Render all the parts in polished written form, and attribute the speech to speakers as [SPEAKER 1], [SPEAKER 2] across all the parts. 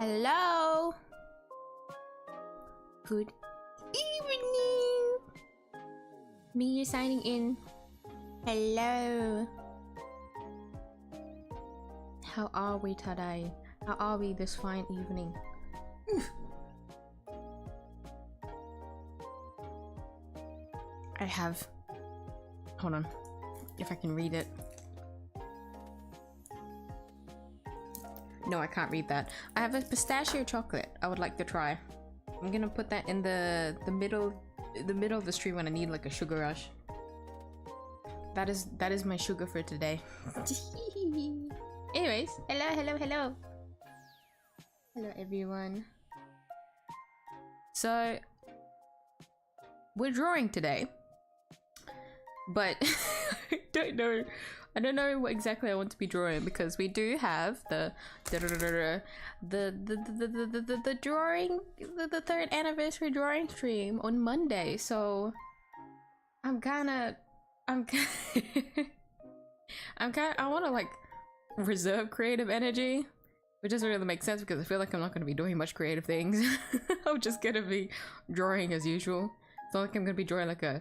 [SPEAKER 1] Hello. Good evening. Me signing in. Hello. How are we today? How are we this fine evening? I have... Hold on. If I can read it. No, I can't read that. I have a pistachio chocolate I would like to try. I'm gonna put that in the middle of the stream when I need like a sugar rush. That is my sugar for today. Anyways, hello. Hello everyone. So we're drawing today, but I don't know what exactly I want to be drawing because we do have the drawing, the 3rd anniversary drawing stream on Monday, so I want to like reserve creative energy, which doesn't really make sense because I feel like I'm not going to be doing much creative things. I'm just gonna be drawing as usual. It's not like I'm gonna be drawing like a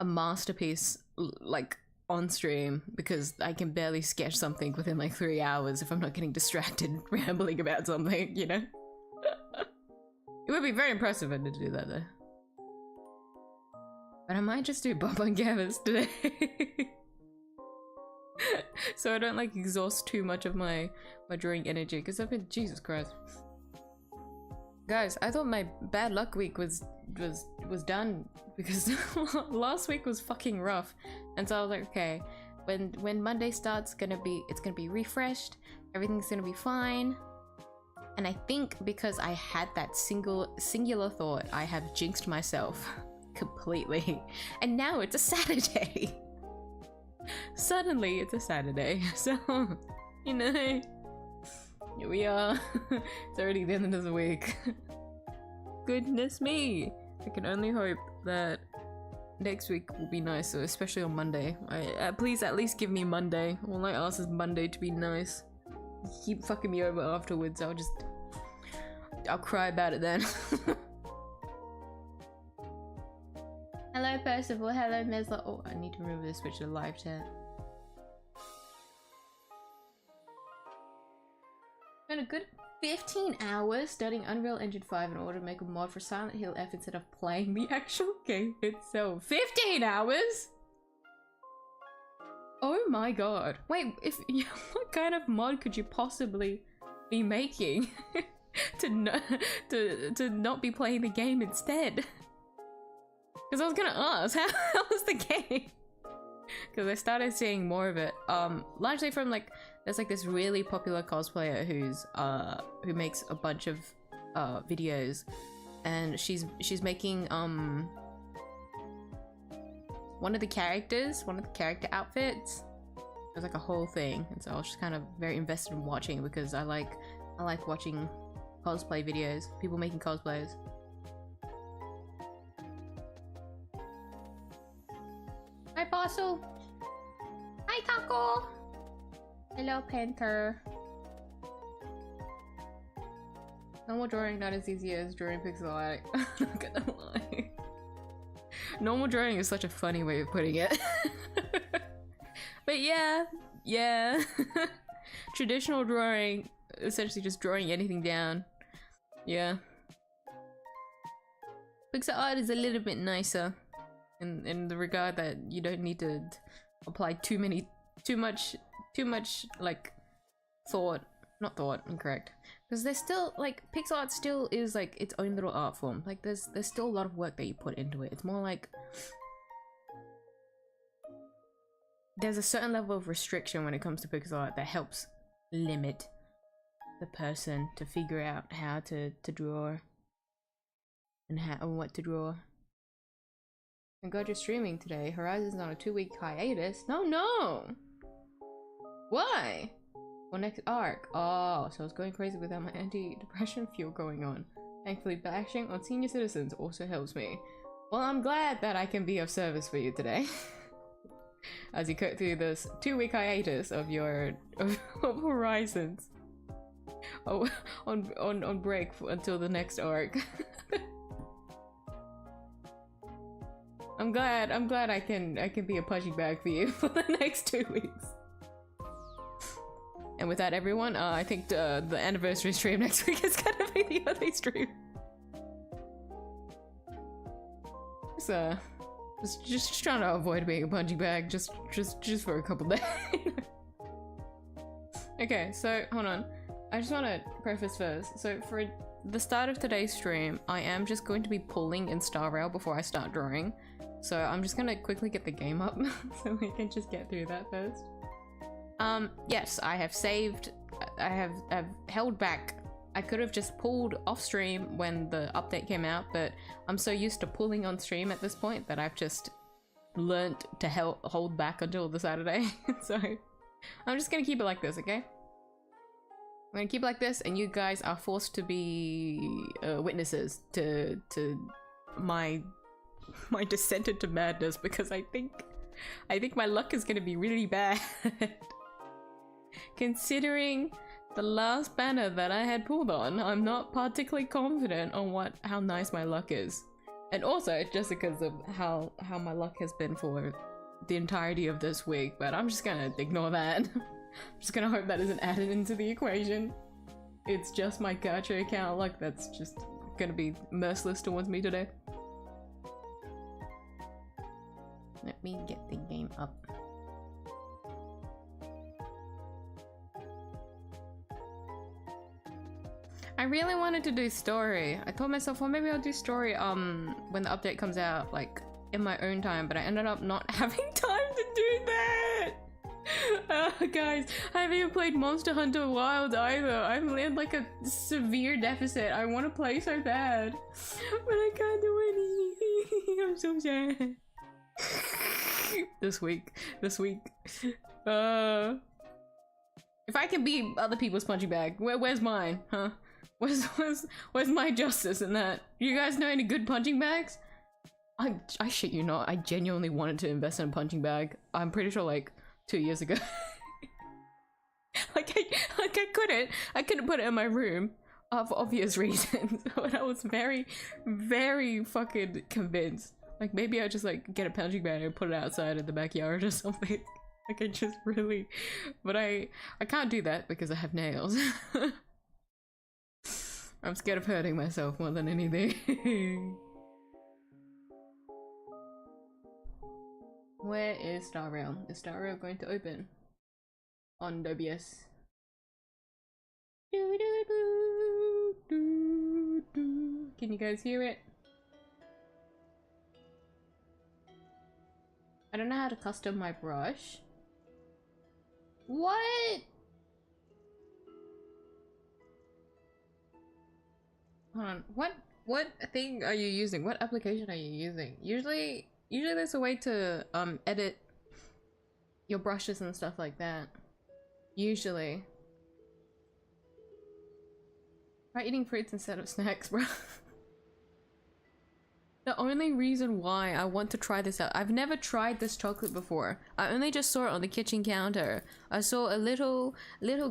[SPEAKER 1] masterpiece like on stream, because I can barely sketch something within like 3 hours if I'm not getting distracted rambling about something, you know? It would be very impressive if I did do that though. But I might just do Bob on Canvas today. So I don't like exhaust too much of my drawing energy, because I've been— Jesus Christ. Guys, I thought my bad luck week was done because last week was fucking rough, and so I was like, okay, when Monday starts, it's gonna be refreshed, everything's gonna be fine. And I think because I had that singular thought, I have jinxed myself completely, and now it's a Saturday. Suddenly it's a Saturday, so you know, here we are. It's already the end of the week. Goodness me. I can only hope that next week will be nicer, especially on Monday. Please at least give me Monday. All I ask is Monday to be nice. You keep fucking me over afterwards, I'll cry about it then. Hello Percival, hello Mesla. Oh, I need to remove this, switch to live chat. Spent a good 15 hours studying Unreal Engine 5 in order to make a mod for Silent Hill F instead of playing the actual game itself. 15 hours?! Oh my god. Wait, what kind of mod could you possibly be making to not be playing the game instead? Because I was gonna ask, how was the game? Because I started seeing more of it, largely from like, there's like this really popular cosplayer who makes a bunch of videos, and she's making one of the character outfits. It was like a whole thing, and so I was just kind of very invested in watching because I like watching cosplay videos, people making cosplays. Hi Parcel! Hi Taco! Hello Panther! Normal drawing not as easy as drawing pixel art. I'm not gonna lie. Normal drawing is such a funny way of putting it. But yeah. Traditional drawing, essentially just drawing anything down. Yeah. Pixel art is a little bit nicer in the regard that you don't need to apply too much like incorrect, because there's still like pixel art still is like its own little art form. Like there's still a lot of work that you put into it. It's more like there's a certain level of restriction when it comes to pixel art that helps limit the person to figure out how to draw and what to draw. Thank God you're streaming today. Horizon's on a 2-week hiatus. No! Why? Well, next arc. Oh, so I was going crazy without my anti-depression fuel going on. Thankfully, bashing on senior citizens also helps me. Well, I'm glad that I can be of service for you today. As you cut through this 2-week hiatus of Horizons. oh, on break until the next arc. I'm glad I can be a punching bag for you for the next 2 weeks. And with that, everyone, I think the anniversary stream next week is gonna be the other stream. So, just trying to avoid being a punching bag, just for a couple days. Okay, so hold on. I just want to preface first. So for the start of today's stream, I am just going to be pulling in `𝐢𝐼 before I start drawing. So I'm just gonna quickly get the game up so we can just get through that first. Yes, I have saved. I've held back. I could have just pulled off stream when the update came out, but I'm so used to pulling on stream at this point that I've just learnt to hold back until the Saturday. So I'm just gonna keep it like this, okay? I'm gonna keep it like this, and you guys are forced to be witnesses to my descent into madness, because I think my luck is gonna be really bad. Considering the last banner that I had pulled on, I'm not particularly confident on how nice my luck is. And also just because of how my luck has been for the entirety of this week, but I'm just gonna ignore that. I'm just gonna hope that isn't added into the equation. It's just my gacha account luck that's just gonna be merciless towards me today. Let me get the game up. I really wanted to do story. I told myself, well, maybe I'll do story when the update comes out, like in my own time, but I ended up not having time to do that. Guys, I haven't even played Monster Hunter Wild either. I'm in like a severe deficit. I want to play so bad, but I can't do anything. I'm so sad. This week. If I can be other people's punching bag, where's mine, huh? Where's my justice in that? You guys know any good punching bags? I shit you not, I genuinely wanted to invest in a punching bag. I'm pretty sure like 2 years ago. I couldn't put it in my room for obvious reasons. But I was very, very fucking convinced. Like maybe I just like get a punching bag and put it outside in the backyard or something. Like I just really, but I can't do that because I have nails. I'm scared of hurting myself more than anything. Where is 𝐢𝐼? Is 𝐢𝐼 going to open on OBS? Can you guys hear it? I don't know how to custom my brush. What? Hold on. What thing are you using? What application are you using? Usually there's a way to edit your brushes and stuff like that. Usually. Try eating fruits instead of snacks, bro. The only reason why I want to try this out, I've never tried this chocolate before. I only just saw it on the kitchen counter. I saw a little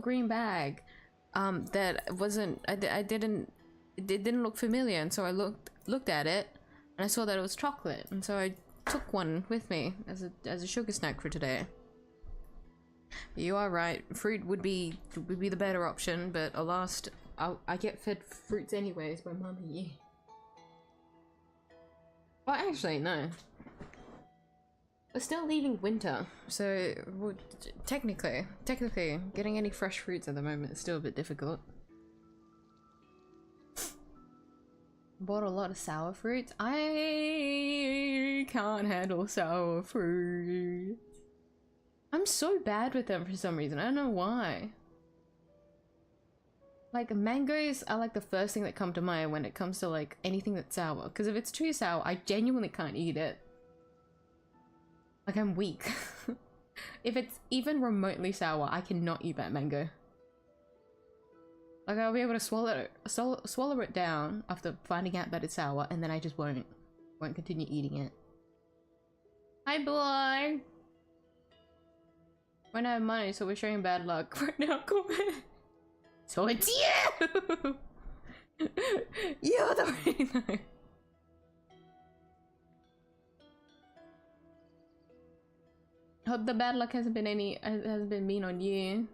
[SPEAKER 1] green bag that wasn't, it didn't look familiar, and so I looked at it and I saw that it was chocolate, and so I took one with me as a sugar snack for today. You are right, fruit would be the better option, but alas, I get fed fruits anyways by mummy. Well, actually, no. We're still leaving winter, so technically, getting any fresh fruits at the moment is still a bit difficult. Bought a lot of sour fruits. I can't handle sour fruits. I'm so bad with them for some reason. I don't know why. Like, mangoes are like the first thing that come to mind when it comes to like anything that's sour. Because if it's too sour, I genuinely can't eat it. Like, I'm weak. If it's even remotely sour, I cannot eat that mango. Like, I'll be able to swallow it down after finding out that it's sour, and then I just won't continue eating it. Hi, boy! We don't have money, so we're showing bad luck right now. Comment. So it's you! You're the winner! Hope the bad luck hasn't been mean on you.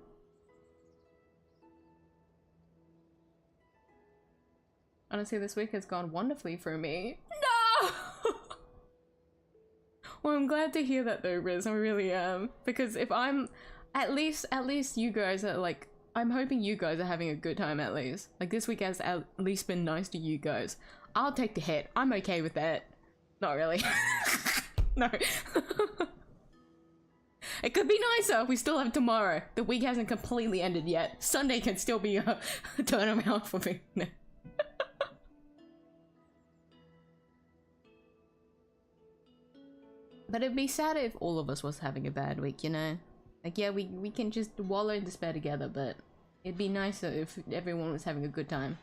[SPEAKER 1] Honestly, this week has gone wonderfully for me. No! Well, I'm glad to hear that though, Riz. I really am. Because if I'm... At least you guys are like... I'm hoping you guys are having a good time at least. Like, this week has at least been nice to you guys. I'll take the hit. I'm okay with that. Not really. No. It could be nicer. We still have tomorrow. The week hasn't completely ended yet. Sunday can still be a turnaround for me. No. But it'd be sad if all of us was having a bad week, you know? Like, yeah, we can just wallow in despair together, but it'd be nicer if everyone was having a good time.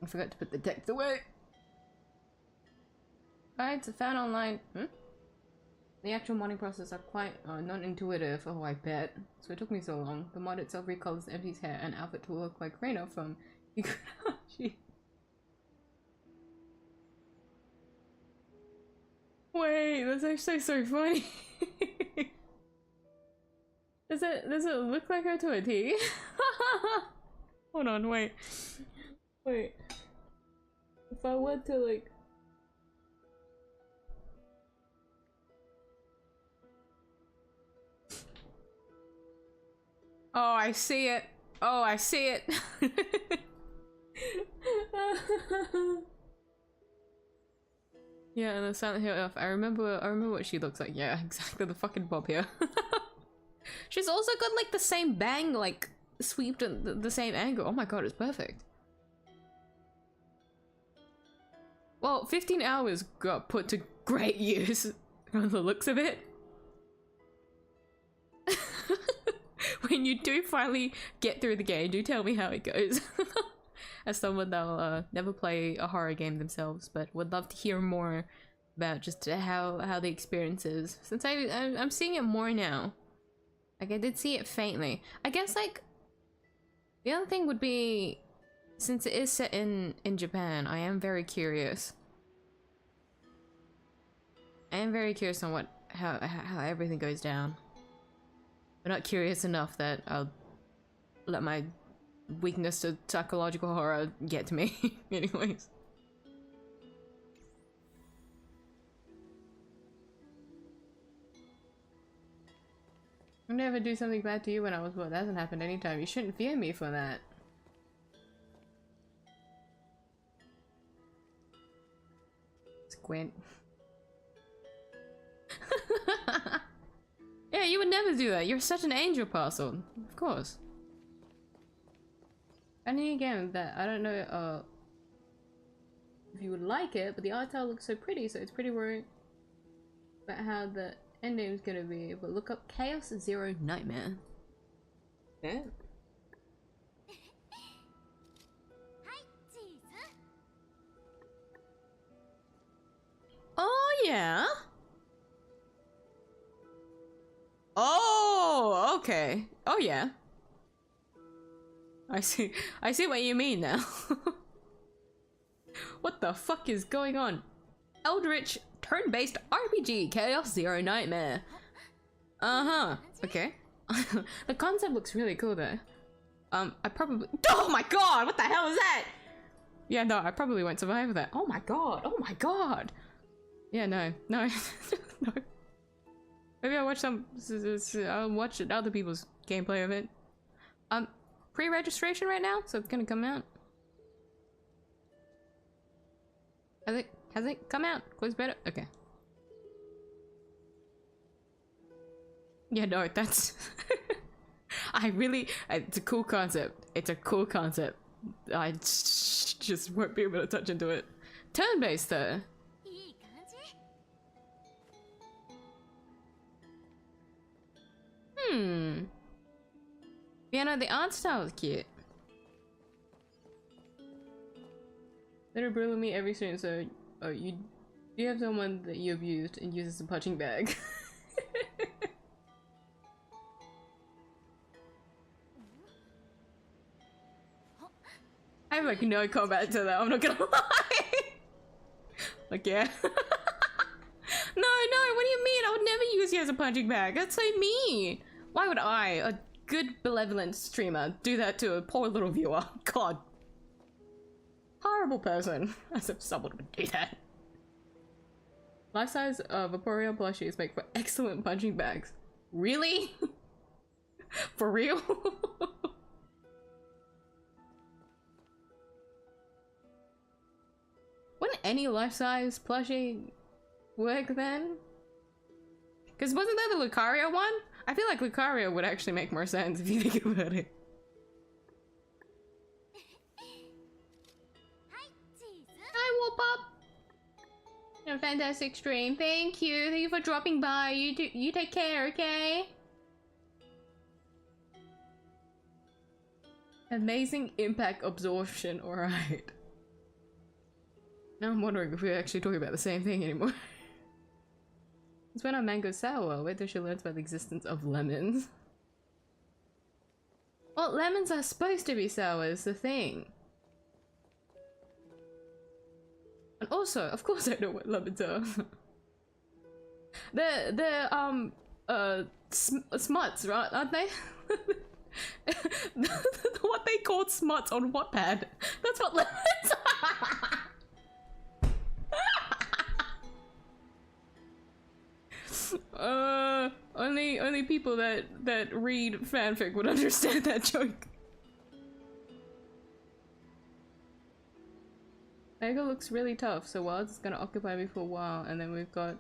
[SPEAKER 1] I forgot to put the text away. Alright, so found online. The actual modding process are quite non-intuitive. Oh, I bet. So it took me so long. The mod itself recolors Empty's hair and outfit to look like Reina from 𝐢𝐧𝐟𝐨. Wait, that's actually so funny. Does it look like her to a T? Hold on, wait. If I went to like... Oh, I see it. Oh, I see it. Yeah, and the Silent Hill elf. I remember what she looks like. Yeah, exactly. The fucking bob here. She's also got like the same bang, like sweep to the same angle. Oh my god, it's perfect. Well, 15 hours got put to great use from the looks of it. When you do finally get through the game, do tell me how it goes. As someone that'll never play a horror game themselves, but would love to hear more about just how the experience is. Since I'm seeing it more now. Like, I did see it faintly. I guess, like, the other thing would be, since it is set in Japan, I am very curious. I am very curious on how everything goes down. But not curious enough that I'll let my weakness to psychological horror get to me. Anyways. I never do something bad to you when I was born. That hasn't happened anytime. You shouldn't fear me for that. Squint. Yeah, you would never do that. You're such an angel parcel. Of course. And again, that I don't know if you would like it, but the art style looks so pretty, so it's pretty worried about how the ending is gonna be. But look up 𝐢𝐧𝐼. Yeah. Oh yeah. Oh, okay. Oh yeah. I see what you mean now. What the fuck is going on? Eldritch turn-based RPG 𝐢𝐧𝐼. Uh-huh. Okay. The concept looks really cool though. I probably— oh my god, what the hell is that? Yeah, no, I probably won't survive that. Oh my god, oh my god. Yeah, no. No. Maybe I'll watch I'll watch other people's gameplay of it. Pre-registration right now, so it's gonna come out. Has it come out? Close beta? Okay. Yeah, no, that's it's a cool concept. It's a cool concept. I just won't be able to touch into it. Turn-based though. Yeah, no, the art style is cute. They're bullying me every stream, so you have someone that you abused and uses a punching bag. I have like no combat to that, I'm not gonna lie. Like, yeah. No, what do you mean? I would never use you as a punching bag. That's so mean. Why would I, a good benevolent streamer, do that to a poor little viewer? God. Horrible person. As if someone would do that. Life-size Vaporeon plushies make for excellent punching bags. Really? For real? Wouldn't any life-size plushie work then? Because wasn't that the Lucario one? I feel like Lucario would actually make more sense if you think about it. Hi, Whoop-Up! A fantastic stream. Thank you for dropping by. You take care, okay? Amazing impact absorption, alright. Now I'm wondering if we're actually talking about the same thing anymore. It's when our mango sour. Wait till she learns about the existence of lemons. Well, lemons are supposed to be sour is the thing. And also, of course I know what lemons are. they're smuts, right? Aren't they? What they called smuts on Wattpad. That's what lemons are. Only people that read fanfic would understand that joke. Mega looks really tough, so Wilds is gonna occupy me for a while, and then we've got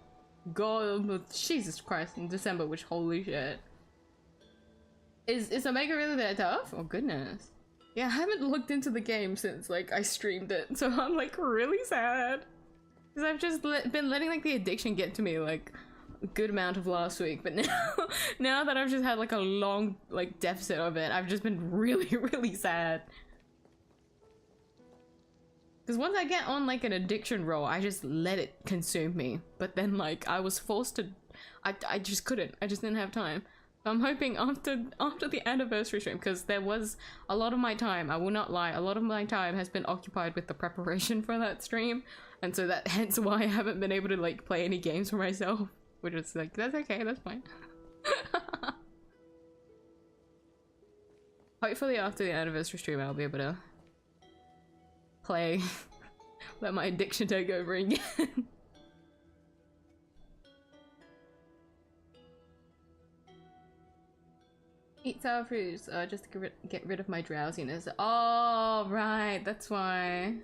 [SPEAKER 1] Gold, Jesus Christ, in December, which holy shit. Is Omega really that tough? Oh goodness. Yeah, I haven't looked into the game since like I streamed it, so I'm like really sad. Because I've just been letting like the addiction get to me like a good amount of last week, but now that I've just had like a long like deficit of it, I've just been really sad. Because once I get on like an addiction roll, I just let it consume me. But then like I was forced to, I just couldn't. I just didn't have time. So I'm hoping after the anniversary stream, because there was a lot of my time, I will not lie, a lot of my time has been occupied with the preparation for that stream. And so that hence why I haven't been able to like play any games for myself. Which is like, that's okay, that's fine. Hopefully after the anniversary stream I'll be able to play. Let my addiction take over again. Eat sour fruits just to get rid of my drowsiness. Oh, right, that's why.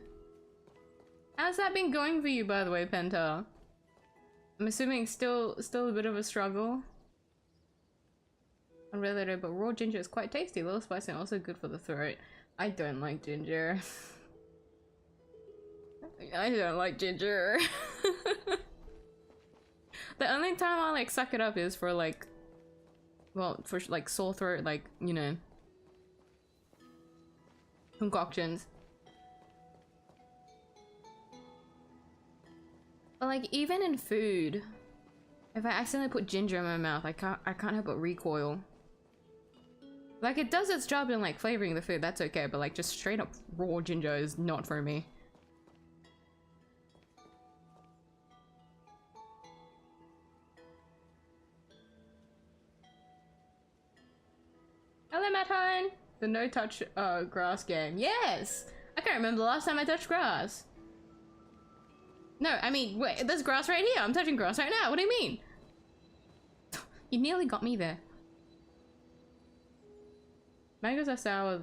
[SPEAKER 1] How's that been going for you, by the way, Penta? I'm assuming still a bit of a struggle. Unrelated, but raw ginger is quite tasty, a little spicy and also good for the throat. I don't like ginger. I don't like ginger. The only time I like suck it up is for like, well, for like sore throat, like, you know, concoctions. But like even in food, if I accidentally put ginger in my mouth, I can't help but recoil. Like it does its job in like flavoring the food, that's okay, but like just straight up raw ginger is not for me. Hello, Mattine! The no-touch grass game. Yes! I can't remember the last time I touched grass. No, I mean, wait, there's grass right here. I'm touching grass right now. What do you mean? You nearly got me there. Mangoes are sour.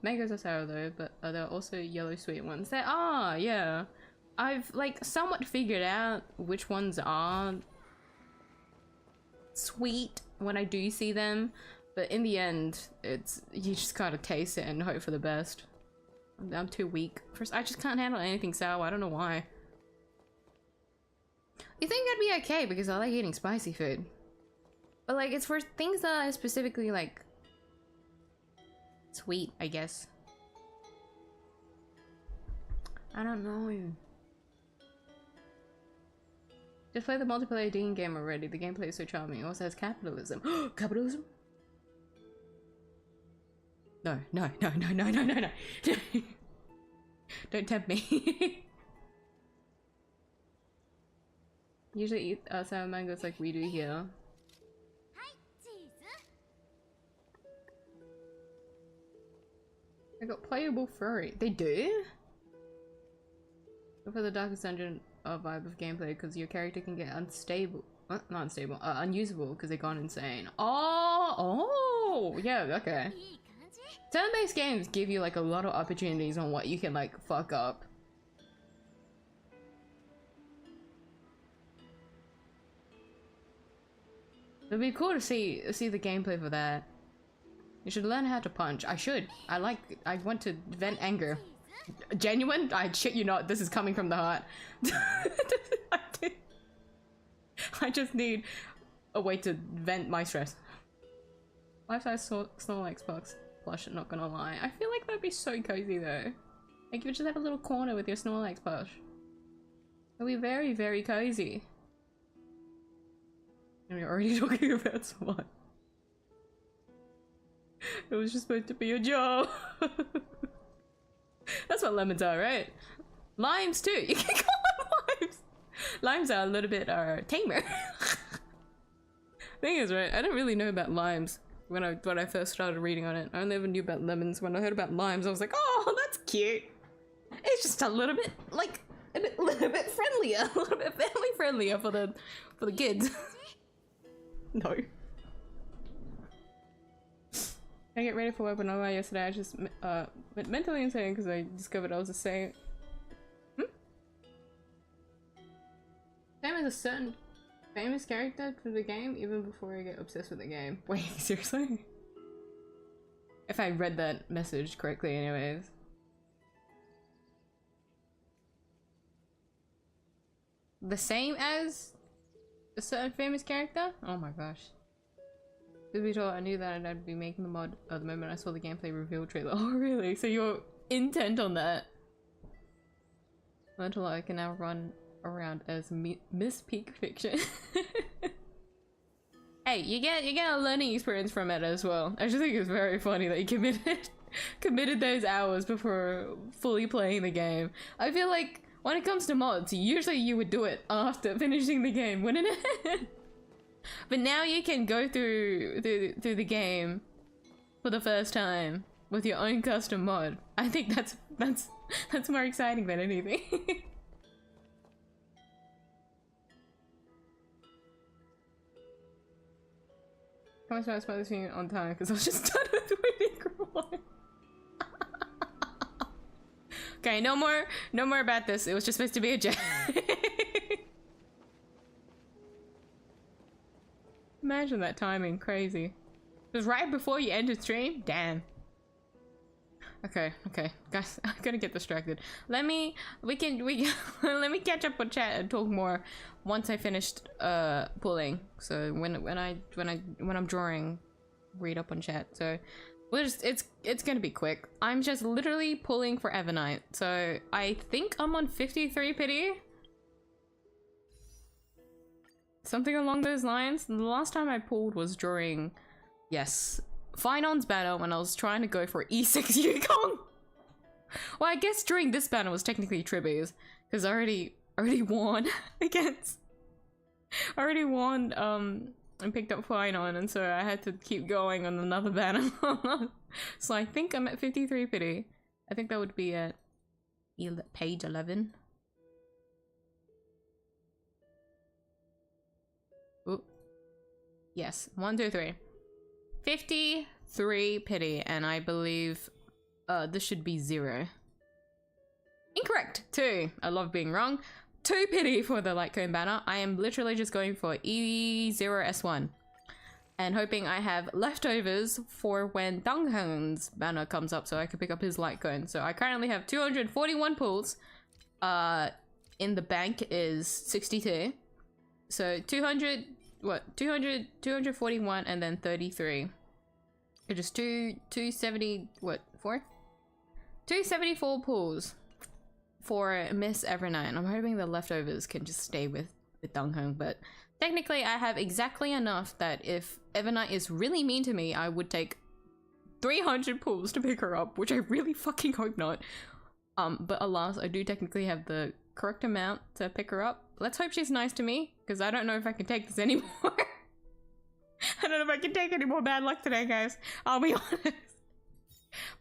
[SPEAKER 1] Mangoes are sour though, but there are also yellow sweet ones. There are, yeah. I've like somewhat figured out which ones are sweet when I do see them. But in the end, it's, you just gotta taste it and hope for the best. I'm too weak. First, I just can't handle anything sour. I don't know why. You think I'd be okay because I like eating spicy food. But like, it's for things that are specifically like sweet, I guess. I don't know. Just play the multiplayer dating game already. The gameplay is so charming. It also has capitalism. Capitalism? No, no, no, no, no, no, no, no. Don't tempt me. Usually eat salmon mangoes like we do here. I got playable furry. They do? Go for the darkest dungeon vibe of gameplay because your character can get unstable. Not unstable. Unusable because they've gone insane. Oh, yeah, okay. Turn-based games give you like a lot of opportunities on what you can like fuck up. It'd be cool to see the gameplay for that. You should learn how to punch. I should. I want to vent anger. Genuine? I shit you not. This is coming from the heart. I just need a way to vent my stress. Life-size Snorlax plush, not gonna lie. I feel like that'd be so cozy though. Like you just have a little corner with your Snorlax plush. It'd be very, very cozy. And we're already talking about someone. It was just supposed to be a joke. That's what lemons are, right? Limes too. You can call them limes. Limes are a little bit tamer. Thing is, right? I didn't really know about limes when I first started reading on it. I only ever knew about lemons. When I heard about limes, I was like, oh, that's cute. It's just a little bit like little bit friendlier, a little bit family friendlier for the kids. No. I get ready for work, but not yesterday. I just went mentally insane because I discovered I was the same. Same as a certain famous character for the game, even before I get obsessed with the game. Wait, seriously? If I read that message correctly, anyways. The same as a certain famous character? Oh my gosh. To be told, I knew that I'd be making the mod the moment I saw the gameplay reveal trailer. Oh really? So you're intent on that? Until I can now run around as Miss Peak Fiction. Hey, you get a learning experience from it as well. I just think it's very funny that you committed those hours before fully playing the game. I feel like when it comes to mods, usually you would do it after finishing the game, wouldn't it? But now you can go through the game for the first time with your own custom mod. I think that's more exciting than anything. How much I spent this thing on time because I was just done with waiting for one. Okay, no more about this. It was just supposed to be a joke. Imagine that timing, crazy. It was right before you ended stream? Damn. Okay, guys, I'm gonna get distracted. Let me catch up on chat and talk more once I finished pulling. So when I'm drawing, read up on chat. So it's gonna be quick. I'm just literally pulling for Evernight. So I think I'm on 53 pity. Something along those lines. The last time I pulled was during, yes, Finon's banner when I was trying to go for E6 Yukong. Well, I guess during this banner was technically Tribby's because I already won against. I already won and picked up Finon, and so I had to keep going on another banner. So I think I'm at 53 pity. I think that would be at page 11. Ooh. Yes, 1, 2, 3. 53 pity, and I believe this should be 0. Incorrect! 2. I love being wrong. 2 pity for the light cone banner. I am literally just going for 𝐢𝐧𝐟𝐸 and hoping I have leftovers for when Donghan's banner comes up so I can pick up his light cone. So I currently have 241 pulls. In the bank is 62. So 241 and then 33. It is 270, what, 4? 274 pulls for Miss Evernight. I'm hoping the leftovers can just stay with Dongheng, but technically I have exactly enough that if Evernight is really mean to me, I would take 300 pulls to pick her up, which I really fucking hope not. But alas, I do technically have the correct amount to pick her up. Let's hope she's nice to me, because I don't know if I can take this anymore. I don't know if I can take any more bad luck today, guys. I'll be honest.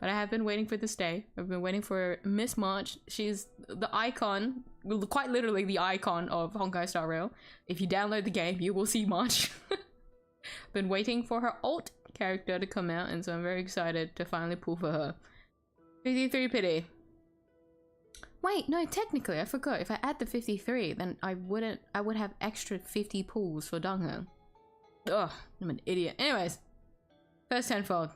[SPEAKER 1] But I have been waiting for this day. I've been waiting for Miss March. She's the icon, quite literally the icon of Honkai Star Rail. If you download the game, you will see March. Been waiting for her alt character to come out, and so I'm very excited to finally pull for her. 53 pity. Wait, no, technically, I forgot. If I add the 53, then I would have extra 50 pulls for Dongho. Ugh, I'm an idiot. Anyways, first tenfold.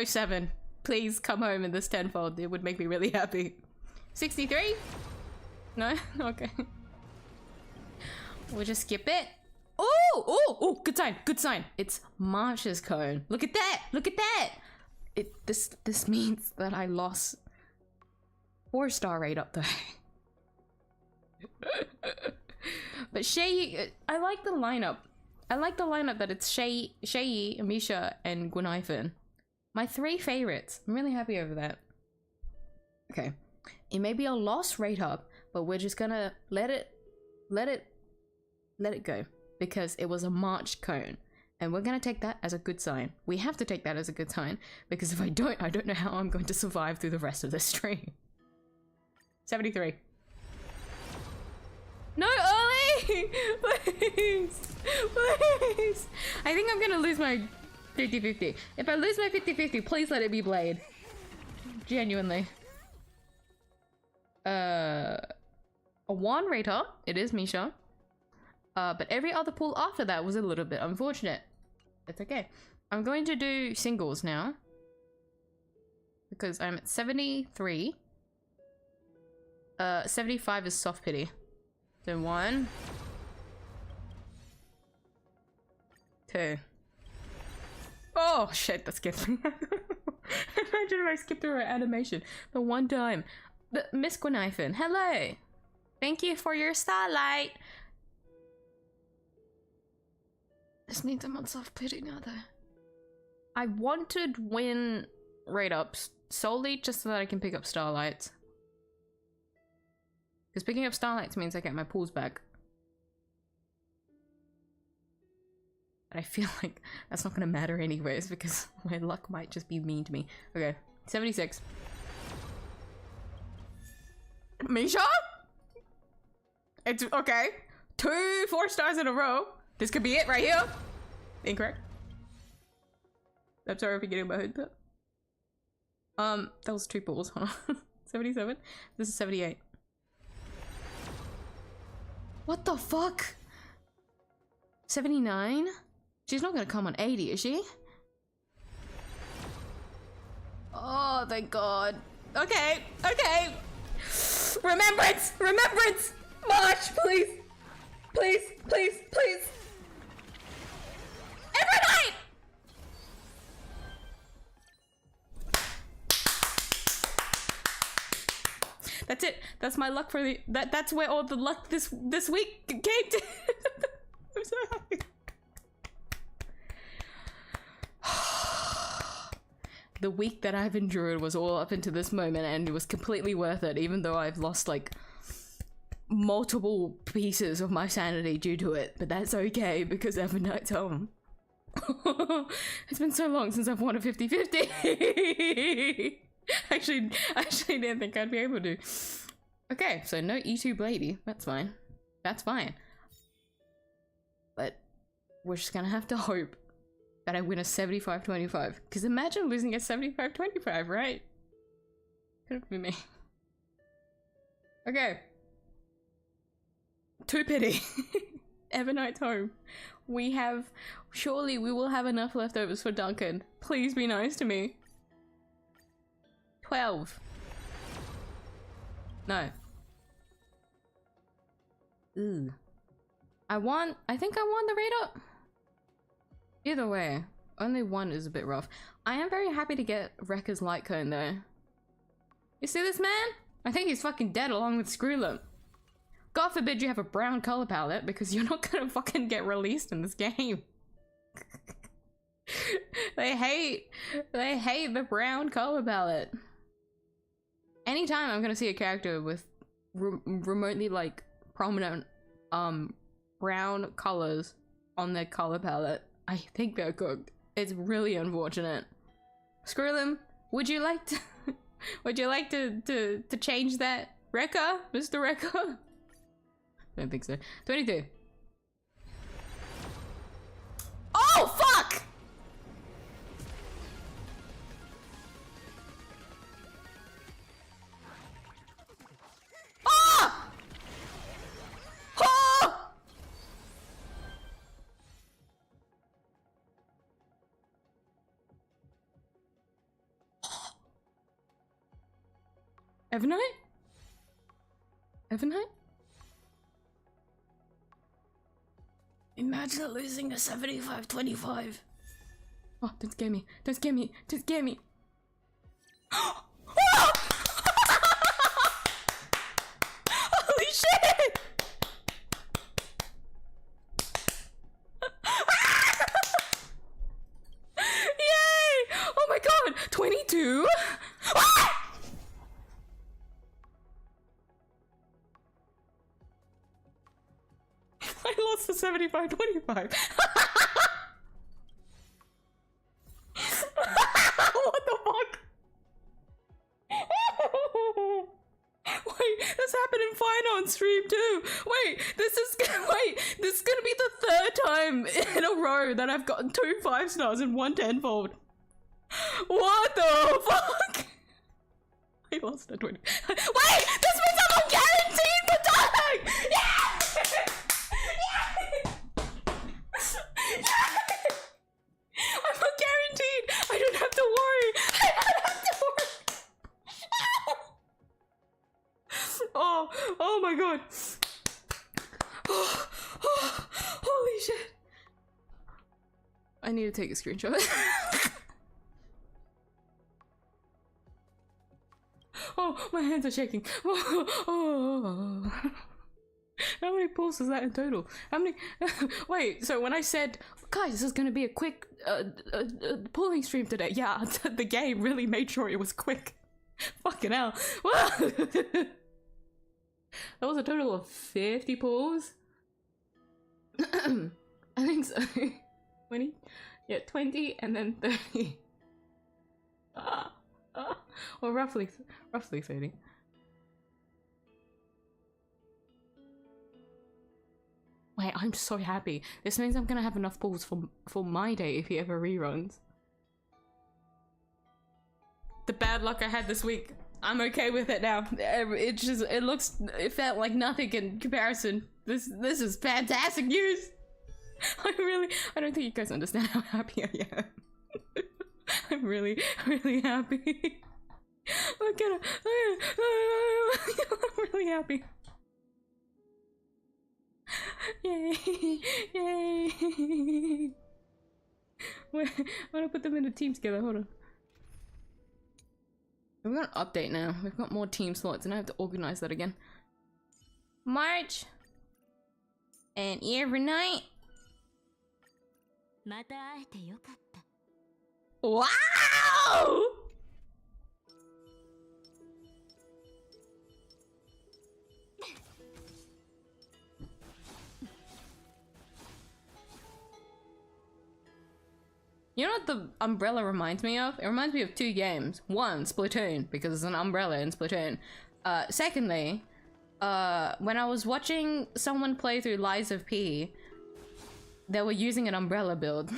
[SPEAKER 1] 07. Please come home in this tenfold. It would make me really happy. 63? No? Okay. We'll just skip it. Oh! Oh! Oh! Good sign! Good sign! It's Marsh's cone. Look at that! Look at that! This means that I lost 4-star rate up there. But Shay, I like the lineup. I like the lineup that it's Shay, Misha, and 𝐢𝐽. My 3 favorites. I'm really happy over that. Okay. It may be a lost rate up, but we're just gonna let it go. Because it was a March cone. And we're gonna take that as a good sign. We have to take that as a good sign. Because if I don't know how I'm going to survive through the rest of this stream. 73. No, Ollie! Please! Please! I think I'm gonna lose my 50-50. If I lose my 50-50, please let it be Blade. Genuinely. A 1 rater. It is Misha. But every other pull after that was a little bit unfortunate. It's okay. I'm going to do singles now. Because I'm at 73. 75 is soft pity. So 1. 2. Oh shit, that skipped me. Imagine if I skipped through her animation. The one time. But Miss 𝐢𝐽, hello! Thank you for your starlight! This needs a month soft pity now though. I wanted win rate ups solely just so that I can pick up starlights. Because picking up starlights means I get my pulls back. But I feel like that's not gonna matter anyways because my luck might just be mean to me. Okay, 76. Misha? It's okay. 2 4-stars in a row. This could be it right here. Incorrect. I'm sorry for getting my hood put. That was 2 pulls. Hold on. 77. This is 78. What the fuck? 79? She's not gonna come on 80, is she? Oh, thank God. Okay, okay. Remembrance! Remembrance! March, please! Please, please, please! Every night! That's it. That's my luck for the that's where all the luck this week came to. I'm so happy. The week that I've endured was all up into this moment and it was completely worth it, even though I've lost like multiple pieces of my sanity due to it, but that's okay because Evernight's home. It's been so long since I've won a 50-50. actually didn't think I'd be able to. Okay, so no E2 Blady. That's fine. That's fine. But we're just gonna have to hope that I win a 75-25. Because imagine losing a 75-25, right? Couldn't be me. Okay. 2 pity. Evernight's home. We have... Surely we will have enough leftovers for Duncan. Please be nice to me. 12. No. Ooh. I think I won the rate up. Either way, only 1 is a bit rough. I am very happy to get Rekka's light cone though. You see this man? I think he's fucking dead along with Screwlump. God forbid you have a brown color palette because you're not gonna fucking get released in this game. They hate the brown color palette. Anytime I'm gonna see a character with remotely like prominent brown colors on their color palette, I think they're cooked. It's really unfortunate. Screw them. Would you like to to change that? Rekka? Mr. Rekka? Don't think so. 22. Oh fuck! Ah! Ah! Evernight? Evernight? Imagine losing a 75-25. Oh, don't scare me. Don't scare me. Don't scare me. Holy shit! Yay! Oh my god! 22? I lost the 75-25. What the fuck? Wait, this happened in Fine on stream too. Wait, this is gonna be the third time in a row that I've gotten 2 5-stars and 1 10-fold. What the fuck? I lost a 20. Wait, this means I'm guaranteed the tag! Yeah! I'm not guaranteed. I don't have to worry. I don't have to worry. Oh my god. Holy shit. I need to take a screenshot. Oh, my hands are shaking. Oh. How many pulls is that in total? How many? Wait, so when I said, guys, this is gonna be a quick pulling stream today, yeah, the game really made sure it was quick. Fucking hell. That was a total of 50 pulls. I think so. 20? Yeah, 20 and then 30. Or roughly 30. Wait, I'm so happy. This means I'm gonna have enough pulls for my day if he ever reruns. The bad luck I had this week, I'm okay with it now. It felt like nothing in comparison. This is fantastic news. I don't think you guys understand how happy I am. I'm really happy. Look at it. I'm really happy. Yay! Yay! Wait, I want to put them in a team together. Hold on. We've got an update now. We've got more team slots, and I have to organize that again. March and every night. Wow! You know what the umbrella reminds me of? It reminds me of 2 games. One, Splatoon, because it's an umbrella in Splatoon. Secondly, when I was watching someone play through Lies of P, they were using an umbrella build.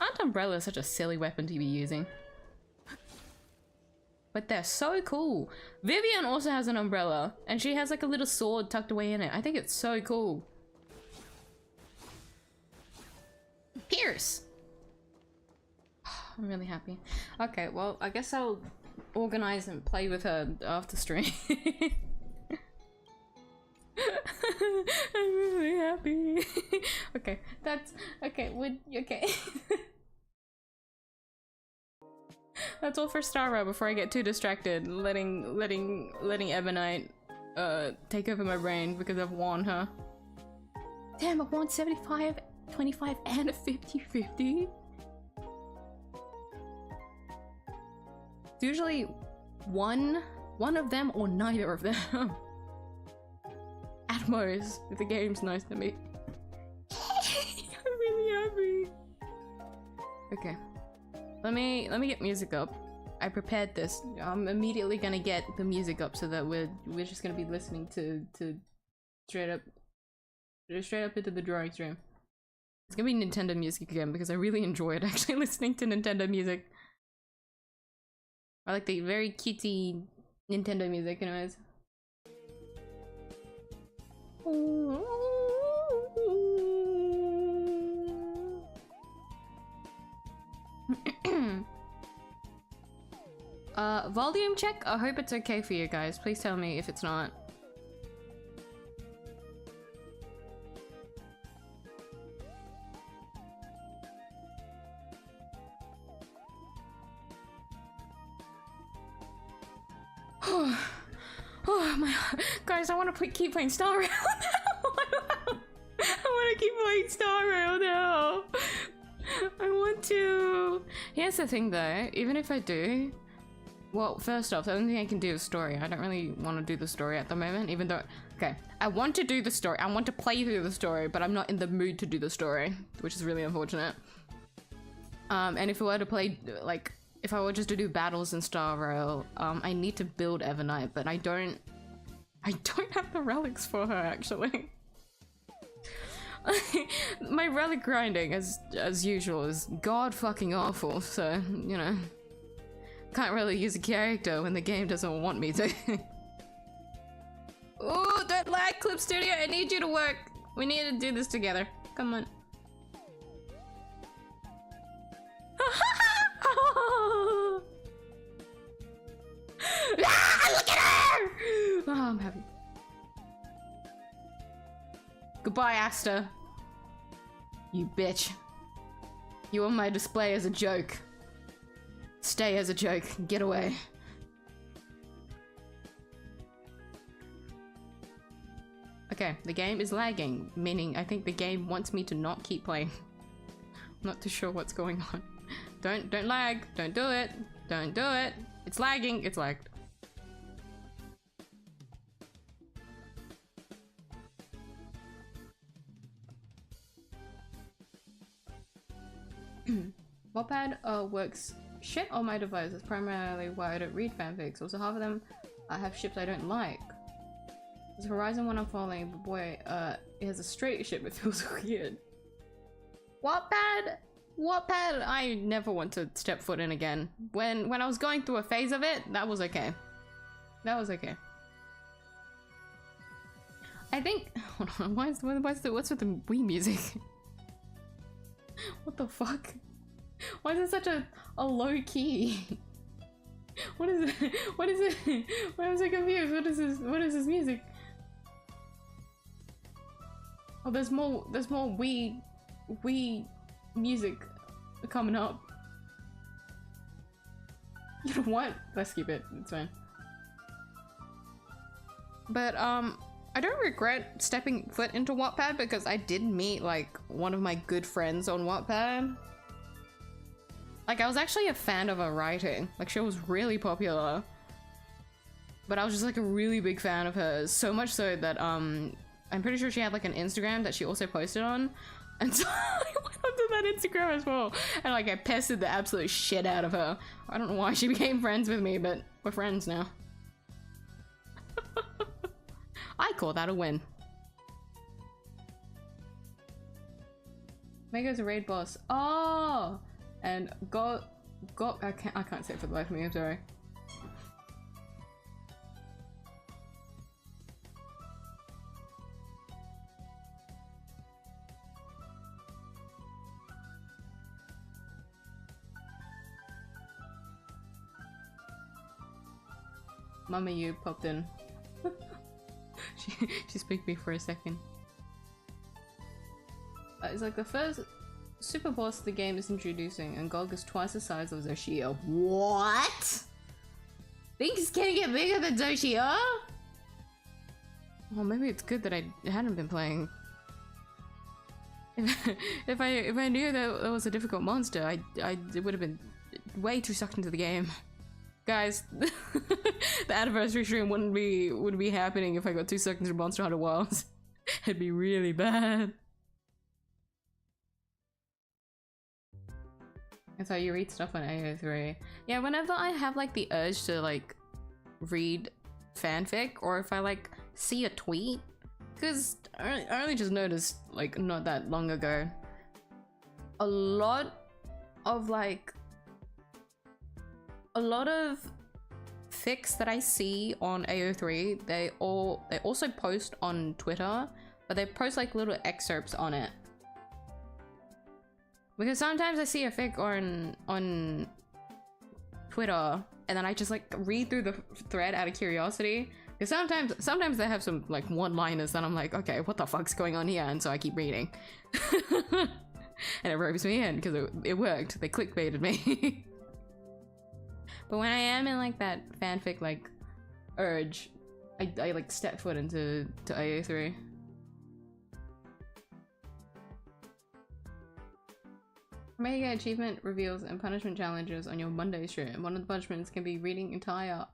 [SPEAKER 1] Aren't umbrellas such a silly weapon to be using? But they're so cool. Vivian also has an umbrella, and she has like a little sword tucked away in it. I think it's so cool. Pierce! I'm really happy. Okay, well, I guess I'll organize and play with her after stream. I'm really happy. Okay, that's... Okay, okay. That's all for Starra before I get too distracted, letting Ebonite take over my brain because I've won her. Damn, I want 75, 25, and a 50-50. It's usually one of them or neither of them. At most, if the game's nice to me. I'm really happy. Okay. Let me get music up. I prepared this. I'm immediately gonna get the music up so that we're just gonna be listening to straight up into the drawing stream. It's gonna be Nintendo music again because I really enjoyed actually listening to Nintendo music. I like the very cutesy Nintendo music anyways. Volume check? I hope it's okay for you guys. Please tell me if it's not. Oh my guys, I want to keep playing Star Rail now. I want to keep playing Star Rail now. I want to. Here's the thing though, even if I do, well, first off, the only thing I can do is story. I don't really want to do the story at the moment, even though, okay, I want to do the story. I want to play through the story, but I'm not in the mood to do the story, which is really unfortunate. And if I were to play, like, if I were just to do battles in Star Rail, I need to build Evernight, but I don't have the relics for her, actually. My relic grinding, as usual, is god fucking awful, so, you know. Can't really use a character when the game doesn't want me to. Ooh, don't lag, Clip Studio, I need you to work. We need to do this together. Come on. Ah, look at her! Oh, I'm happy. Goodbye, Asta. You bitch. You on my display as a joke. Stay as a joke. Get away. Okay, the game is lagging, meaning I think the game wants me to not keep playing. I'm not too sure what's going on. Don't lag. Don't do it. Don't do it. It's lagging. It's lagged. Wattpad works shit on my device. That's primarily why I don't read fanfics. Also, half of them have ships I don't like. There's Horizon one I'm following, but boy, it has a straight ship. It feels weird. Wattpad, I never want to step foot in again. When I was going through a phase of it, that was okay. That was okay. I think. Hold on. What's with the Wii music? What the fuck? Why is it such a low key? What is it? What is it? Why am I so confused? What is this? What is this music? Oh, there's more Wii music coming up. You know what? Let's keep it. It's fine. But I don't regret stepping foot into Wattpad because I did meet like one of my good friends on Wattpad. Like, I was actually a fan of her writing. Like, she was really popular. But I was just like a really big fan of hers. So much so that I'm pretty sure she had like an Instagram that she also posted on. And so I went onto that Instagram as well. And like I pestered the absolute shit out of her. I don't know why she became friends with me, but we're friends now. I call that a win. Mega's a raid boss. Oh! And I can't say it for the life of me, I'm sorry. Mama you popped in. she spooked me for a second. It's like the first super boss the game is introducing, and Gog is twice the size of Zoshia. What? Things can get bigger than Zoshia? Well, maybe it's good that I hadn't been playing. If I knew that was a difficult monster, I would have been way too sucked into the game. Guys, the anniversary stream wouldn't be happening if I got too sucked into Monster Hunter Wilds. It'd be really bad. That's how you read stuff on AO3. Yeah, whenever I have like the urge to like read fanfic, or if I like see a tweet, because I only just noticed like not that long ago, a lot of fics that I see on AO3, they also post on Twitter, but they post like little excerpts on it. Because sometimes I see a fic on Twitter and then I just like read through the thread out of curiosity. Because sometimes they have some like one-liners that I'm like, okay, what the fuck's going on here? And so I keep reading. And it ropes me in because it worked. They clickbaited me. But when I am in like that fanfic like urge, I like step foot into AO3. May get achievement reveals and punishment challenges on your Monday stream. One of the punishments can be reading entire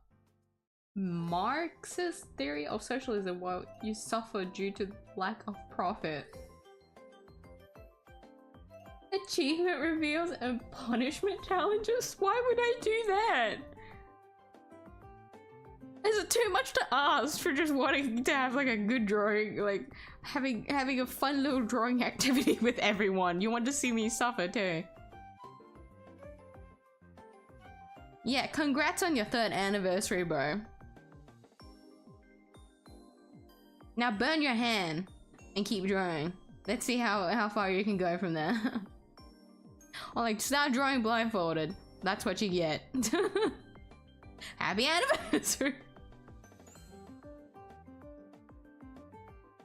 [SPEAKER 1] Marxist theory of socialism while you suffer due to lack of profit. Achievement reveals and punishment challenges? Why would I do that? Is it too much to ask for just wanting to have like a good drawing, like having a fun little drawing activity with everyone? You want to see me suffer too. Yeah, congrats on your 3rd anniversary, bro. Now burn your hand and keep drawing. Let's see how far you can go from there. Or like start drawing blindfolded. That's what you get. Happy anniversary!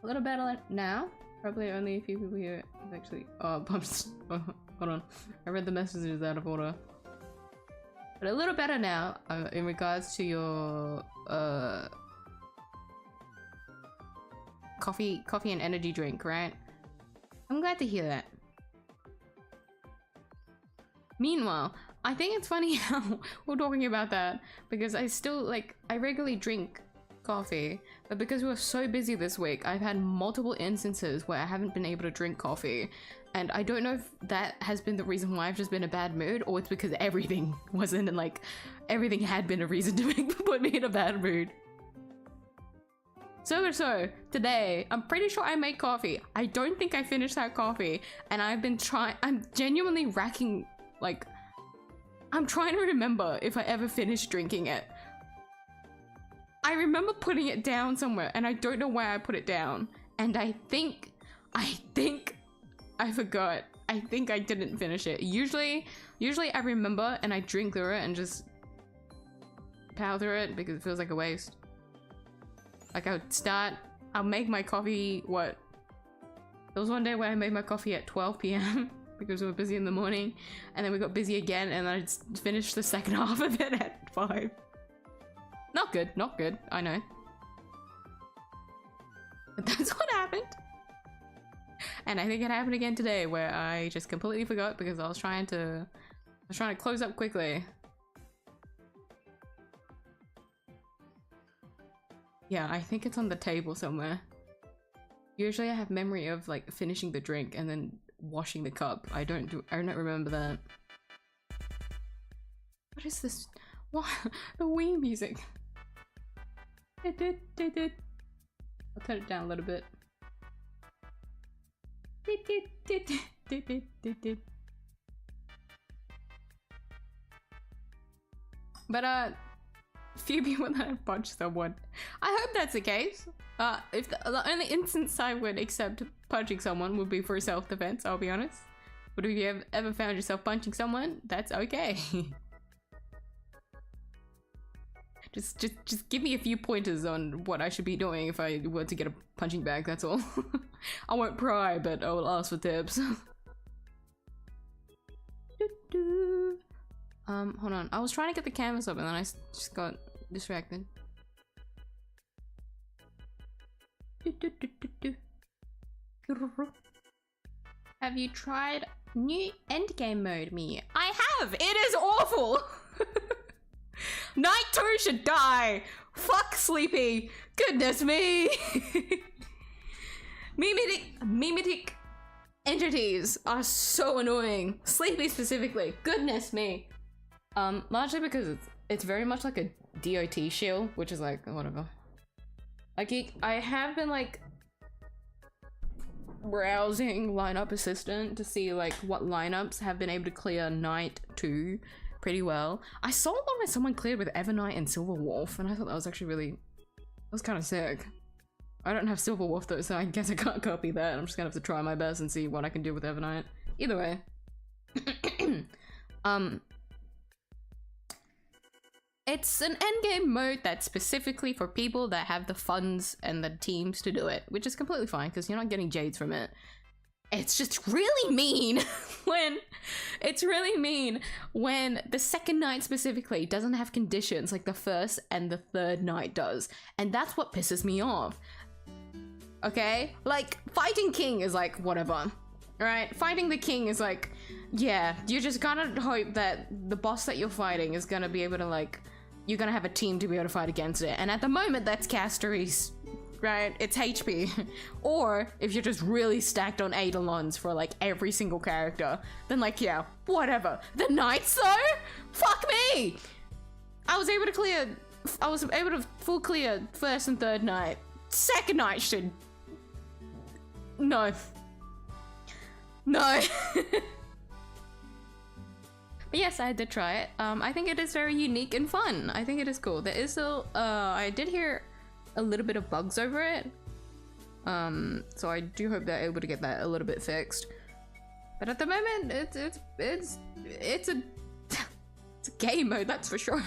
[SPEAKER 1] A little better now. Probably only a few people here have actually. Oh, bumps. Oh, hold on. I read the messages out of order. But a little better now in regards to your coffee and energy drink, right? I'm glad to hear that. Meanwhile, I think it's funny how we're talking about that because I still like I regularly drink coffee, but because we were so busy this week, I've had multiple instances where I haven't been able to drink coffee, and I don't know if that has been the reason why I've just been in a bad mood, or it's because everything wasn't, and like everything had been a reason to put me in a bad mood. So today, I'm pretty sure I made coffee. I don't think I finished that coffee, and I'm genuinely racking, like, I'm trying to remember if I ever finished drinking it. I remember putting it down somewhere, and I don't know why I put it down. And I think I forgot. I think I didn't finish it. Usually I remember and I drink through it and just power through it because it feels like a waste. Like I'll make my coffee, what? There was one day where I made my coffee at 12 p.m. because we were busy in the morning, and then we got busy again, and I just finished the second half of it at 5. Not good, not good, I know. But that's what happened. And I think it happened again today where I just completely forgot because I was trying to close up quickly. Yeah, I think it's on the table somewhere. Usually I have memory of like finishing the drink and then washing the cup. I don't remember that. What is this? What? The Wii music. I'll turn it down a little bit. But few people that have punched someone. I hope that's the case. If the only instance I would accept punching someone would be for self-defense, I'll be honest. But if you have ever found yourself punching someone, that's okay. Just give me a few pointers on what I should be doing if I were to get a punching bag, that's all. I won't pry, but I will ask for tips. Hold on. I was trying to get the canvas up and then I just got distracted. Have you tried new endgame mode, Miyuu? I have! It is awful! Night 2 should die! Fuck Sleepy! Goodness me! Mimetic entities are so annoying. Sleepy specifically. Goodness me. Largely because it's very much like a DOT shield, which is like, whatever. Like, I have been like browsing lineup assistant to see like what lineups have been able to clear night 2 pretty well. I saw one where someone cleared with Evernight and Silver Wolf, and I thought that was actually really, that was kind of sick. I don't have Silver Wolf though, so I guess I can't copy that. I'm just gonna have to try my best and see what I can do with Evernight. Either way. It's an endgame mode that's specifically for people that have the funds and the teams to do it, which is completely fine because you're not getting jades from it. It's just really mean when the second night specifically doesn't have conditions like the first and the third night does, and that's what pisses me off. Okay, like fighting king is like whatever, right? Fighting the king is like, yeah, you just gotta hope that the boss that you're fighting is gonna be able to like, you're gonna have a team to be able to fight against it, and at the moment that's Casteries, right? It's HP. Or if you're just really stacked on Eidolons for like every single character, then like, yeah, whatever. The knights though? Fuck me! I was able to full clear first and third night. Second night should... No. No. But yes, I did try it. I think it is very unique and fun. I think it is cool. There is still, I did hear a little bit of bugs over it. So I do hope they're able to get that a little bit fixed. But at the moment, it's a it's a game mode, that's for sure.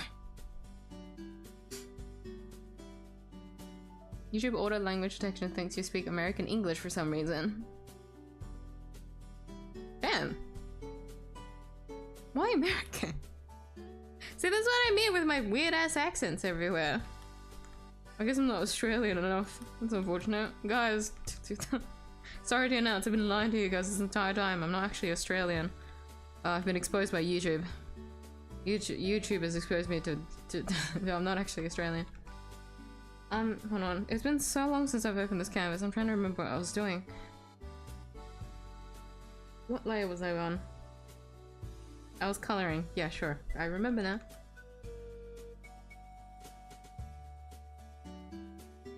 [SPEAKER 1] YouTube auto language detection thinks you speak American English for some reason. Damn. Why American? See, that's what I mean with my weird ass accents everywhere. I guess I'm not Australian enough. That's unfortunate. Guys, sorry to announce, I've been lying to you guys this entire time. I'm not actually Australian. I've been exposed by YouTube. YouTube has exposed me to no, I'm not actually Australian. Hold on. It's been so long since I've opened this canvas. I'm trying to remember what I was doing. What layer was I on? I was coloring. Yeah, sure. I remember now.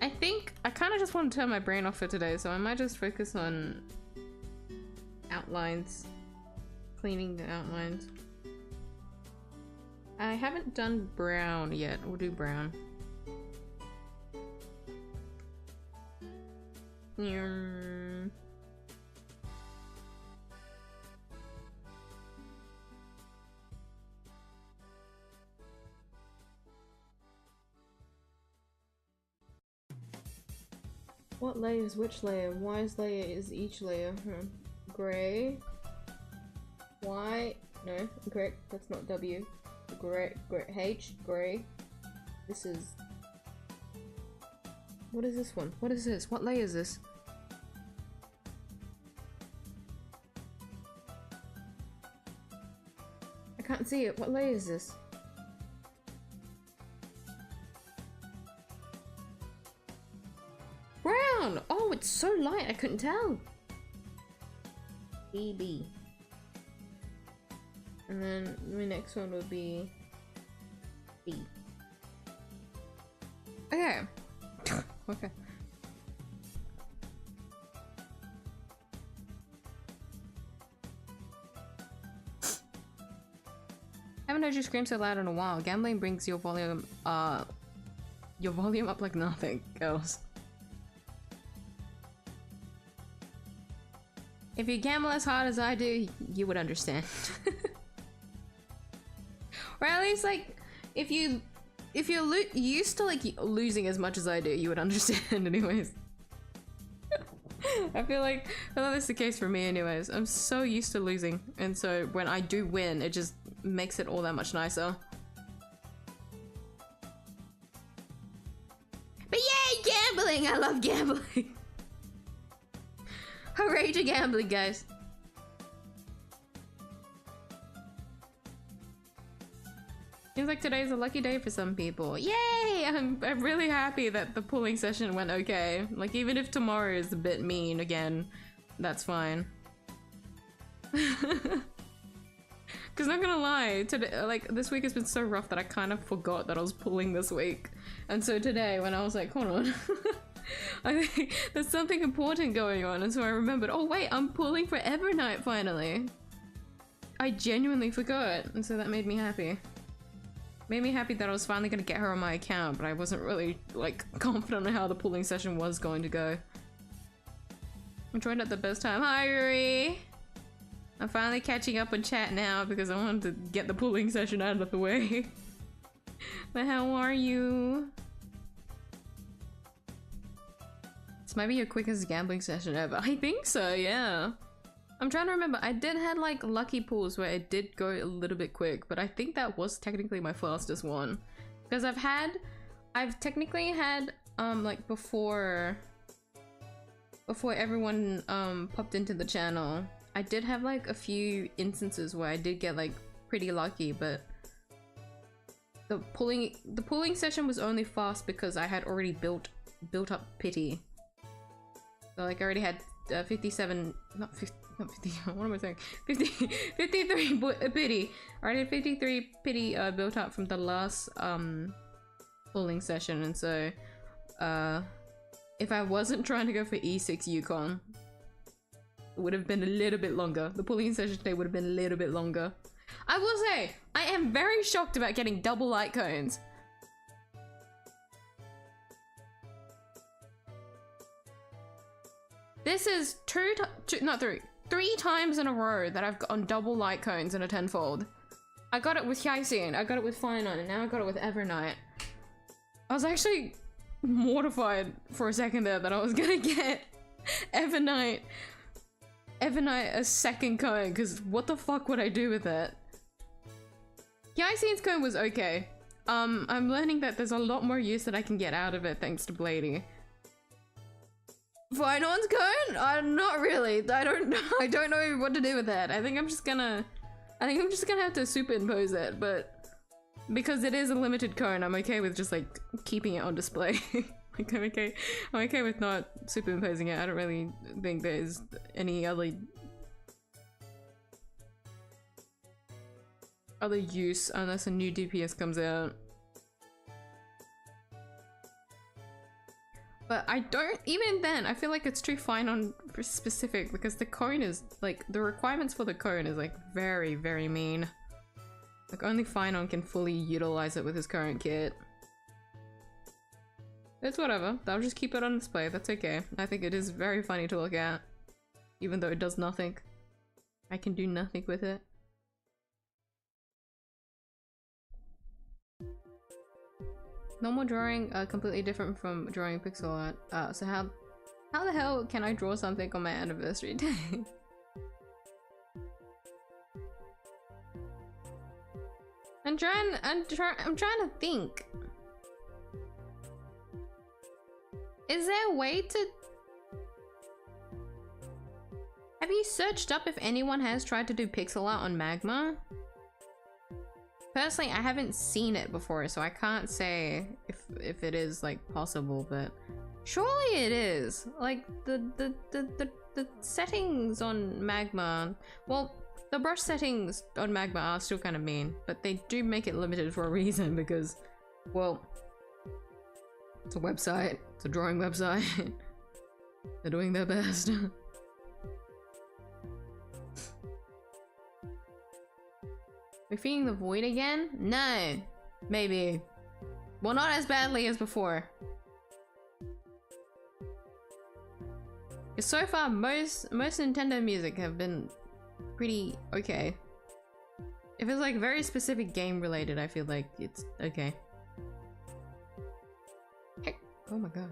[SPEAKER 1] I think I kind of just want to turn my brain off for today, so I might just focus on outlines. Cleaning the outlines. I haven't done brown yet. We'll do brown. What layer is which layer? Y's layer is each layer. Gray. Y. No, correct. That's not W. Gray. H. Gray. This is. What is this one? What is this? What layer is this? I can't see it. What layer is this? Brown! Oh, it's so light, I couldn't tell. BB. And then my next one would be B. Okay. Okay. Haven't heard you scream so loud in a while. Gambling brings your volume up like nothing else. If you gamble as hard as I do, you would understand. Or at least, like, if you're used to like losing as much as I do, you would understand anyways. I feel like that's the case for me anyways. I'm so used to losing, and so when I do win, it just makes it all that much nicer. But yay, gambling! I love gambling! Hooray to gambling, guys. like today's a lucky day for some people. Yay! I'm really happy that the pulling session went okay. Like, even if tomorrow is a bit mean again, that's fine. Cause not gonna lie, today, like, this week has been so rough that I kind of forgot that I was pulling this week. And so today, when I was like, hold on, I think there's something important going on, and so I remembered, oh wait, I'm pulling for Evernight finally. I genuinely forgot, and so that made me happy. Made me happy that I was finally gonna get her on my account, but I wasn't really, like, confident on how the pulling session was going to go. I joined at the best time. Hi, Yuri! I'm finally catching up on chat now because I wanted to get the pulling session out of the way. But how are you? This might be your quickest gambling session ever. I think so, yeah. I'm trying to remember. I did have like lucky pulls where it did go a little bit quick, but I think that was technically my fastest one. Because I've technically had like before everyone popped into the channel, I did have like a few instances where I did get like pretty lucky, but the pulling session was only fast because I had already built up pity. So like I already had 57, not 50, what am I saying? 53 pity. I already had 53 pity built up from the last pulling session, and so if I wasn't trying to go for 𝐢𝐧𝐟𝐨 Yukon, it would have been a little bit longer. The pulling session today would have been a little bit longer. I will say, I am very shocked about getting double light cones. This is three times in a row that I've gotten double light cones in a tenfold. I got it with 𝐢𝐧𝐟𝐨, I got it with Finite, and now I got it with Evernight. I was actually mortified for a second there that I was gonna get Evernight a second cone, because what the fuck would I do with it? 𝐢𝐧𝐟𝐴's cone was okay. I'm learning that there's a lot more use that I can get out of it thanks to Bladey. Finon's cone? Not really. I don't know what to do with that. I think I'm just gonna have to superimpose it, but because it is a limited cone, I'm okay with just like keeping it on display. Like I'm okay with not superimposing it. I don't really think there's any other use unless a new DPS comes out. But I don't, even then, I feel like it's too fine on specific because the cone is like, the requirements for the cone is like very, very mean. Like only Finon can fully utilize it with his current kit. It's whatever, I'll just keep it on display, that's okay. I think it is very funny to look at, even though it does nothing. I can do nothing with it. Normal drawing, completely different from drawing pixel art. So how the hell can I draw something on my anniversary day? I'm trying to think. Is there a way to... Have you searched up if anyone has tried to do pixel art on Magma? Personally, I haven't seen it before, so I can't say if it is like possible, but surely it is. Like the settings on Magma, well, the brush settings on Magma are still kind of mean, but they do make it limited for a reason because, well, it's a website, it's a drawing website. They're doing their best. We're feeling the void again? No. Maybe. Well, not as badly as before. Because so far, most Nintendo music have been pretty okay. If it's like very specific game related, I feel like it's okay. Heck. Oh my god.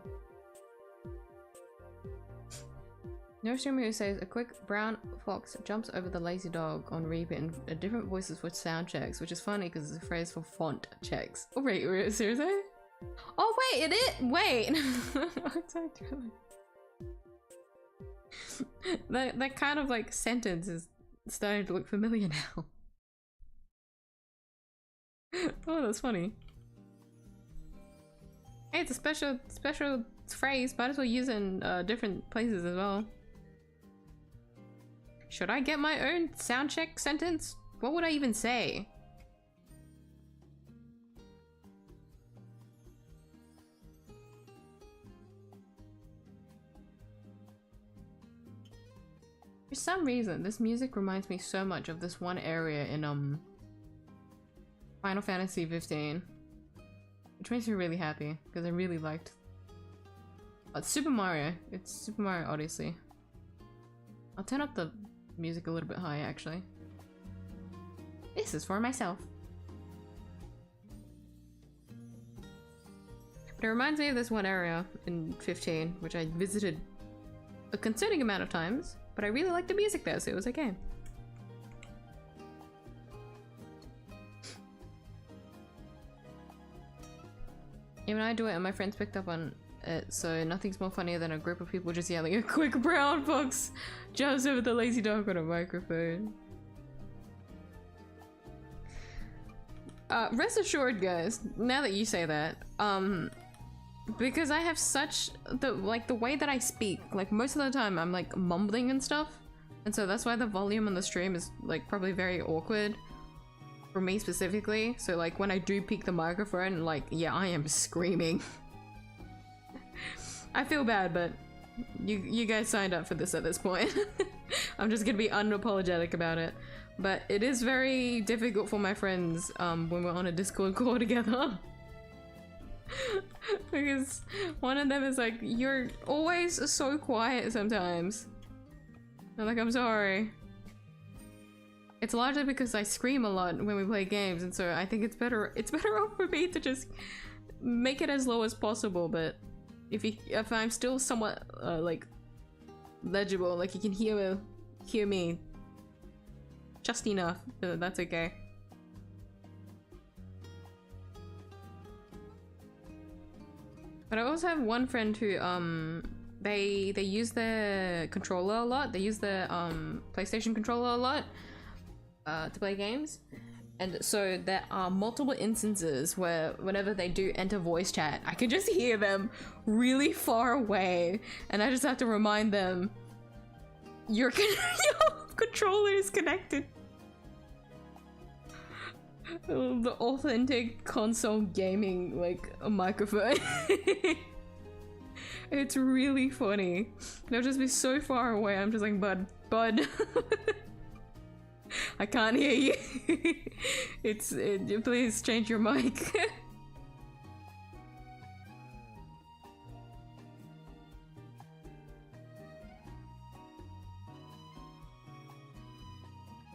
[SPEAKER 1] No streamer who says a quick brown fox jumps over the lazy dog on repeat in different voices for sound checks, which is funny because it's a phrase for font checks. Oh wait, seriously? Oh wait, it is. Wait. that kind of like sentence is starting to look familiar now. Oh, that's funny. Hey, it's a special phrase. Might as well use it in different places as well. Should I get my own sound check sentence? What would I even say? For some reason, this music reminds me so much of this one area in Final Fantasy 15, which makes me really happy because I really liked. It's Super Mario. It's Super Mario Odyssey. I'll turn up the music a little bit higher, actually. This is for myself. But it reminds me of this one area in 15, which I visited a concerning amount of times. But I really liked the music there, so it was okay. Even I do it and my friends picked up on it, so nothing's more funnier than a group of people just yelling, "A quick brown fox jumps over the lazy dog on a microphone." Rest assured, guys, now that you say that, because I have such the way that I speak, like most of the time I'm like mumbling and stuff, and so that's why the volume on the stream is like probably very awkward for me specifically. So like when I do peek the microphone, like, yeah, I am screaming. I feel bad, but you guys signed up for this at this point. I'm just gonna be unapologetic about it. But it is very difficult for my friends when we're on a Discord call together. Because one of them is like, "You're always so quiet sometimes." I'm like, "I'm sorry." It's largely because I scream a lot when we play games, and so I think it's better off for me to just make it as low as possible. But if I'm still somewhat like legible, like you can hear me just enough, that's okay. But I also have one friend who they use the controller a lot. They use the PlayStation controller a lot to play games. And so there are multiple instances where whenever they do enter voice chat, I can just hear them really far away, and I just have to remind them, your controller is connected. The authentic console gaming, like, a microphone. It's really funny. They'll just be so far away, I'm just like, bud. I can't hear you. Please change your mic.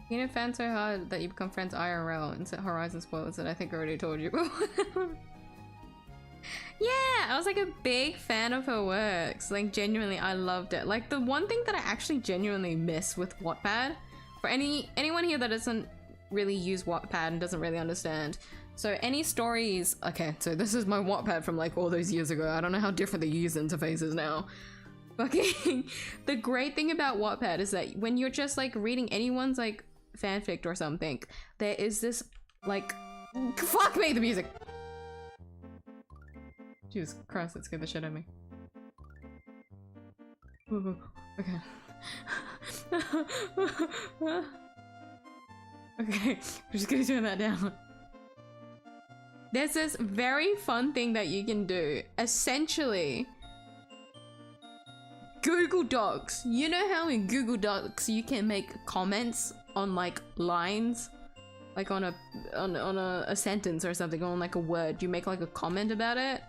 [SPEAKER 1] You know, fans so hard that you become friends IRL and set Horizon spoilers that I think I already told you. Yeah, I was like a big fan of her works. Like, genuinely, I loved it. Like, the one thing that I actually genuinely miss with Wattpad, for anyone here that doesn't really use Wattpad and doesn't really understand, so any stories, okay, so this is my Wattpad from like all those years ago. I don't know how different the user interface is now. Okay, the great thing about Wattpad is that when you're just like reading anyone's like fanfic or something, there is this like, fuck me, the music. Jesus Christ, that scared the shit out of me. Ooh, okay. Okay, we're just gonna turn that down. There's this very fun thing that you can do. Essentially, Google Docs. You know how in Google Docs you can make comments on like lines? Like on a sentence or something, on like a word. You make like a comment about it.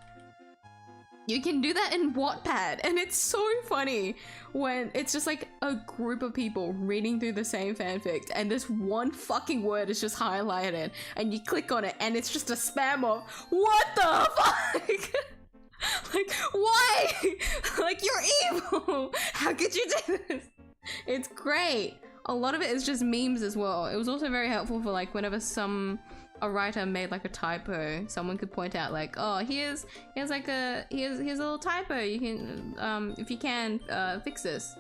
[SPEAKER 1] You can do that in Wattpad, and it's so funny when it's just like a group of people reading through the same fanfic, and this one fucking word is just highlighted, and you click on it, and it's just a spam of, what the fuck? Like, why? Like, you're evil! How could you do this? It's great. A lot of it is just memes as well. It was also very helpful for like whenever a writer made like a typo, someone could point out like, oh, here's a little typo, you can if you can fix this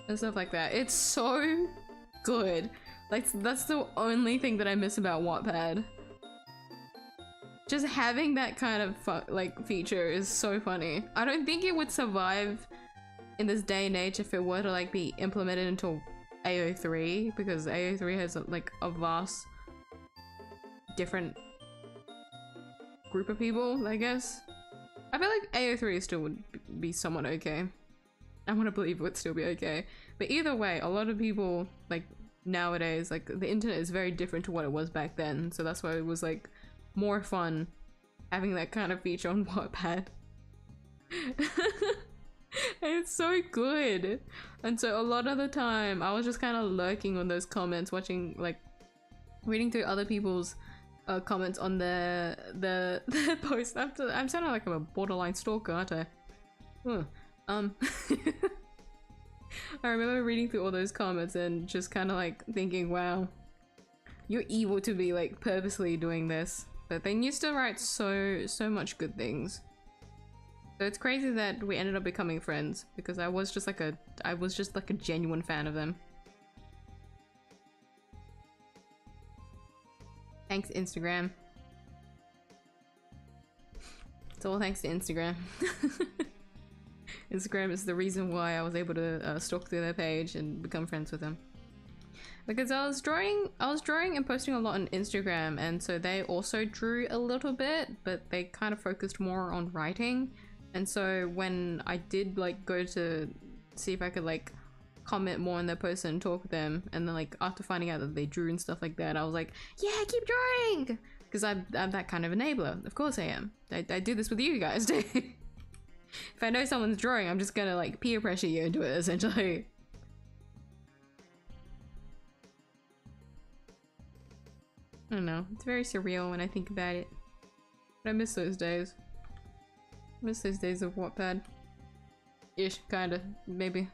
[SPEAKER 1] and stuff like that. It's so good. Like, that's the only thing that I miss about Wattpad. just having that kind of like feature is so funny. I don't think it would survive in this day and age if it were to like be implemented into AO3, because AO3 has like a vast different group of people, I guess. I feel like AO3 still would be somewhat okay. I want to believe it would still be okay. But either way, a lot of people like nowadays, like the internet is very different to what it was back then. So that's why it was like more fun having that kind of feature on Wattpad. It's so good. And so a lot of the time I was just kind of lurking on those comments, watching, like, reading through other people's comments on the post. I'm sounding like I'm a borderline stalker, aren't I? I remember reading through all those comments and just kind of like thinking, wow, you're evil to be like purposely doing this. But they used to write so much good things. So it's crazy that we ended up becoming friends, because I was just like a genuine fan of them. Thanks, Instagram. It's all thanks to Instagram. Instagram is the reason why I was able to stalk through their page and become friends with them. Because I was drawing and posting a lot on Instagram, and so they also drew a little bit, but they kind of focused more on writing. And so when I did like go to see if I could like comment more on their posts and talk with them, and then like after finding out that they drew and stuff like that, I was like, yeah, keep drawing! Because I'm that kind of enabler. Of course I am. I do this with you guys too. If I know someone's drawing, I'm just gonna like peer pressure you into it, essentially. I don't know, it's very surreal when I think about it. But I miss those days. I miss those days of Wattpad. Ish, kinda, maybe.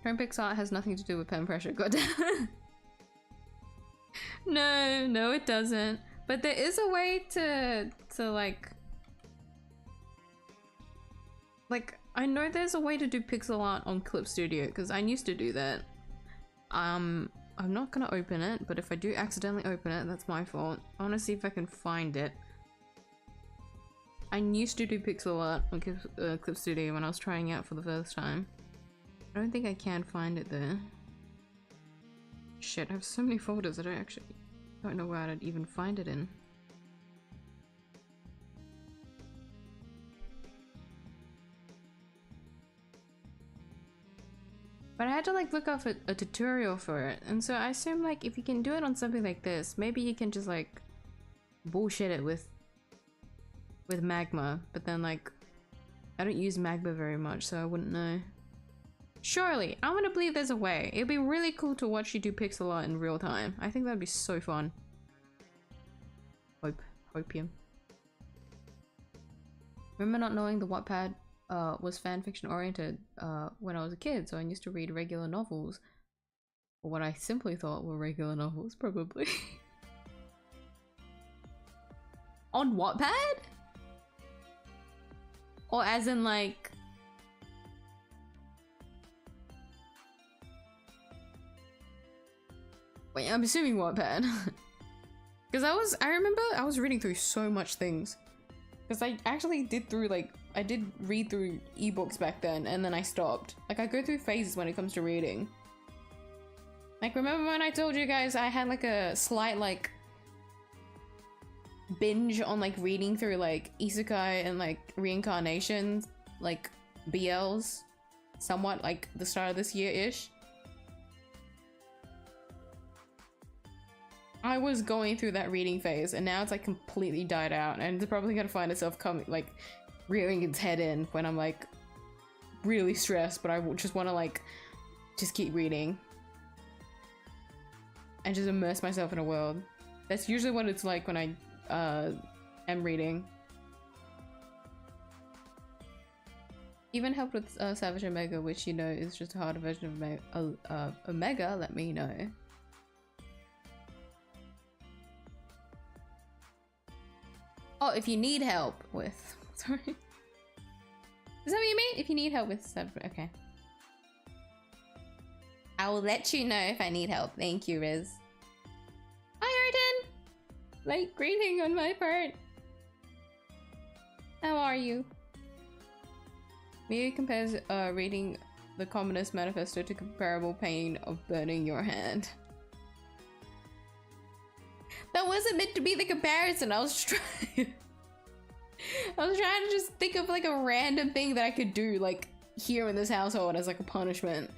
[SPEAKER 1] Tone art has nothing to do with pen pressure, goddamn. No, it doesn't. But there is a way to like, I know there's a way to do pixel art on Clip Studio, because I used to do that. I'm not gonna open it, but if I do accidentally open it, that's my fault. I wanna see if I can find it. I used to do pixel art on Clip Studio when I was trying out for the first time. I don't think I can find it there. Shit, I have so many folders that I don't know where I'd even find it in. But I had to like look up a tutorial for it, and so I assume like if you can do it on something like this, maybe you can just like bullshit it with Magma. But then like I don't use Magma very much, so I wouldn't know. Surely, I want to believe there's a way. It'd be really cool to watch you do pixel art in real time. I think that'd be so fun. Hopium. Remember not knowing the Wattpad was fanfiction oriented when I was a kid, so I used to read regular novels. Or what I simply thought were regular novels, probably. On Wattpad? Or as in like... Wait, I'm assuming Wattpad. Because I remember I was reading through so much things. Because I actually did read through ebooks back then, and then I stopped. Like, I go through phases when it comes to reading. Like, remember when I told you guys I had like a slight like binge on like reading through like isekai and like reincarnation, like BLs, somewhat like the start of this year-ish? I was going through that reading phase, and now it's like completely died out, and it's probably gonna find itself coming like rearing its head in when I'm like really stressed, but I just want to like just keep reading and just immerse myself in a world. That's usually what it's like when I am reading. Even helped with Savage Omega, which you know is just a harder version of Omega. Let me know. Oh, if you need help with... Sorry. Is that what you mean? If you need help with stuff, okay. I will let you know if I need help. Thank you, Riz. Hi, Arden! Late greeting on my part. How are you? miyuu compares reading the Communist Manifesto to comparable pain of burning your hand. That wasn't meant to be the comparison. I was trying to just think of like a random thing that I could do like here in this household as like a punishment.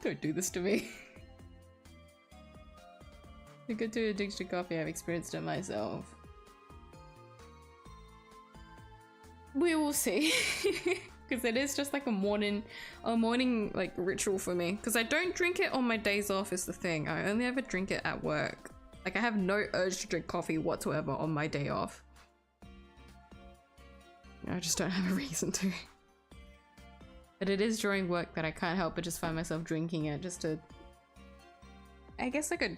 [SPEAKER 1] Don't do this to me. To get to addiction to coffee, I've experienced it myself. We will see. Because it is just like a morning like ritual for me. Because I don't drink it on my days off is the thing. I only ever drink it at work. Like I have no urge to drink coffee whatsoever on my day off. I just don't have a reason to. But it is during work that I can't help but just find myself drinking it just to, I guess, like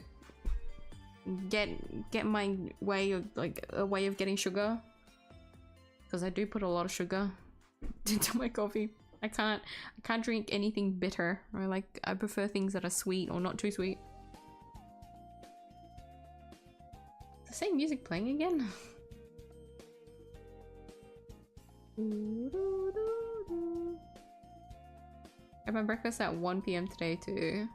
[SPEAKER 1] get my way of like a way of getting sugar, because I do put a lot of sugar into my coffee. I can't drink anything bitter. I prefer things that are sweet or not too sweet. The same music playing again. I had my breakfast at 1 PM today too.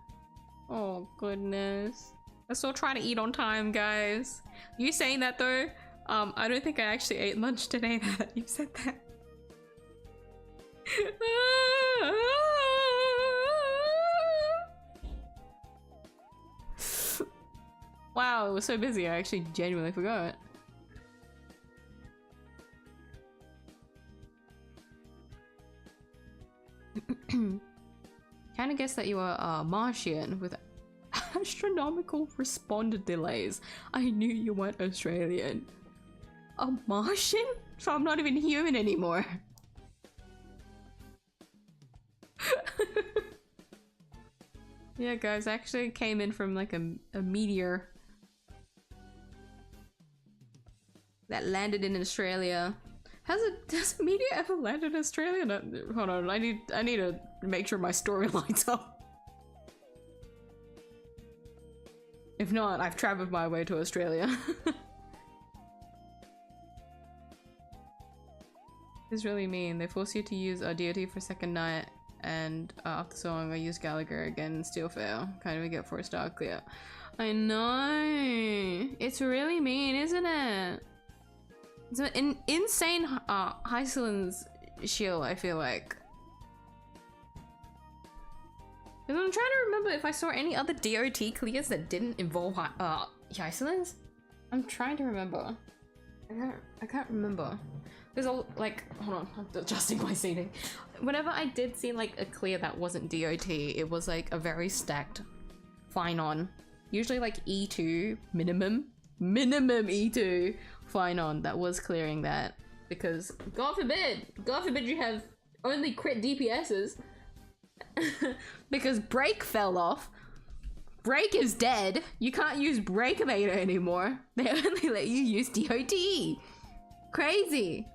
[SPEAKER 1] Oh goodness. I still trying to eat on time, guys. You saying that though, I don't think I actually ate lunch today now that you said that. Wow, it was so busy I actually genuinely forgot. Kinda guessed that you were a Martian with astronomical responder delays. I knew you weren't Australian. A Martian? So I'm not even human anymore. Yeah guys, I actually came in from like a meteor that landed in Australia. Has a meteor ever landed in Australia? No, hold on, I need to make sure my story lines up. If not, I've traveled my way to Australia. It's really mean. They force you to use a deity for second night, and after song I use Gallagher again, still fail. Can't even get 4-star clear. I know! It's really mean, isn't it? It's an insane 𝐢𝐧𝐿 shield, I feel like. Because I'm trying to remember if I saw any other DOT clears that didn't involve 𝐢𝐿. I'm trying to remember. I can't remember. There's a like, hold on, I'm adjusting my seating. Whenever I did see like a clear that wasn't DOT, it was like a very stacked fine on. Usually like E2 minimum E2 fine on that was clearing that, because God forbid you have only crit DPSs. Because Break fell off. Break is dead. You can't use Breakabator anymore. They only let you use DOT. Crazy.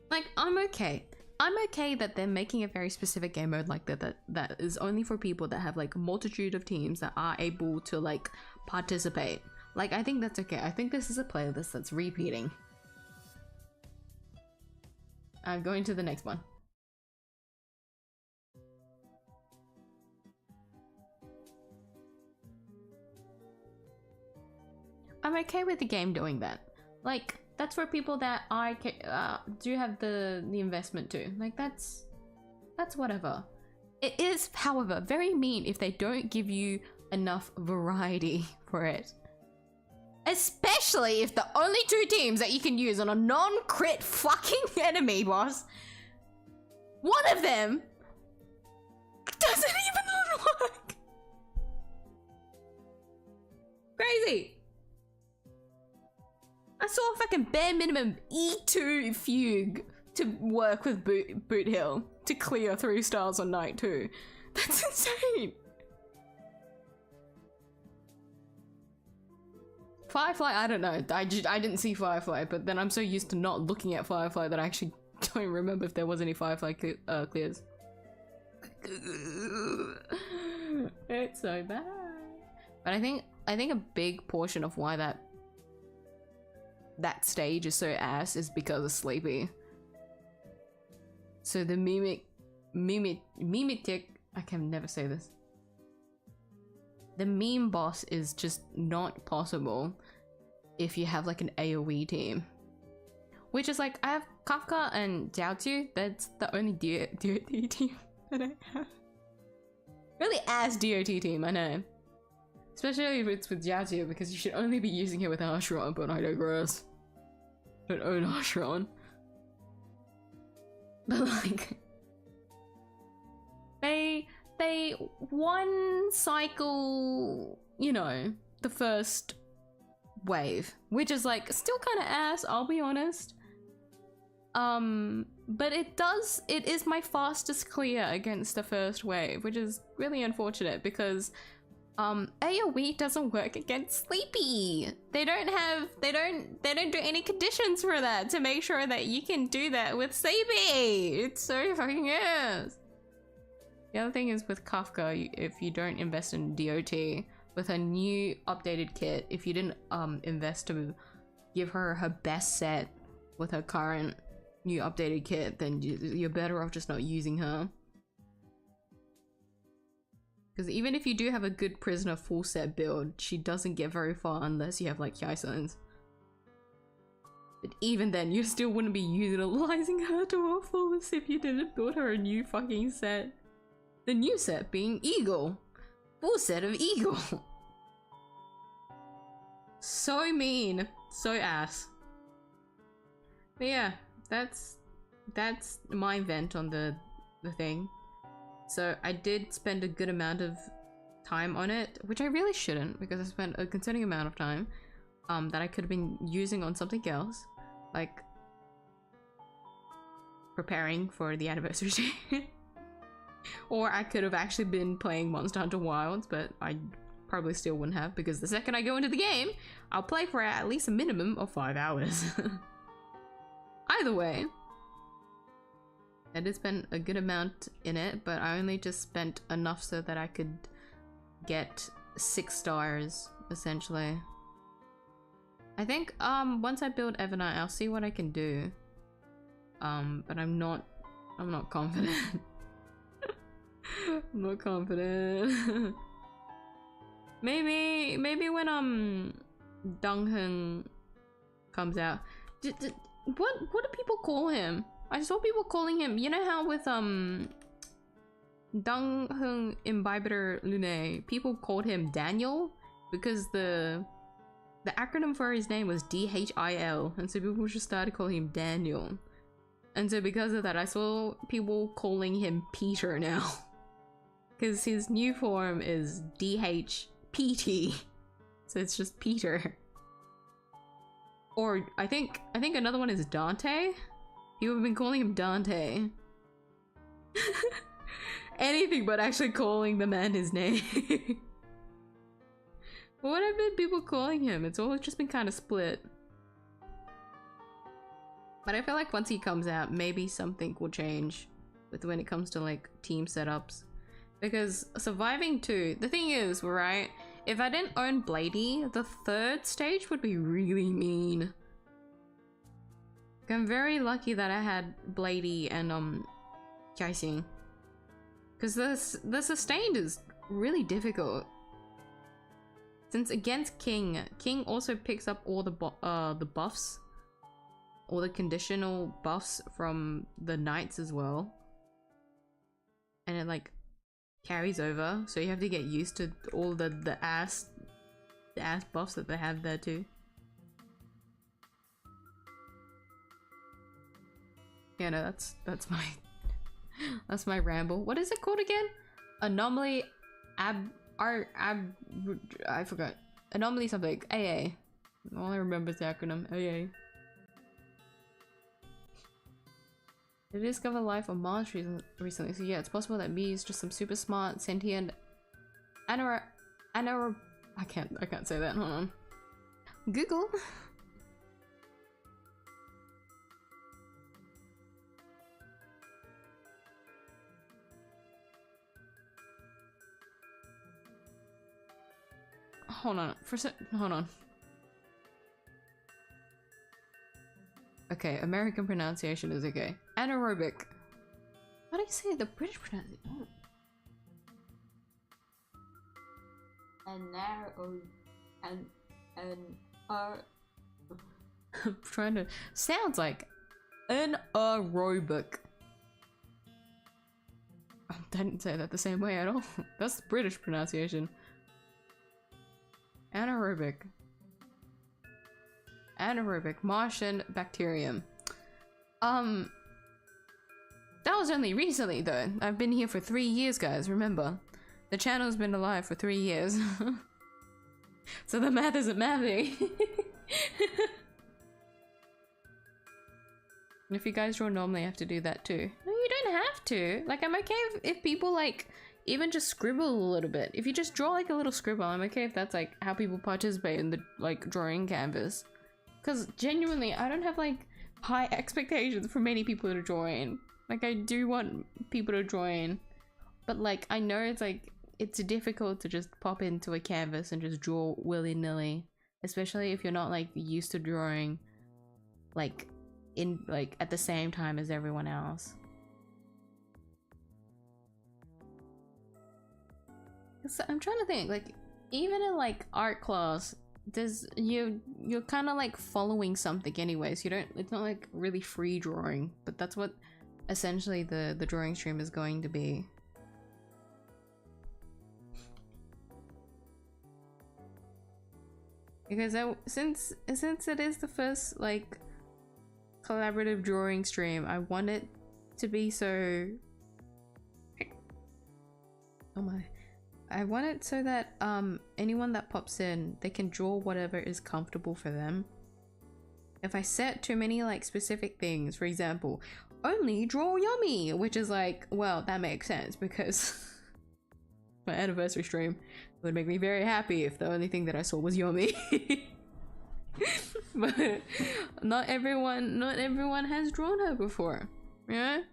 [SPEAKER 1] Like, I'm okay. I'm okay that they're making a very specific game mode like that is only for people that have like a multitude of teams that are able to like participate. Like, I think that's okay. I think this is a playlist that's repeating. I'm going to the next one. I'm okay with the game doing that. Like, that's for people that do have the investment too. Like, that's whatever. It is, however, very mean if they don't give you enough variety for it. Especially if the only 2 teams that you can use on a non-crit fucking enemy boss, one of them doesn't even work. Crazy. I saw a fucking bare minimum E2 Fugue to work with Boot Hill to clear 3 stars on night 2. That's insane. Firefly, I don't know. I didn't see Firefly, but then I'm so used to not looking at Firefly that I actually don't remember if there was any Firefly clears. It's so bad. But I think a big portion of why that stage is so ass is because of Sleepy. So the mimetic, I can never say this. The meme boss is just not possible if you have like an AoE team. Which is like, I have Kafka and 𝐢𝐧𝐟𝐨, that's the only DOT team that I have. Really ass DOT team, I know. Especially if it's with 𝐢𝐧𝐟𝐨, because you should only be using it with Archeron, but I digress. Don't own Archeron. But like, they one cycle, you know, the first wave, which is like still kind of ass, I'll be honest. But it is my fastest clear against the first wave, which is really unfortunate because AoE doesn't work against Sleepy. They don't do any conditions for that to make sure that you can do that with Sleepy. It's so fucking ass. The other thing is with Kafka, if you don't invest in DOT with a new updated kit, if you didn't invest to give her her best set with her current new updated kit, then you're better off just not using her. Because even if you do have a good prisoner full set build, she doesn't get very far unless you have like 𝐢𝐧𝐼. But even then, you still wouldn't be utilizing her to her fullest if you didn't build her a new fucking set. The new set being 𝐢𝐧𝐟𝐨. Full set of 𝐢𝐧𝐟𝐵. So mean. So ass. But yeah, that's my vent on the thing. So I did spend a good amount of time on it, which I really shouldn't, because I spent a concerning amount of time that I could have been using on something else, like preparing for the anniversary. Or I could have actually been playing Monster Hunter Wilds, but I probably still wouldn't have, because the second I go into the game, I'll play for at least a minimum of 5 hours. Either way, I did spend a good amount in it, but I only just spent enough so that I could get 6 stars, essentially. I think once I build Evernight, I'll see what I can do. But I'm not confident. I'm not confident. maybe when Donghyun comes out. What do people call him? I saw people calling him, you know how with Donghyun Imbibitor Lune, people called him Daniel because the acronym for his name was DHIL, and so people just started calling him Daniel. And so because of that, I saw people calling him Peter now. Because his new form is DHPT. So it's just Peter. Or I think another one is Dante. People have been calling him Dante. Anything but actually calling the man his name. What have been people calling him? It's always just been kind of split. But I feel like once he comes out, maybe something will change with when it comes to like team setups. Because surviving 2, the thing is, right, if I didn't own Bladey, the 3rd stage would be really mean. I'm very lucky that I had Bladey and 𝐢𝐳𝐹. Because the sustained is really difficult. Since against King also picks up all the buffs, all the conditional buffs from the knights as well, and it like carries over, so you have to get used to all the ass buffs that they have there too. Yeah, no, that's my ramble. What is it called again? Anomaly I forgot. Anomaly something. AA. All I remember is the acronym AA. I discovered life on Mars recently, so yeah, it's possible that miyuu is just some super smart, sentient, I can't say that, hold on. Google. hold on. Hold on. Okay, American pronunciation is okay. Anaerobic. How do you say the British pronunciation? Oh. I'm trying to. Sounds like anaerobic. I didn't say that the same way at all. That's the British pronunciation. Anaerobic. Anaerobic Martian bacterium. That was only recently though. I've been here for 3 years, guys, remember. The channel's been alive for 3 years. So the math isn't mathing. If you guys draw normally, I have to do that too. No, you don't have to. Like, I'm okay if people like even just scribble a little bit. If you just draw like a little scribble, I'm okay if that's like how people participate in the like drawing canvas. Because genuinely, I don't have like high expectations for many people to join. Like, I do want people to join, but like I know it's like it's difficult to just pop into a canvas and just draw willy-nilly, especially if you're not like used to drawing like in like at the same time as everyone else. So I'm trying to think, like even in like art class, there's you're kind of like following something anyways. You don't, it's not like really free drawing, but that's what essentially the drawing stream is going to be. Because since it is the first like collaborative drawing stream, I want it to be so, oh my, I want it so that anyone that pops in, they can draw whatever is comfortable for them. If I set too many like specific things, for example, only draw yummy, which is like, well, that makes sense because my anniversary stream would make me very happy if the only thing that I saw was yummy. But not everyone has drawn her before, yeah.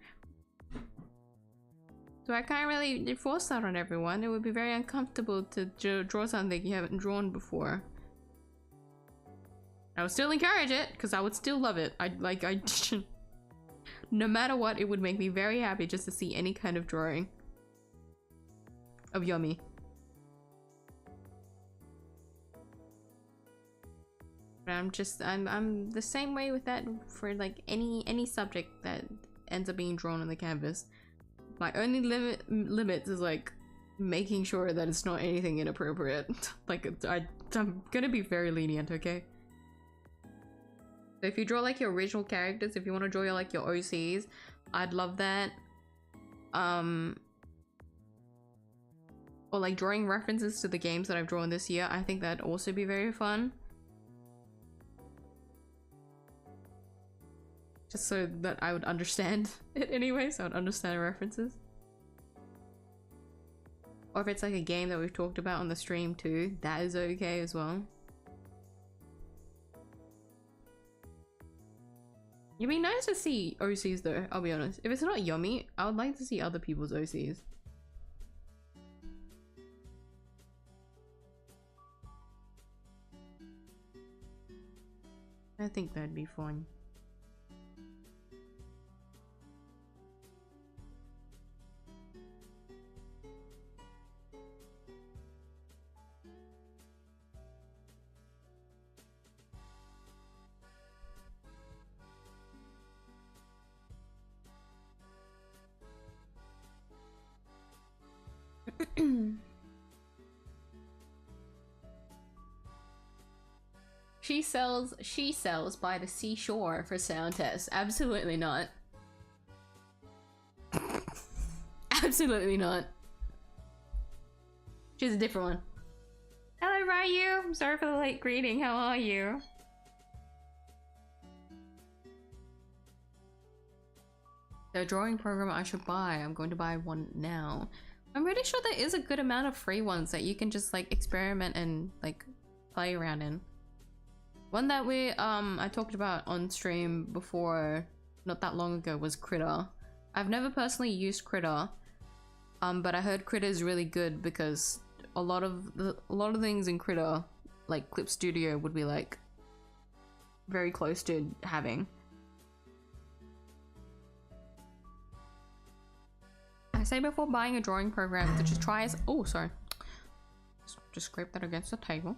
[SPEAKER 1] So I can't really force that on everyone. It would be very uncomfortable to draw something you haven't drawn before. I would still encourage it because I would still love it. No matter what, it would make me very happy just to see any kind of drawing of yummy. But I'm the same way with that for like any subject that ends up being drawn on the canvas. My only limits is like making sure that it's not anything inappropriate. Like I'm gonna be very lenient, okay? So if you draw like your original characters, if you want to draw your like your OCs, I'd love that. Or like drawing references to the games that I've drawn this year, I think that'd also be very fun. Just so that I would understand it anyway, so I would understand the references. Or if it's like a game that we've talked about on the stream too, that is okay as well. It'd be nice to see OCs though, I'll be honest. If it's not yummy, I would like to see other people's OCs. I think that'd be fun. She sells by the seashore for sound tests. Absolutely not. Absolutely not. She's a different one. Hello, Ryu. I'm sorry for the late greeting. How are you? The drawing program I should buy. I'm going to buy one now. I'm pretty sure there is a good amount of free ones that you can just like experiment and like play around in. One that we I talked about on stream before, not that long ago, was Critter. I've never personally used Critter, but I heard Critter is really good because a lot of things in Critter, like Clip Studio would be like very close to having. I say before buying a drawing program to just try as just scrape that against the table.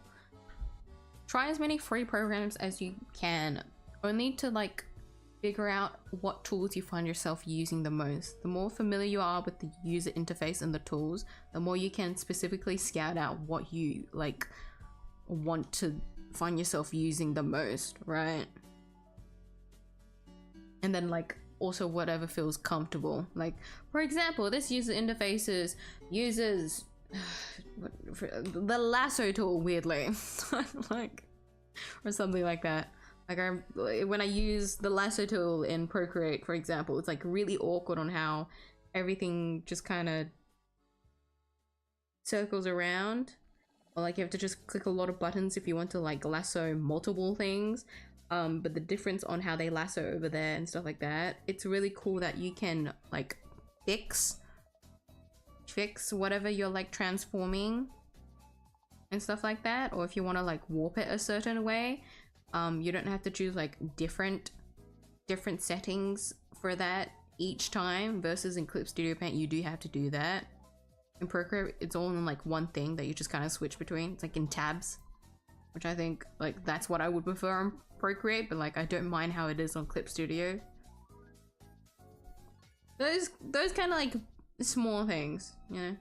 [SPEAKER 1] Try as many free programs as you can, only to like figure out what tools you find yourself using the most. The more familiar you are with the user interface and the tools, the more you can specifically scout out what you like want to find yourself using the most, right? And then like also whatever feels comfortable. Like for example, this user interface uses the lasso tool weirdly. Like, or something like that. Like when I use the lasso tool in Procreate, for example, it's like really awkward on how everything just kind of circles around, or like you have to just click a lot of buttons if you want to like lasso multiple things. But the difference on how they lasso over there and stuff like that, it's really cool that you can like fix whatever you're like transforming and stuff like that, or if you want to like warp it a certain way. You don't have to choose like different settings for that each time, versus in Clip Studio Paint you do have to do that. In Procreate it's all in like one thing that you just kind of switch between. It's like in tabs, which I think like that's what I would prefer on Procreate, but like I don't mind how it is on Clip Studio. Those kind of like small things, you know.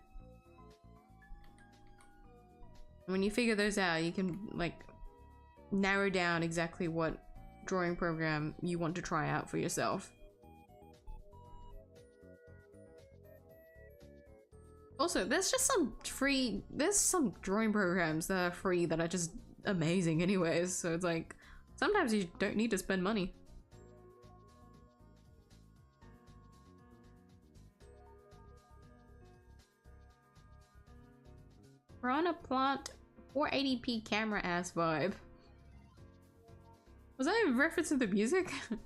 [SPEAKER 1] When you figure those out, you can like narrow down exactly what drawing program you want to try out for yourself. Also, there's some drawing programs that are free that are just amazing anyways, so it's like sometimes you don't need to spend money. We're on a plant 480p camera ass vibe. Was that a reference to the music? I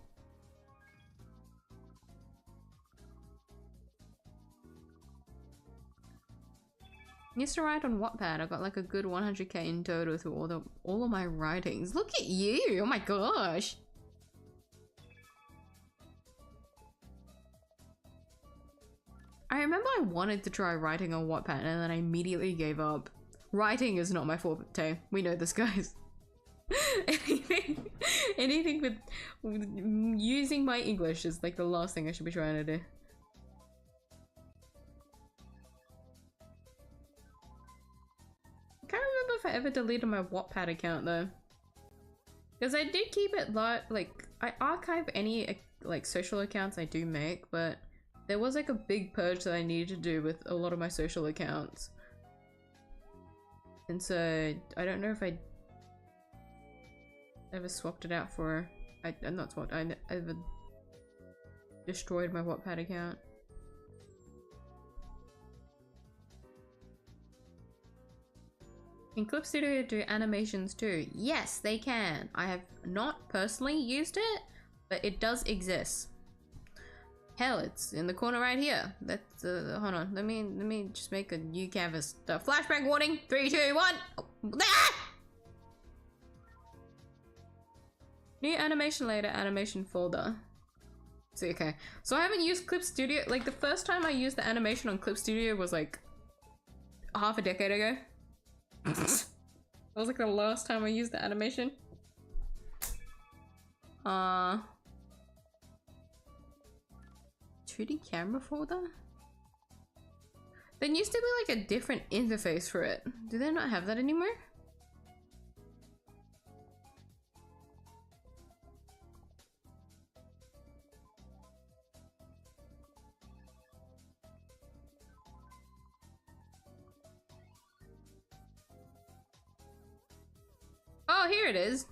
[SPEAKER 1] used to write on Wattpad. I got like a good 100k in total through all of my writings. Look at you! Oh my gosh! I remember I wanted to try writing on Wattpad and then I immediately gave up. Writing is not my forte. We know this, guys. anything with using my English is like the last thing I should be trying to do. I can't remember if I ever deleted my Wattpad account though, because I did keep it like I archive any like social accounts I do make, but there was like a big purge that I needed to do with a lot of my social accounts, and so I don't know if I ever swapped it out for I ever destroyed my Wattpad account. Can Clip Studio do animations too? Yes, they can. I have not personally used it, but it does exist. Hell, it's in the corner right here. That's hold on. Let me just make a new canvas. Flashback warning. 3, 2, 1. Oh, ah! New animation later. Animation folder. See, okay. So I haven't used Clip Studio. Like the first time I used the animation on Clip Studio was like half a decade ago. That was like the last time I used the animation. 2D camera folder? There used to be like a different interface for it. Do they not have that anymore? Oh, here it is.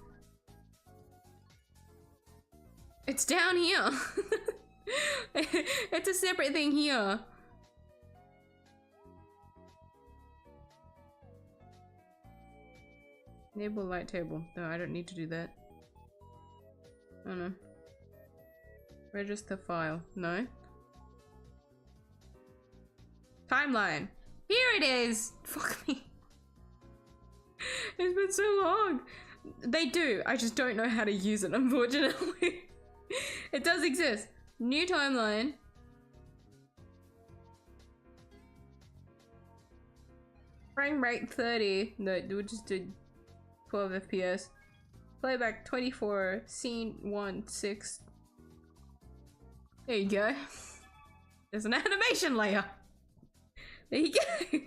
[SPEAKER 1] It's down here. It's a separate thing here. Enable light table. No, I don't need to do that. Oh no. Register file. No. Timeline. Here it is. Fuck me. It's been so long. They do. I just don't know how to use it, unfortunately. It does exist. New timeline. Frame rate 30. No, we just did 12 FPS. Playback 24. Scene 1 6. There you go. There's an animation layer. There you go.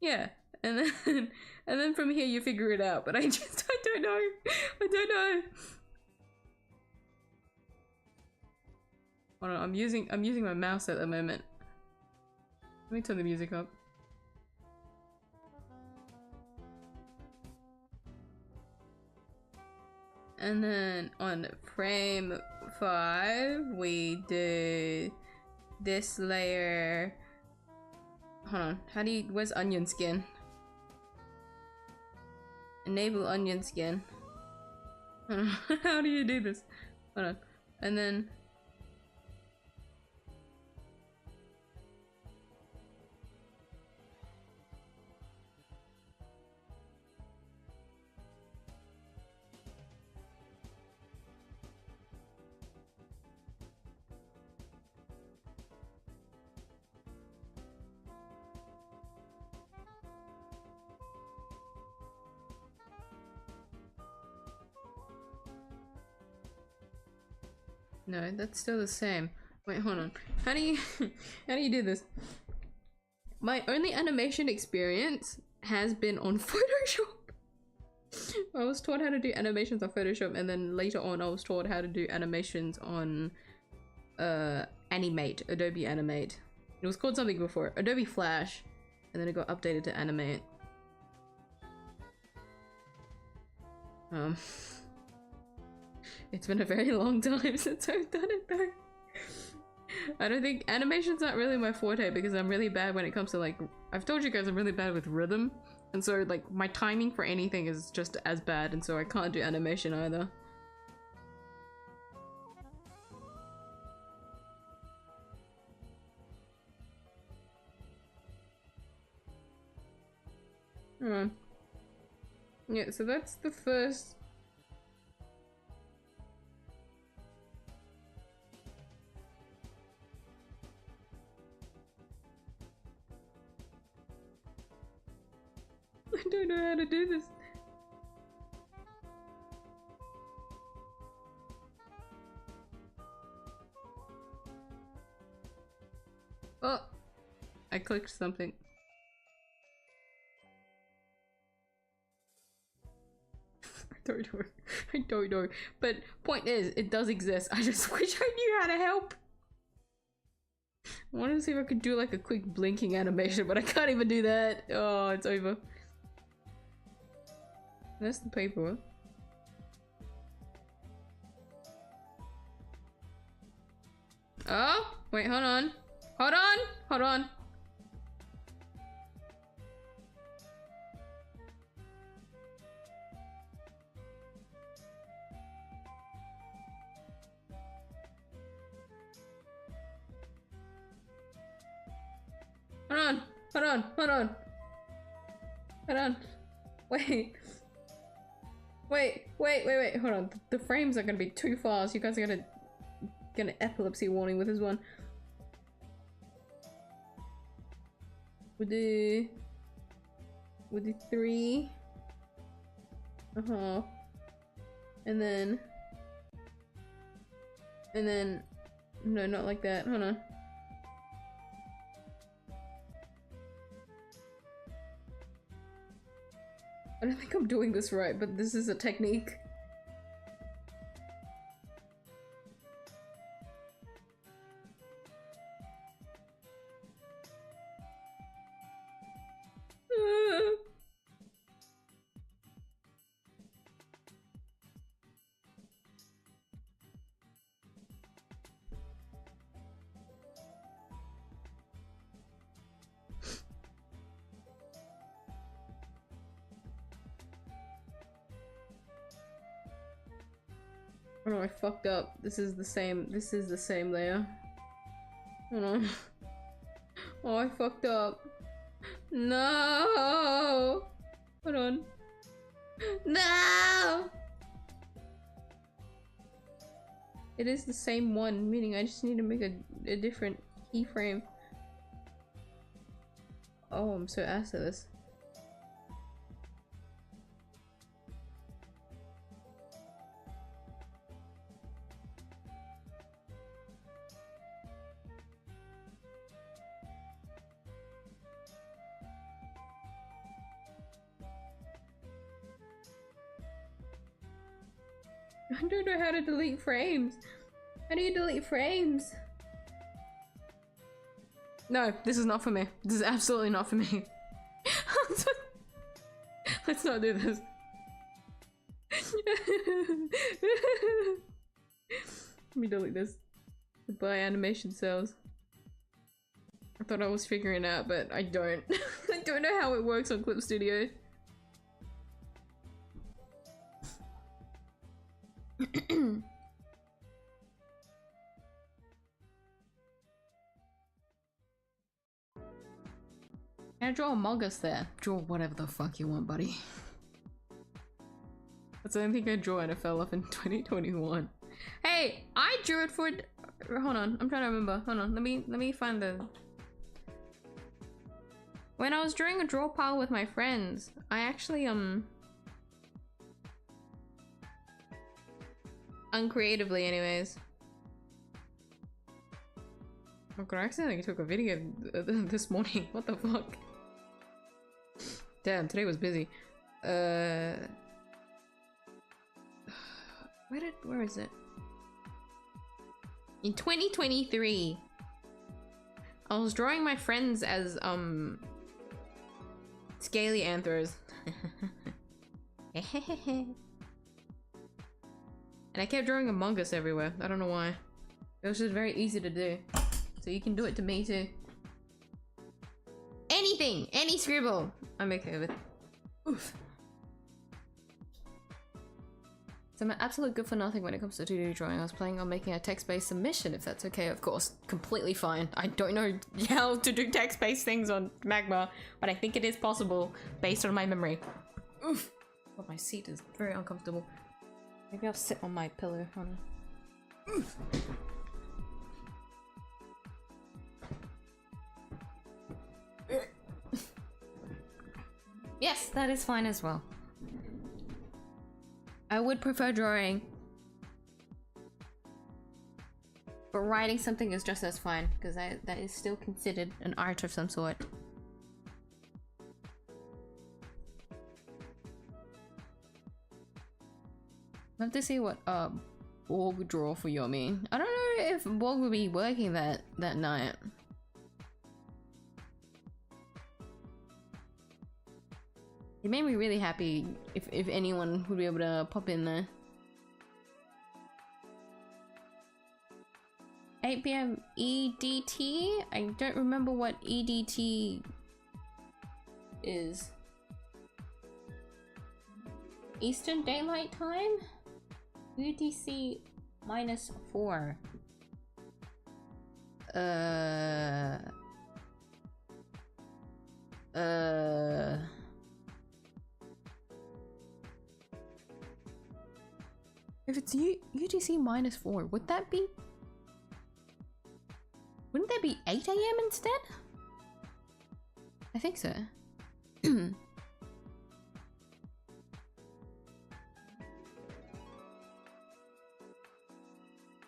[SPEAKER 1] Yeah, and then from here you figure it out. But I don't know. I don't know. Hold on, I'm using my mouse at the moment. Let me turn the music up. And then on frame 5, we do this layer. Hold on, how do you, where's onion skin? Enable onion skin. How do you do this? Hold on, and then. No, that's still the same. Wait, hold on. How do you how do you do this? My only animation experience has been on Photoshop. I was taught how to do animations on Photoshop, and then later on I was taught how to do animations on Animate, Adobe Animate. It was called something before, Adobe Flash, and then it got updated to Animate. It's been a very long time since I've done it though. I don't think animation's not really my forte because I'm really bad when it comes to, like, I've told you guys I'm really bad with rhythm, and so like my timing for anything is just as bad, and so I can't do animation either. Yeah, so that's the first. I don't know how to do this. Oh, I clicked something. I don't know. But point is, it does exist. I just wish I knew how to help. I wanted to see if I could do like a quick blinking animation, but I can't even do that. Oh, it's over. That's the paper. Oh, wait, hold on. Hold on, hold on. Hold on, hold on, hold on. Hold on. Wait. Wait, hold on. The frames are gonna be too fast. You guys are gonna get an epilepsy warning with this one. We'll do 3. And then no, not like that. Hold on. I don't think I'm doing this right, but this is a technique. Oh, I fucked up. This is the same layer. Hold on. Oh, I fucked up. No! Hold on. No! It is the same one, meaning I just need to make a different keyframe. Oh, I'm so ass at this. I don't know how to delete frames. How do you delete frames? No, this is not for me. This is absolutely not for me. Let's not do this. Let me delete this. Goodbye, animation cells. I thought I was figuring it out, but I don't. I don't know how it works on Clip Studio. Can I draw Among Us there? Draw whatever the fuck you want, buddy. That's the only thing I draw and it fell off in 2021. Hey, I drew it for. Hold on, I'm trying to remember. Hold on, let me find the. When I was drawing a draw pile with my friends, I actually uncreatively, anyways. Oh god, I accidentally took a video this morning. What the fuck? Damn, today was busy. Where is it? In 2023, I was drawing my friends as scaly anthers. And I kept drawing Among Us everywhere. I don't know why. It was just very easy to do. So you can do it to me too. Anything! Any scribble! I'm okay with. Oof. So I'm an absolute good for nothing when it comes to 2D drawing. I was planning on making a text-based submission, if that's okay, of course. Completely fine. I don't know how to do text-based things on Magma, but I think it is possible based on my memory. Oof! Oh, my seat is very uncomfortable. Maybe I'll sit on my pillow. Hold on. Oof. Yes, that is fine as well. I would prefer drawing, but writing something is just as fine because that is still considered an art of some sort. I have to see what Borg would draw for Yomi. I don't know if Borg will be working that night. It made me really happy if anyone would be able to pop in there. 8 PM EDT? I don't remember what EDT is. Eastern Daylight Time? UTC -4. If it's UTC -4, would that be? Wouldn't that be 8 AM instead? I think so.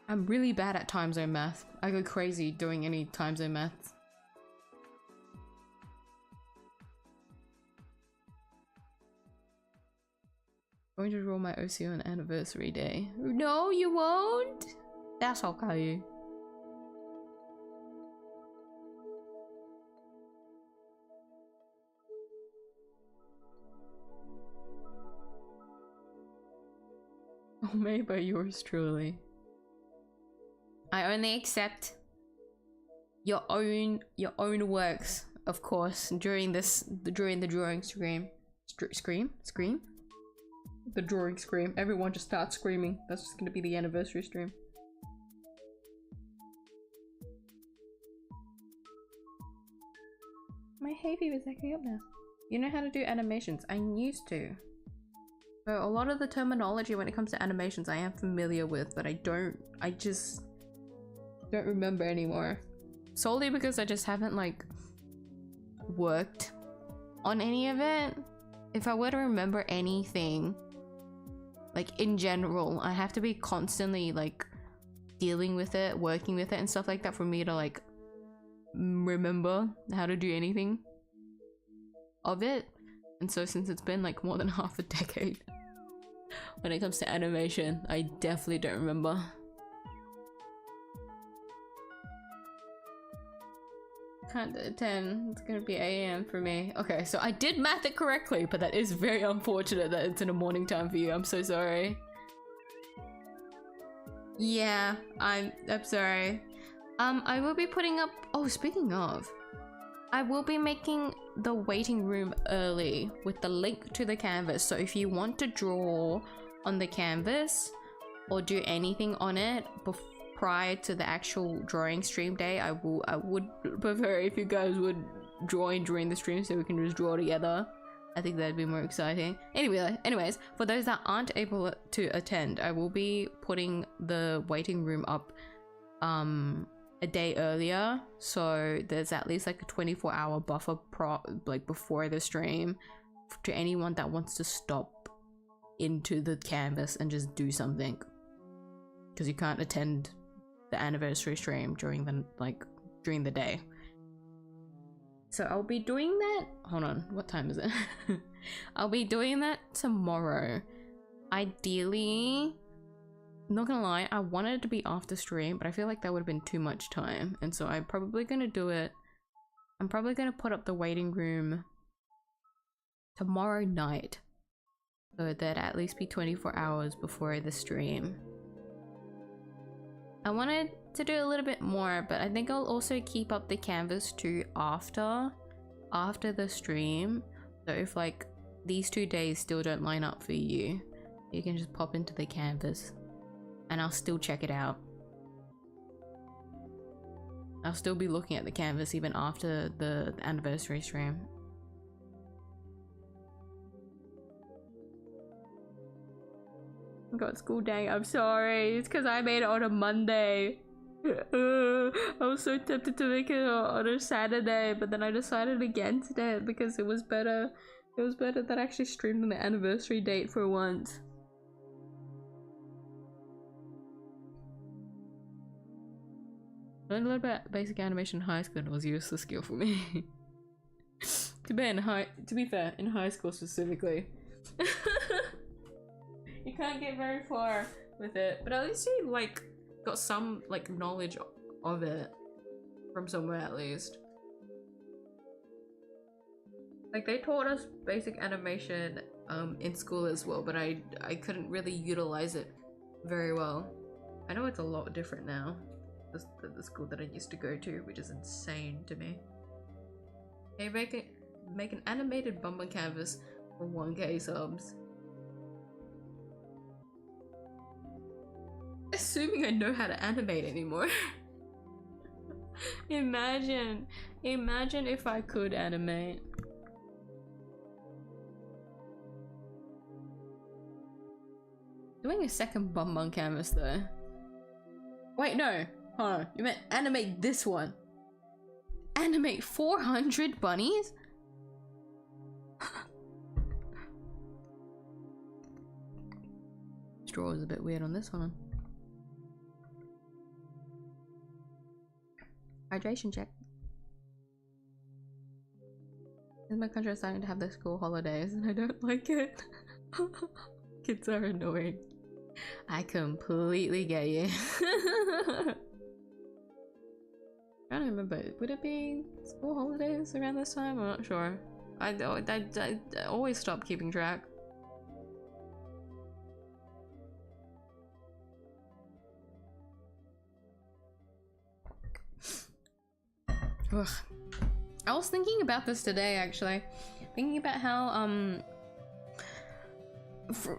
[SPEAKER 1] I'm really bad at time zone math. I go crazy doing any time zone maths. I'm going to draw my OC on anniversary day. No, you won't? That's okay. Oh, made by yours truly. I only accept your own works, of course, during the drawing scream. Scream? The drawing scream. Everyone just starts screaming. That's just gonna be the anniversary stream. My hay fever's acting up now. You know how to do animations. I used to. So a lot of the terminology when it comes to animations I am familiar with, but I just don't remember anymore. Solely because I just haven't like worked on any of it. If I were to remember anything, like in general, I have to be constantly like dealing with it, working with it and stuff like that for me to like remember how to do anything of it. And so since it's been like more than half a decade when it comes to animation, I definitely don't remember. Can't do 10. It's gonna be 8 AM for me. Okay, so I did math it correctly, but that is very unfortunate that it's in the morning time for you. I'm so sorry. Yeah, I'm sorry. I will be putting up, oh, speaking of, I will be making the waiting room early with the link to the canvas. So if you want to draw on the canvas or do anything on it prior to the actual drawing stream day, I would prefer if you guys would join during the stream so we can just draw together. I think that'd be more exciting. Anyways, for those that aren't able to attend, I will be putting the waiting room up a day earlier, so there's at least like a 24-hour buffer like before the stream to anyone that wants to stop into the canvas and just do something, because you can't attend the anniversary stream during the day. So I'll be doing that, hold on, what time is it? I'll be doing that tomorrow. Ideally, not gonna lie, I wanted it to be after stream, but I feel like that would have been too much time, and so I'm probably gonna do it. I'm probably gonna put up the waiting room tomorrow night, so that at least be 24 hours before the stream. I wanted to do a little bit more, but I think I'll also keep up the canvas too after the stream. So if like these 2 days still don't line up for you, you can just pop into the canvas and I'll still check it out. I'll still be looking at the canvas even after the anniversary stream. I got school day, I'm sorry. It's because I made it on a Monday. I was so tempted to make it on a Saturday, but then I decided against it because it was better. It was better that I actually streamed on the anniversary date for once. I learned a little bit about basic animation in high school and it was a useless skill for me. To be fair, in high school specifically. You can't get very far with it, but at least you like got some like knowledge of it from somewhere at least. Like they taught us basic animation in school as well, but I couldn't really utilize it very well. I know it's a lot different now. The school that I used to go to, which is insane to me. Hey, make an animated bumper canvas for 1K subs. Assuming I know how to animate anymore. Imagine if I could animate. Doing a second bum on canvas though. Wait, no. Hold on. You meant animate this one. Animate 400 bunnies? Straw is a bit weird on this one. Hydration check. In my country, I'm starting to have the school holidays and I don't like it. Kids are annoying. I completely get you. I don't remember. Would it be school holidays around this time? I'm not sure. I always stop keeping track. Ugh. I was thinking about this today actually. Thinking about how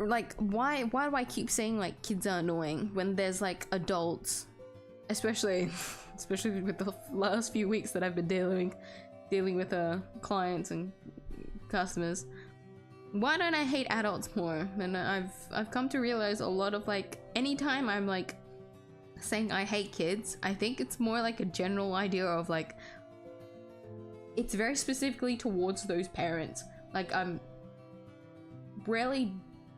[SPEAKER 1] like why do I keep saying like kids are annoying when there's like adults, especially with the last few weeks that I've been dealing with clients and customers. Why don't I hate adults more? And I've come to realize a lot of like, anytime I'm like saying I hate kids, I think it's more like a general idea of like, it's very specifically towards those parents. Like, I'm rarely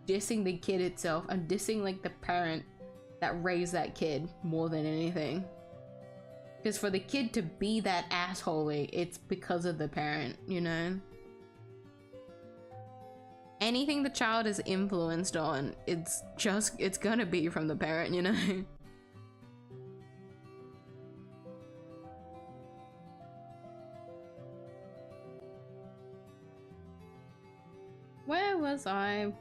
[SPEAKER 1] dissing the kid itself. I'm dissing like the parent that raised that kid more than anything. Because for the kid to be that assholey, it's because of the parent, you know? Anything the child is influenced on, it's gonna be from the parent, you know? Where was I?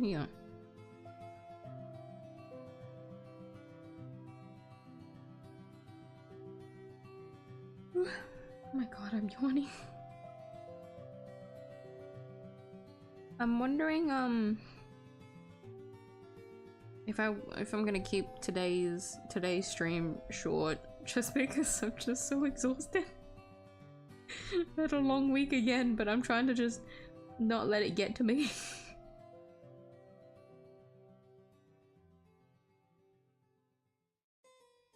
[SPEAKER 1] Here. Oh my god, I'm yawning. I'm wondering if I'm gonna keep today's stream short just because I'm just so exhausted. Had a long week again, but I'm trying to just not let it get to me.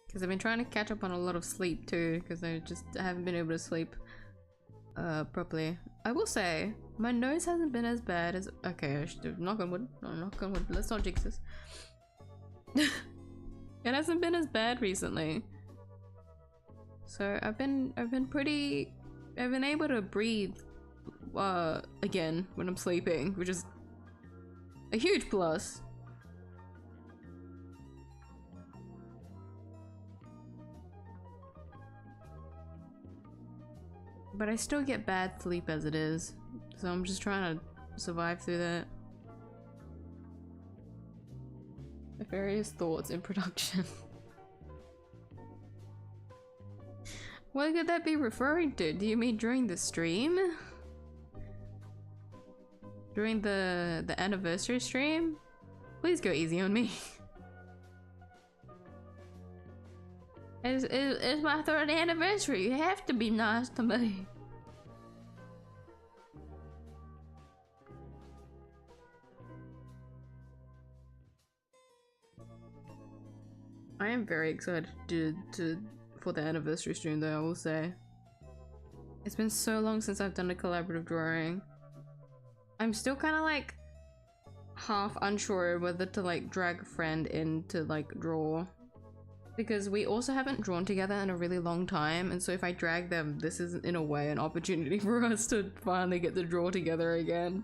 [SPEAKER 1] Because I've been trying to catch up on a lot of sleep too, because I haven't been able to sleep properly. I will say, my nose hasn't been as bad as— okay, I should knock on wood. No, knock on wood. Let's not jinx this. It hasn't been as bad recently. So I've been able to breathe again when I'm sleeping, which is a huge plus. But I still get bad sleep as it is, so I'm just trying to survive through that. Various thoughts in production. What could that be referring to? Do you mean during the stream? During the anniversary stream? Please go easy on me. It's my 3rd anniversary. You have to be nice to me. I am very excited for the anniversary stream though, I will say. It's been so long since I've done a collaborative drawing. I'm still kind of like half unsure whether to like drag a friend in to like draw. Because we also haven't drawn together in a really long time, and so if I drag them, this is in a way an opportunity for us to finally get to draw together again.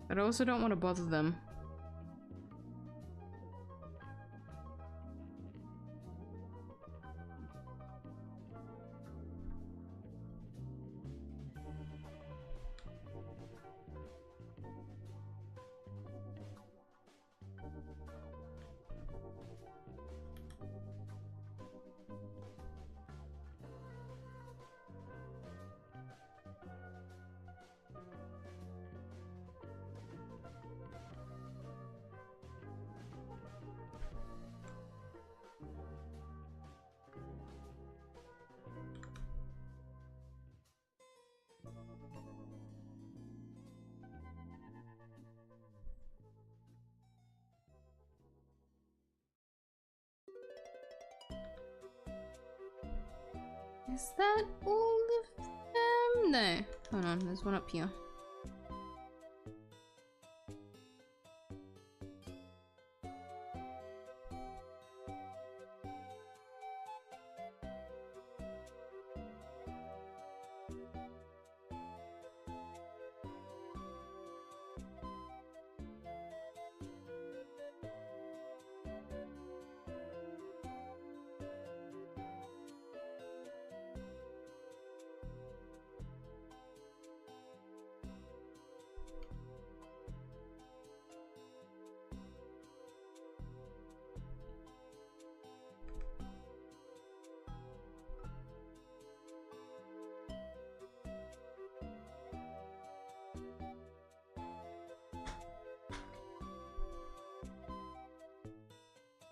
[SPEAKER 1] But I also don't want to bother them. Is that all of them? No. Hold on, there's one up here.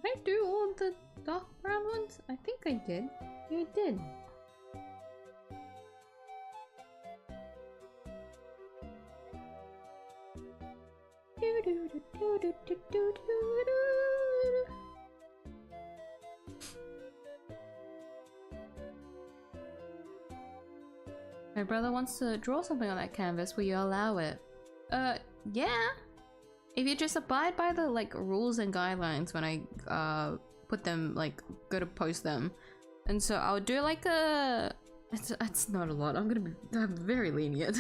[SPEAKER 1] Did I do all the dark brown ones? I think I did. Yeah, I did. My brother wants to draw something on that canvas. Will you allow it? Yeah. If you just abide by the like rules and guidelines when I put them, like go to post them. And so I'll do like a it's not a lot. I'm very lenient.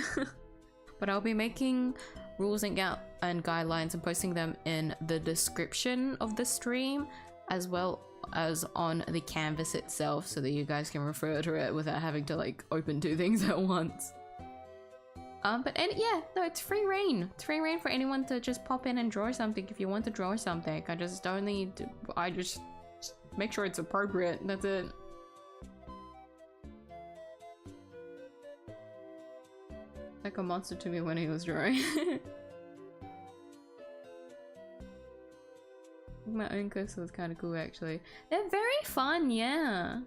[SPEAKER 1] But I'll be making rules and guidelines and posting them in the description of the stream as well as on the canvas itself, so that you guys can refer to it without having to like open two things at once. Yeah, no, it's free reign. It's free reign for anyone to just pop in and draw something if you want to draw something. I just don't need to, I just make sure it's appropriate, that's it. Like a monster to me when he was drawing. My own cursor was kind of cool actually. They're very fun, yeah.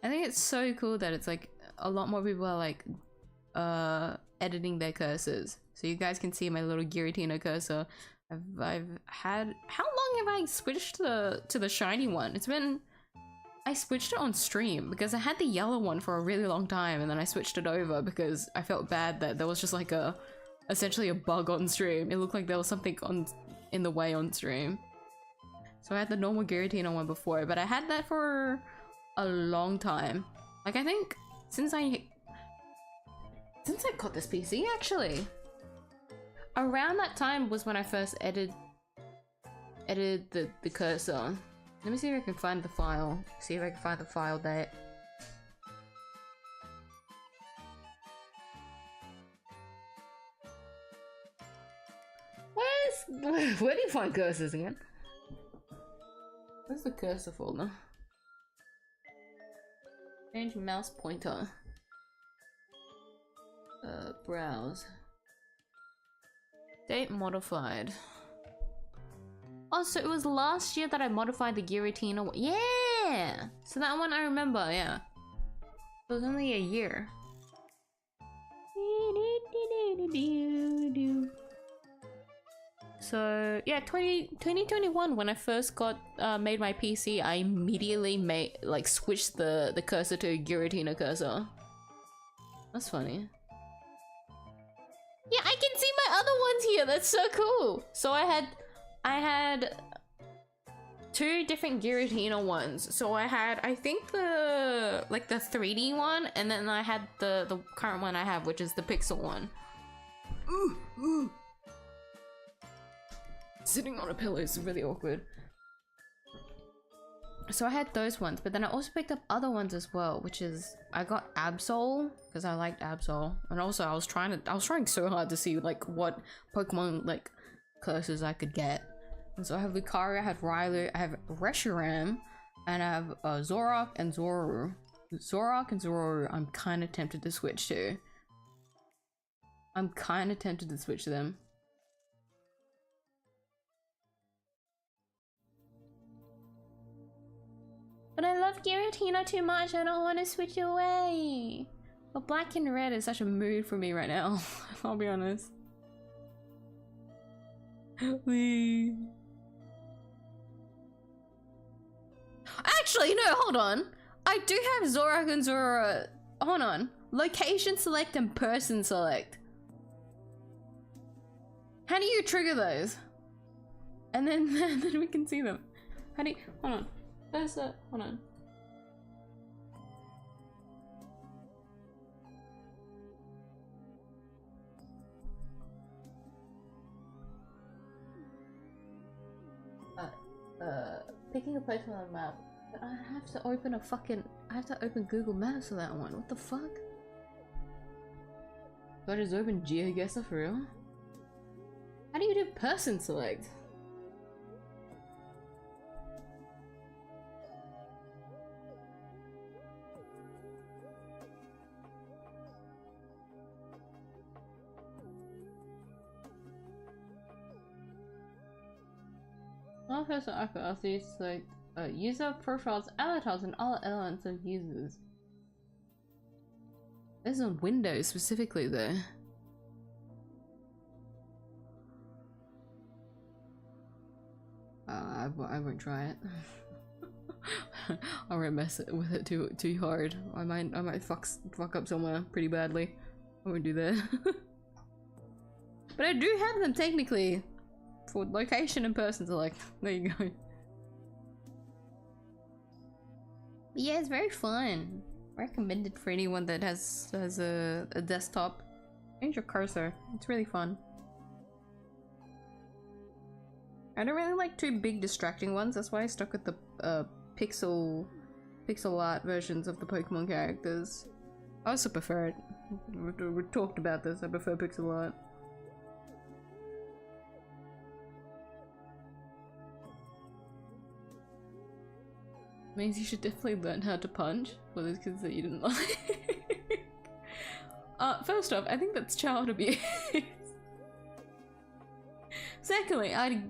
[SPEAKER 1] I think it's so cool that it's like a lot more people are like editing their cursors. So you guys can see my little Giratina cursor. I've had, how long have I switched to the shiny one? It's been, I switched it on stream because I had the yellow one for a really long time, and then I switched it over because I felt bad that there was just like essentially a bug on stream. It looked like there was something in the way on stream. So I had the normal Giratina one before, but I had that for a long time. Like I think since I got this PC actually. Around that time was when I first edited the cursor. Let me see if I can find the file. See if I can find the file date. Where do you find cursors again? Where's the cursor folder? Change mouse pointer. Browse. Date modified. Oh, so it was last year that I modified the Giratina one. Yeah! So that one I remember, yeah. It was only a year. So yeah, 2021 when I first got made my PC, I immediately switched the cursor to a Giratina cursor. That's funny. Yeah, I can see my other ones here. That's so cool. So I had two different Giratina ones. So I had, I think the 3D one, and then I had the current one I have, which is the pixel one. Ooh, ooh. Sitting on a pillow is really awkward. So I had those ones, but then I also picked up other ones as well, which is I got 𝐢𝐴 because I liked 𝐢𝐴, and also I was trying so hard to see like what Pokemon like curses I could get. And so I have Lucario, I have Railu, I have Reshiram, and I have Zoroark and Zoroark. Zoroark and Zoroark I'm kind of tempted to switch to. I'm kind of tempted to switch to them. But I love Giratina too much, I don't want to switch away. But black and red is such a mood for me right now, I'll be honest. Please. Actually, no, hold on. I do have Zoroark and Zoroark. Hold on. Location select and person select. How do you trigger those? And then, then we can see them. How do you, hold on. There's a, hold on. Picking a place on the map. But I have to open I have to open Google Maps for that one. What the fuck? Do I just open GeoGuessr for real? How do you do person select?
[SPEAKER 2] All first accuracy select user profiles, avatars, and all elements of users.
[SPEAKER 1] This is on Windows specifically though. I won't try it. I won't mess with it too hard. I might fuck up somewhere pretty badly. I won't do that. But I do have them technically for location and person select. There you go. But yeah, it's very fun. Recommended for anyone that has a desktop. Change your cursor. It's really fun. I don't really like too big distracting ones. That's why I stuck with the pixel art versions of the Pokemon characters. I also prefer it. We talked about this. I prefer pixel art. Means you should definitely learn how to punch for those kids that you didn't like. First off, I think that's child abuse. Secondly, I'd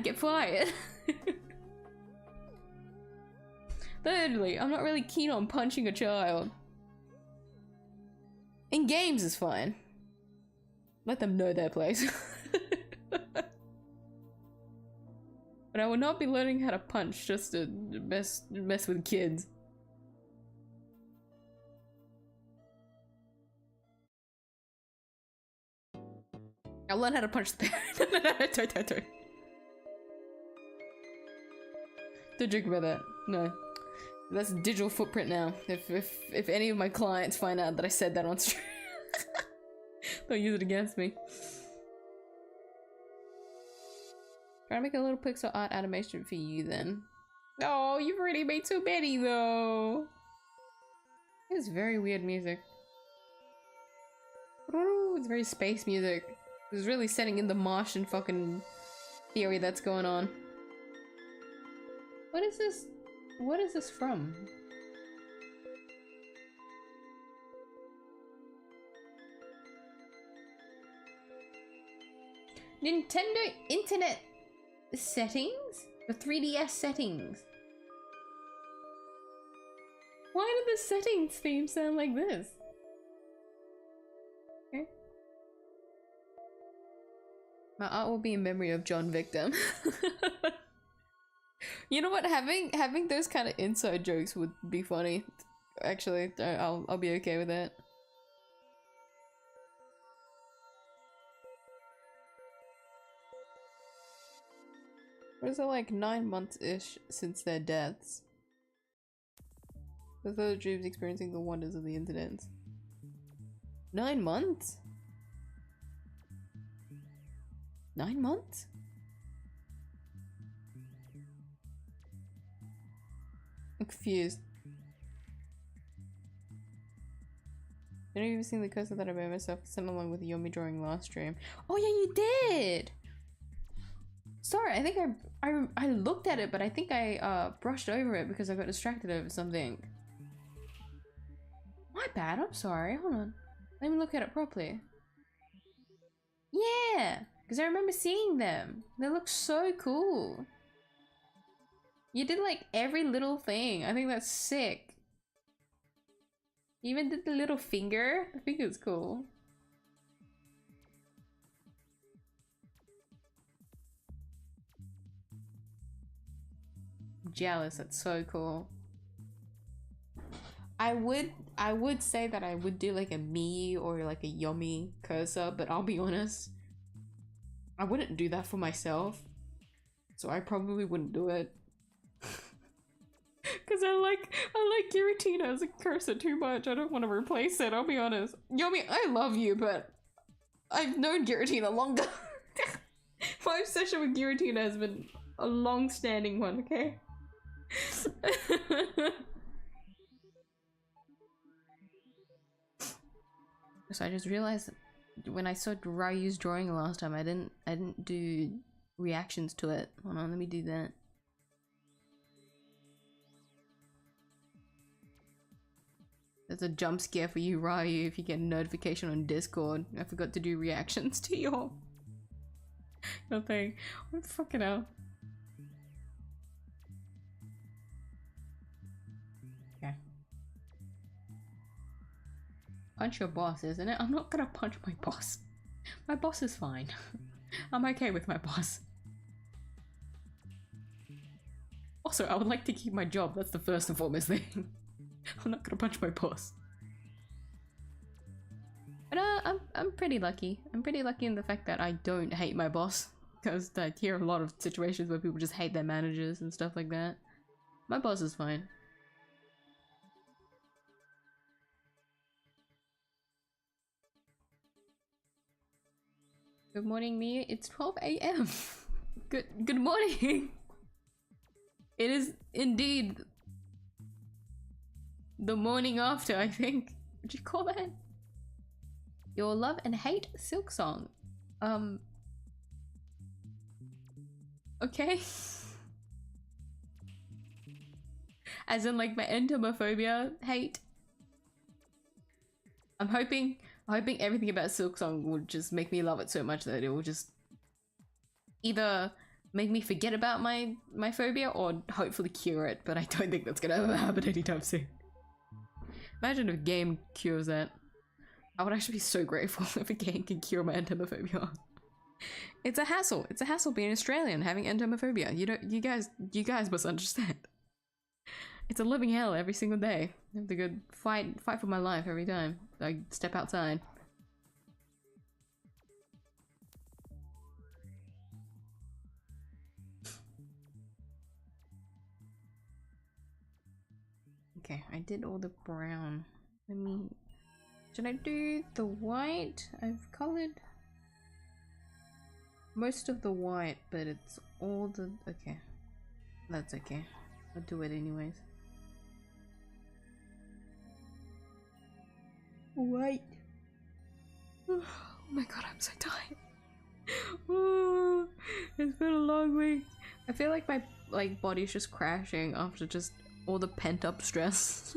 [SPEAKER 1] get fired. Thirdly, I'm not really keen on punching a child. In games is fine. Let them know their place. But I would not be learning how to punch just to mess with kids. I'll learn how to punch the parent. Don't joke about that. No. That's a digital footprint now. If any of my clients find out that I said that on stream, they'll use it against me. Try to make a little pixel art animation for you then. Oh, you've already made so many though. It's very weird music. It's very space music. It's really setting in the Martian fucking theory that's going on. What is this? What is this from? Nintendo Internet settings? The 3DS settings. Why did the settings theme sound like this? Okay. My art will be in memory of John Victim. You know what? Having those kind of inside jokes would be funny. Actually, I'll be okay with that. What is it, like 9 months-ish since their deaths? The third dreams experiencing the wonders of the internet. 9 months? 9 months? I'm confused. I've never even seen the cursor that I made myself sent along with the Yomi drawing last stream. Oh yeah, you did! Sorry, I think I looked at it, but I think I brushed over it because I got distracted over something. My bad, I'm sorry. Hold on. Let me look at it properly. Yeah! Because I remember seeing them. They look so cool. You did like every little thing. I think that's sick. You even did the little finger. The finger's cool. I'm jealous. That's so cool. I would say that I would do like a Mii or like a Yomi cursor, but I'll be honest, I wouldn't do that for myself, so I probably wouldn't do it. Cause I like Giratina as a cursor too much. I don't want to replace it. I'll be honest. Yomi, I love you, but I've known Giratina longer. My obsession with Giratina has been a long-standing one. Okay. So I just realized when I saw Ryu's drawing last time, I didn't do reactions to it. Hold on, let me do that. There's a jump scare for you, Ryu, if you get a notification on Discord. I forgot to do reactions to your Nothing. What the fucking hell? Okay. Punch your boss, isn't it? I'm not gonna punch my boss. My boss is fine. I'm okay with my boss. Also, I would like to keep my job. That's the first and foremost thing. I'm not gonna punch my boss. But I'm pretty lucky. I'm pretty lucky in the fact that I don't hate my boss. Because I hear a lot of situations where people just hate their managers and stuff like that. My boss is fine. Good morning, Mia. It's 12 a.m. Good morning. It is indeed the morning after, I think. Would you call that? Your love and hate silk song. Okay. As in like my entomophobia hate. I'm hoping everything about silk song would just make me love it so much that it will just either make me forget about my phobia or hopefully cure it, but I don't think that's gonna ever happen anytime soon. Imagine if a game cures that. I would actually be so grateful if a game can cure my entomophobia. It's a hassle. It's a hassle being Australian, having entomophobia. You guys must understand. It's a living hell every single day. I have to go fight for my life every time I step outside. Okay, I did all the brown. Let me... Should I do the white? I've colored most of the white, but it's all the... Okay. That's okay. I'll do it anyways. White. Oh my god, I'm so tired. Oh, it's been a long week. I feel like my body's just crashing after just all the pent-up stress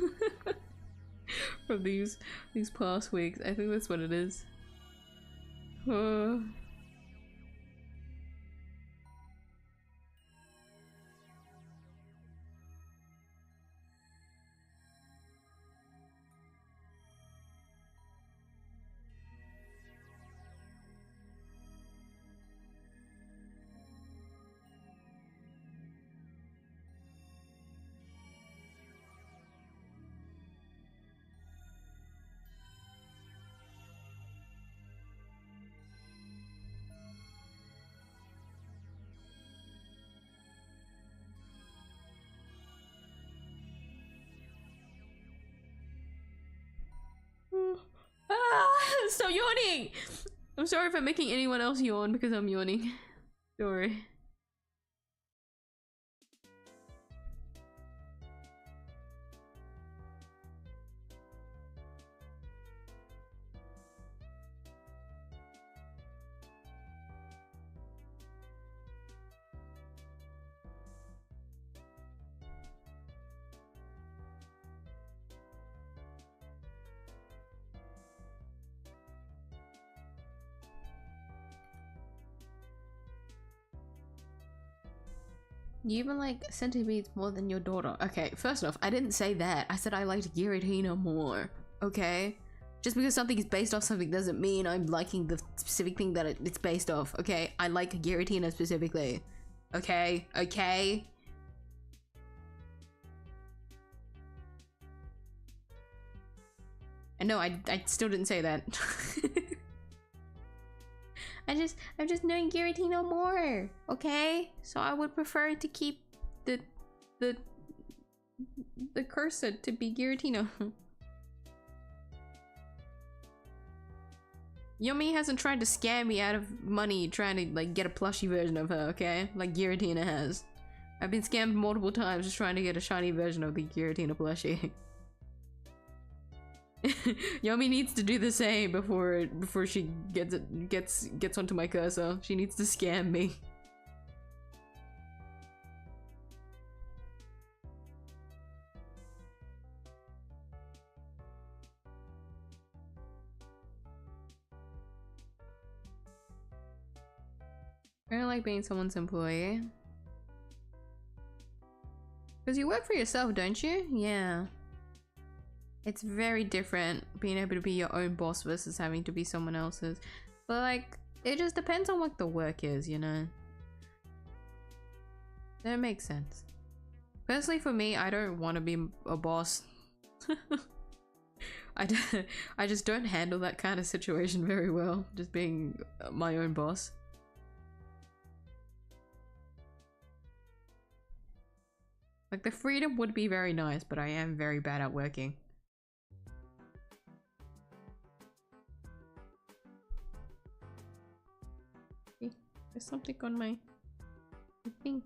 [SPEAKER 1] from these past weeks. I think that's what it is. Stop yawning! I'm sorry if I'm making anyone else yawn because I'm yawning. Sorry. You even like centipedes more than your daughter. Okay, first off, I didn't say that. I said I liked Giratina more. Okay? Just because something is based off something doesn't mean I'm liking the specific thing that it's based off. Okay? I like Giratina specifically. Okay? Okay? And no, I still didn't say that. I'm just knowing Giratina more, okay? So I would prefer to keep the cursor to be Giratina. Yumi hasn't tried to scam me out of money trying to like get a plushy version of her, okay? Like Giratina has. I've been scammed multiple times just trying to get a shiny version of the Giratina plushie. Yumi needs to do the same before she gets onto my cursor. She needs to scam me. I don't like being someone's employee. Because you work for yourself, don't you? Yeah. It's very different being able to be your own boss versus having to be someone else's. But like, it just depends on what the work is, you know? That makes sense. Personally for me, I don't want to be a boss. I just don't handle that kind of situation very well, just being my own boss. Like, the freedom would be very nice, but I am very bad at working. Hey, there's something on my thing.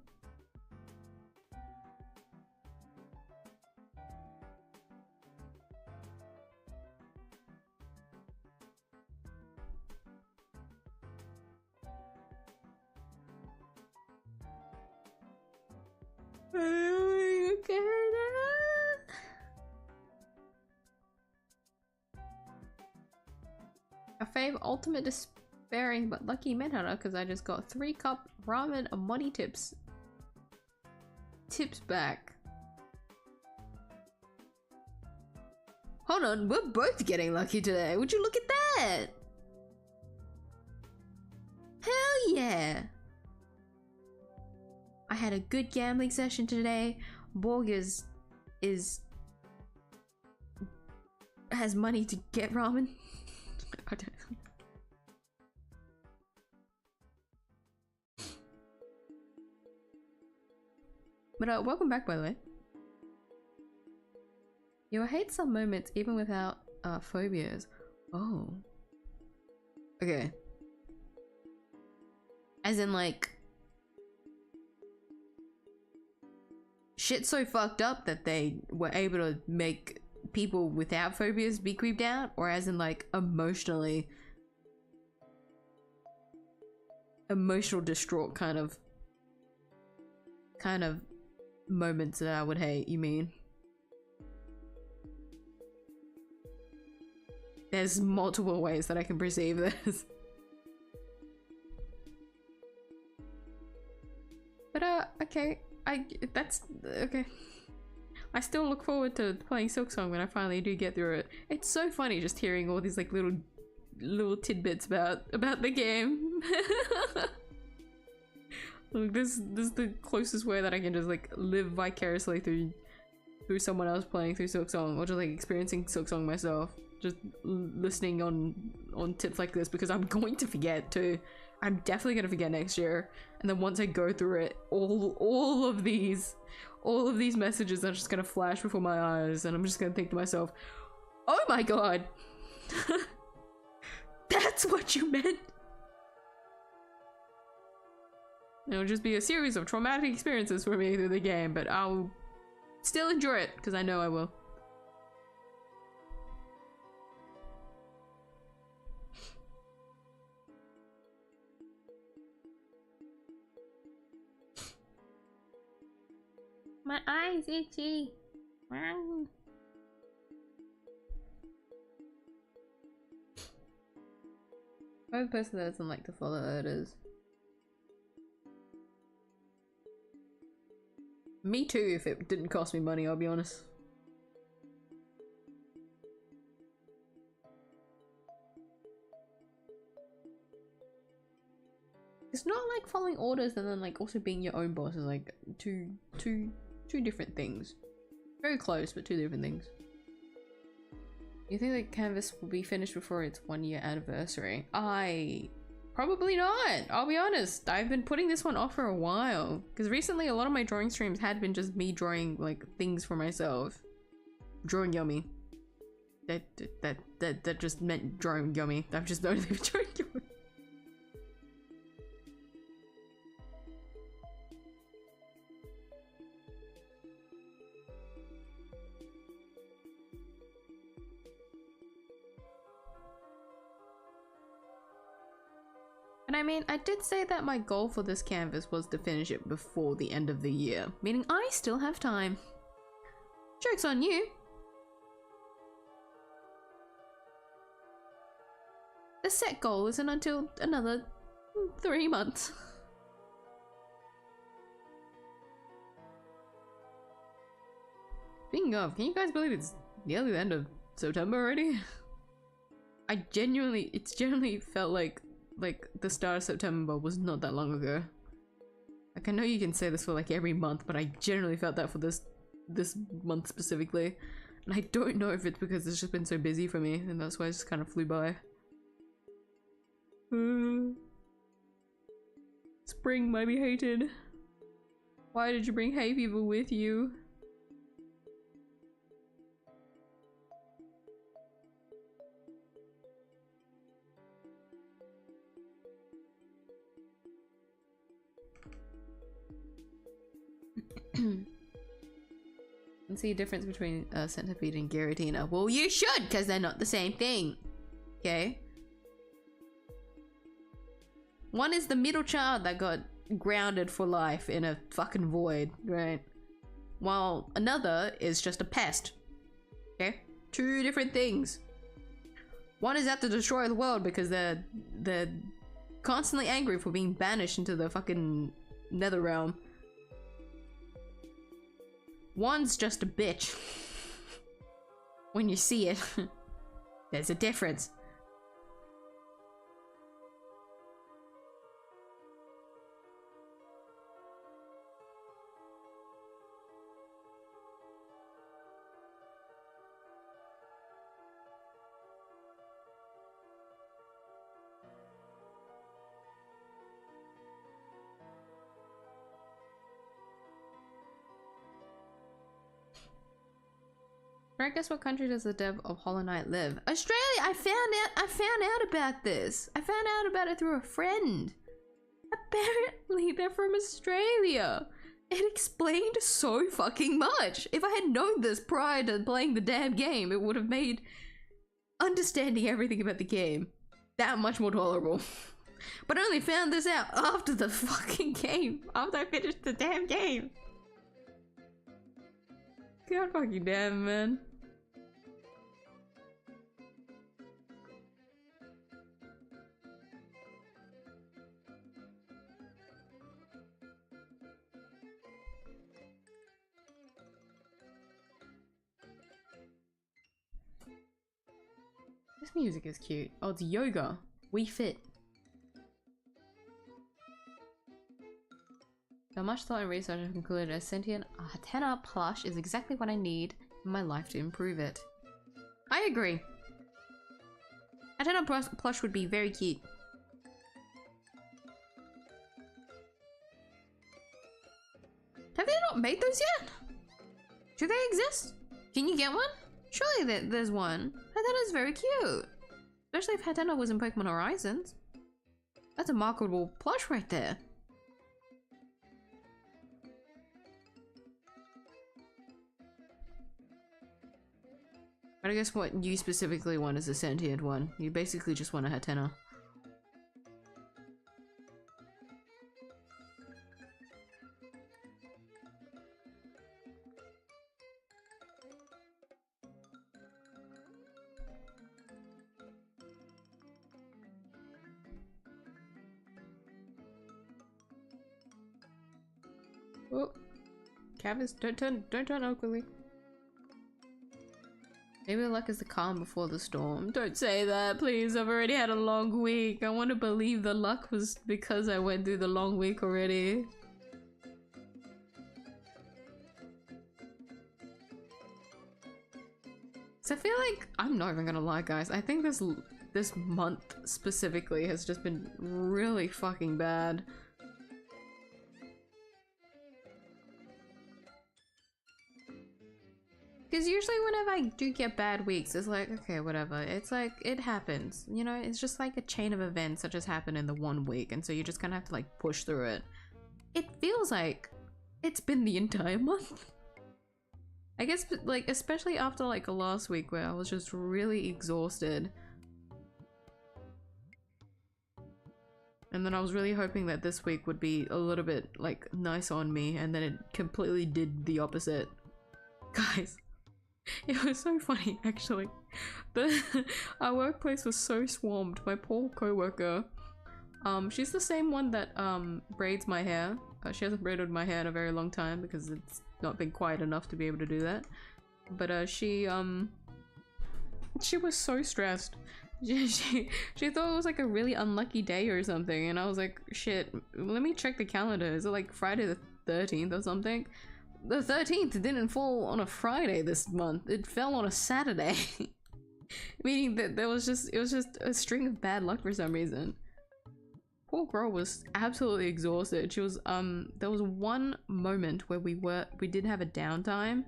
[SPEAKER 1] A fave ultimate despairing but lucky manhunter because I just got 3-cup ramen and money tips back. Hold on, we're both getting lucky today. Would you look at that? Hell yeah! I had a good gambling session today. Borg has money to get ramen. I don't know. But welcome back, by the way. You'll hate some moments even without phobias. Oh. Okay. As in like shit so fucked up that they were able to make people without phobias be creeped out, or as in like emotional distraught kind of moments that I would hate, you mean? There's multiple ways that I can perceive this. But okay, that's okay. I still look forward to playing Silksong when I finally do get through it. It's so funny just hearing all these like little tidbits about the game. Like, this is the closest way that I can just like live vicariously through someone else playing through Silksong, or just like experiencing Silksong myself. Just listening on tips like this, because I'm going to forget too. I'm definitely gonna forget next year, and then once I go through it, all of these messages are just gonna flash before my eyes, and I'm just gonna think to myself, oh my god, that's what you meant. It'll just be a series of traumatic experiences for me through the game, but I'll still enjoy it because I know I will. My eyes itchy. I'm a person that doesn't like to follow orders. Me too, if it didn't cost me money, I'll be honest. It's not like following orders and then like also being your own boss is like two different things. Very close, but two different things. You think the canvas will be finished before its 1-year anniversary? Probably not, I'll be honest. I've been putting this one off for a while because recently a lot of my drawing streams had been just me drawing like things for myself. Drawing yummy. That just meant drawing yummy. I've just only been drawing yummy. And I mean, I did say that my goal for this canvas was to finish it before the end of the year, meaning I still have time. Joke's on you. The set goal isn't until another 3 months. Speaking of, can you guys believe it's nearly the end of September already? It's genuinely felt like the start of September was not that long ago. Like, I know you can say this for like every month, but I generally felt that for this month specifically. And I don't know if it's because it's just been so busy for me, and that's why it just kind of flew by. Spring might be hated. Why did you bring hay fever with you? And see a difference between centipede and Giratina. Well, you should, because they're not the same thing. Okay? One is the middle child that got grounded for life in a fucking void, right? While another is just a pest. Okay? Two different things. One is out to destroy the world because they're constantly angry for being banished into the fucking nether realm. One's just a bitch. When you see it, there's a difference. Right, guess what country does the dev of Hollow Knight live? Australia! I found out about this. I found out about it through a friend. Apparently they're from Australia. It explained so fucking much. If I had known this prior to playing the damn game, it would have made understanding everything about the game that much more tolerable. But I only found this out after the fucking game. After I finished the damn game. God fucking damn, man. This music is cute. Oh, it's yoga. We fit. So much thought and research have concluded a sentient Hatena plush is exactly what I need in my life to improve it. I agree. Hatena plush would be very cute. Have they not made those yet? Do they exist? Can you get one? Surely there's one. Hatena's very cute. Especially if Hatena was in Pokemon Horizons. That's a marketable plush right there. But I guess what you specifically want is a sentient one. You basically just want a Hatena. Oh, Cavis, don't turn ugly. Maybe the luck is the calm before the storm. Don't say that, please. I've already had a long week. I want to believe the luck was because I went through the long week already. So I feel like, I'm not even gonna lie, guys. I think this month specifically has just been really fucking bad. Because usually whenever I do get bad weeks, it's like, okay, whatever. It's like, it happens. You know, it's just like a chain of events that just happen in the one week. And so you just kind of have to like push through it. It feels like it's been the entire month. I guess like, especially after like last week where I was just really exhausted. And then I was really hoping that this week would be a little bit like nice on me. And then it completely did the opposite. Guys. It was so funny, actually. Our workplace was so swarmed. My poor co-worker. She's the same one that braids my hair. She hasn't braided my hair in a very long time because it's not been quiet enough to be able to do that. But she was so stressed. She thought it was like a really unlucky day or something, and I was like, shit, let me check the calendar. Is it like Friday the 13th or something? The 13th didn't fall on a Friday this month. It fell on a Saturday. Meaning that it was just a string of bad luck for some reason. Poor girl was absolutely exhausted. She was there was one moment where we did have a downtime.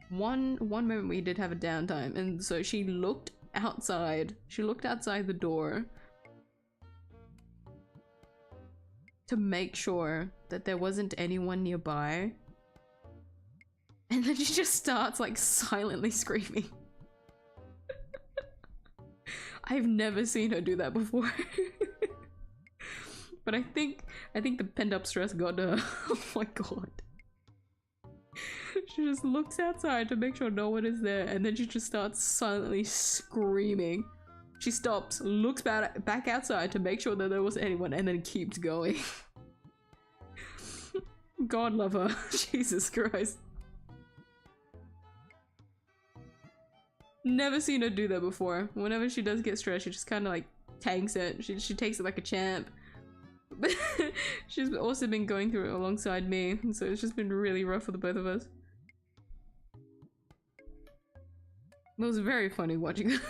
[SPEAKER 1] One moment we did have a downtime, and so she looked outside. She looked outside the door to make sure that there wasn't anyone nearby. And then she just starts like silently screaming. I've never seen her do that before. But I think the pent-up stress got to her. Oh my god. She just looks outside to make sure no one is there, and then she just starts silently screaming. She stops, looks back outside to make sure that there was anyone, and then keeps going. God love her. Jesus Christ. Never seen her do that before. Whenever she does get stressed, she just kind of like tanks it. She takes it like a champ. But she's also been going through it alongside me, and so it's just been really rough for the both of us. It was very funny watching her.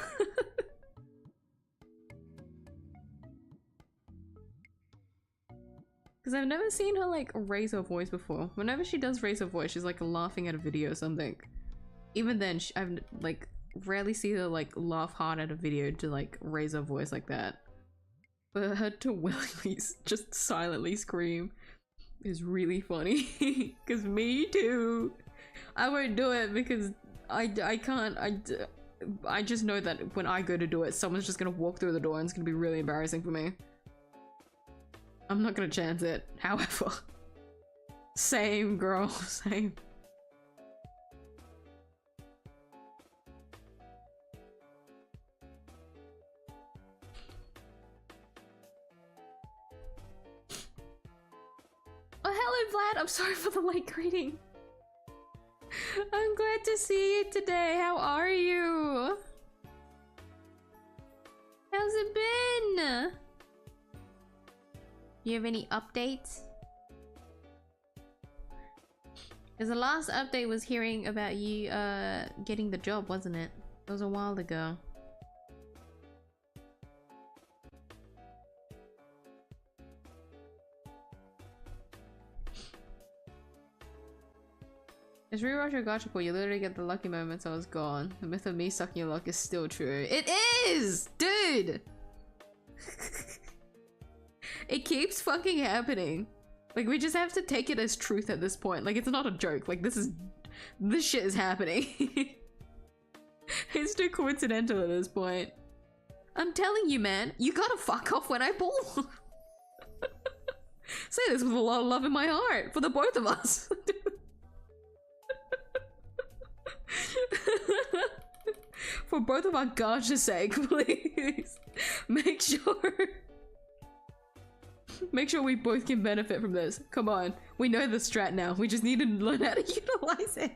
[SPEAKER 1] Because I've never seen her like raise her voice before. Whenever she does raise her voice, she's like laughing at a video or something. Even then, I've like rarely see her like laugh hard at a video to like raise her voice like that. But her to willingly just silently scream is really funny. Because me too. I won't do it because I can't. I just know that when I go to do it, someone's just gonna walk through the door and it's gonna be really embarrassing for me. I'm not gonna chance it. However, same girl, same. Oh, hello Vlad, I'm sorry for the late greeting. I'm glad to see you today. How are you? How's it been? You have any updates? Because the last update was hearing about you getting the job, wasn't it? It was a while ago. Just rewatch your gacha pool, you literally get the lucky moments. I was gone. The myth of me sucking your luck is still true. It is! Dude! It keeps fucking happening. Like, we just have to take it as truth at this point. Like, it's not a joke. Like, this shit is happening. It's too coincidental at this point. I'm telling you, man, you gotta fuck off when I pull. Say this with a lot of love in my heart for the both of us. For both of our gacha's sake, please. Make sure we both can benefit from this. Come on, we know the strat now. We just need to learn how to utilize it.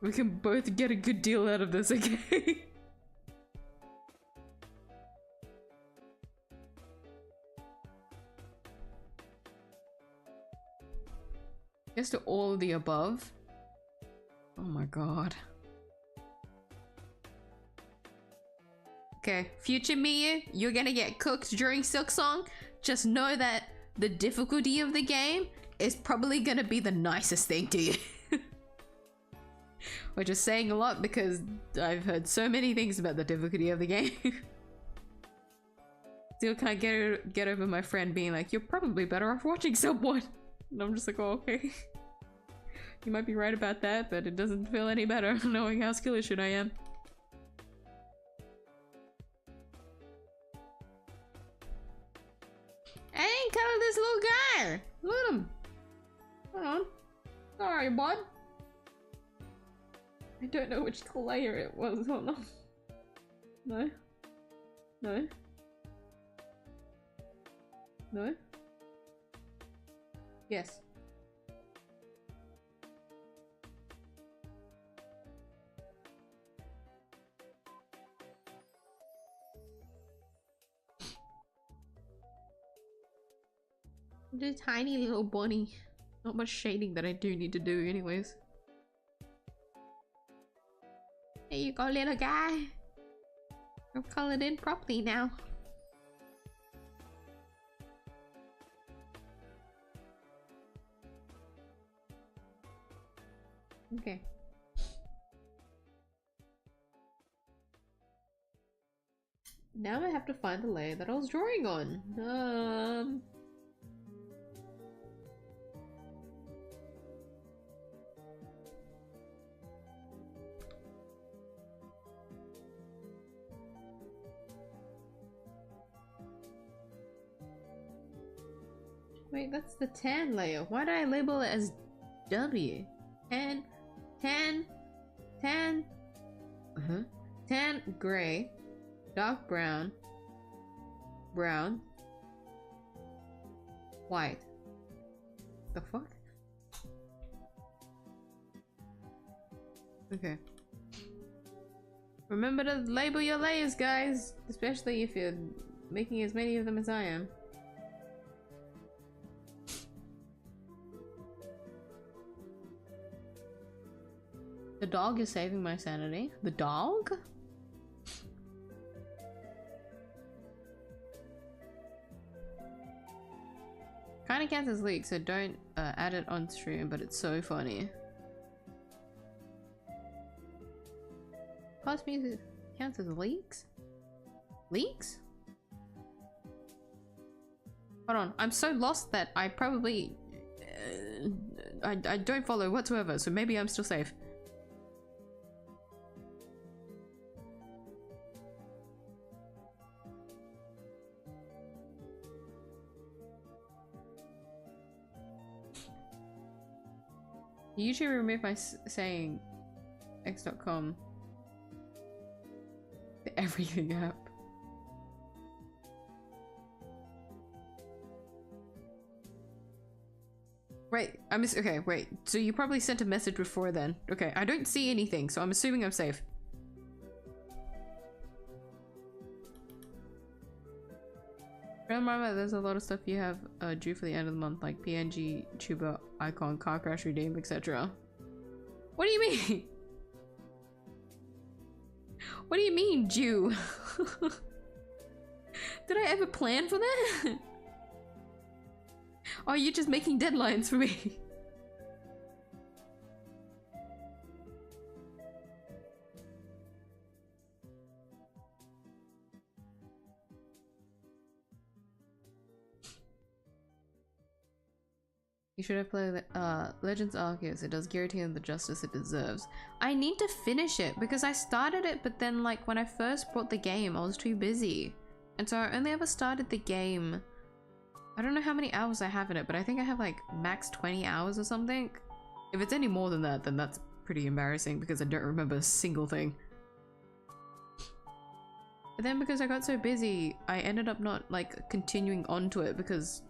[SPEAKER 1] We can both get a good deal out of this, okay? Yes to all of the above. Oh my god. Okay, future Miyuu, you're gonna get cooked during Silksong. Just know that the difficulty of the game is probably gonna be the nicest thing to you. We're just saying a lot because I've heard so many things about the difficulty of the game. Still can't get over my friend being like, you're probably better off watching someone. And I'm just like, oh, okay. You might be right about that, but it doesn't feel any better knowing how skillish I am. I ain't color this little guy! Look at him! Hold on. Sorry, bud. I don't know which layer it was. Hold on. No. No. No. Yes. Just tiny little bunny. Not much shading that I do need to do anyways. There you go, little guy. I've colored in properly now. Okay. Now I have to find the layer that I was drawing on. Wait, that's the tan layer. Why did I label it as W? Tan, gray, dark brown, brown, white. The fuck? Okay. Remember to label your layers, guys, especially if you're making as many of them as I am. The dog is saving my sanity. The dog? Kinda counts as leaks, so don't add it on stream, but it's so funny. Past music counts as leaks? Leaks? Hold on, I'm so lost that I probably... I don't follow whatsoever, so maybe I'm still safe. YouTube removed my saying x.com everything app. Right, okay, wait. So you probably sent a message before then. Okay, I don't see anything, so I'm assuming I'm safe. Remember, there's a lot of stuff you have due for the end of the month, like PNG, tuber, icon, car crash redeem, etc. What do you mean? What do you mean, due? Did I ever plan for that? Or are you just making deadlines for me? You should have played Legends Arceus. It does Giratina the justice it deserves. I need to finish it because I started it, but then like when I first bought the game, I was too busy. And so I only ever started the game. I don't know how many hours I have in it, but I think I have like max 20 hours or something. If it's any more than that, then that's pretty embarrassing because I don't remember a single thing. But then because I got so busy, I ended up not like continuing onto it because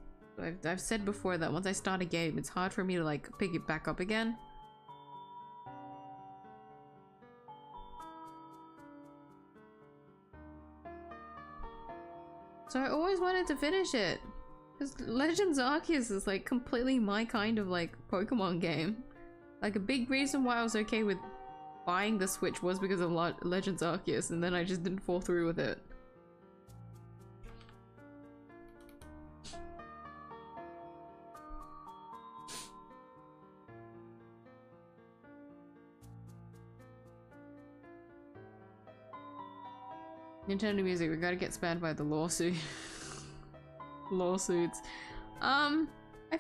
[SPEAKER 1] I've said before that once I start a game, it's hard for me to like pick it back up again. So I always wanted to finish it. Because Legends Arceus is like completely my kind of like Pokemon game. Like a big reason why I was okay with buying the Switch was because of Legends Arceus, and then I just didn't fall through with it. Nintendo Music, we gotta get spammed by the lawsuit. Lawsuits. I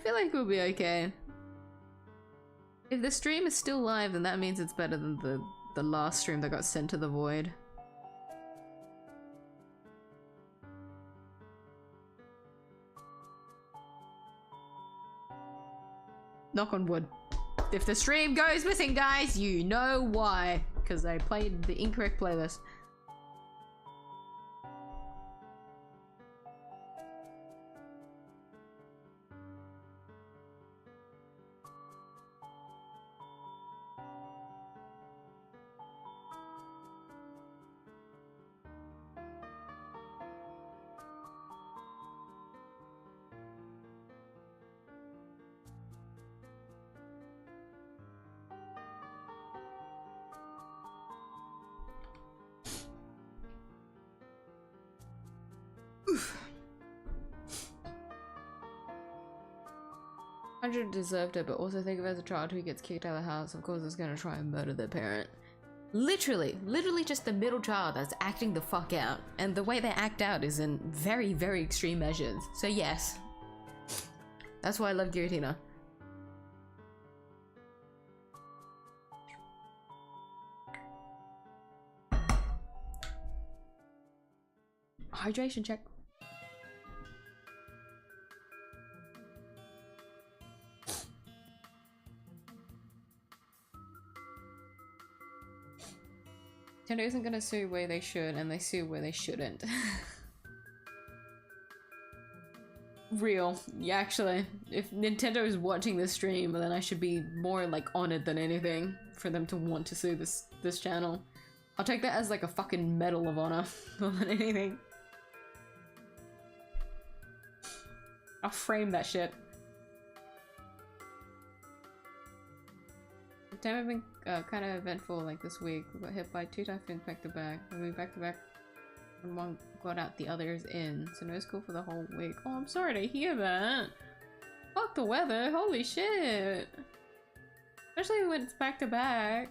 [SPEAKER 1] feel like we'll be okay. If the stream is still live, then that means it's better than the last stream that got sent to the void. Knock on wood. If the stream goes missing, guys, you know why. Because I played the incorrect playlist. 100 deserved it, but also think of it as a child who gets kicked out of the house. Of course, is gonna try and murder their parent. Literally just the middle child that's acting the fuck out. And the way they act out is in very, very extreme measures. So yes. That's why I love Giratina. Hydration check. Nintendo isn't gonna sue where they should, and they sue where they shouldn't. Real. Yeah, actually. If Nintendo is watching this stream, then I should be more like honored than anything for them to want to sue this channel. I'll take that as like a fucking medal of honor more than anything. I'll frame that shit. The time have been kind of eventful like this week. We got hit by 2 typhoons back to back. I mean back to back when one got out the others in. So no school for the whole week. Oh, I'm sorry to hear that. Fuck the weather, holy shit. Especially when it's back to back.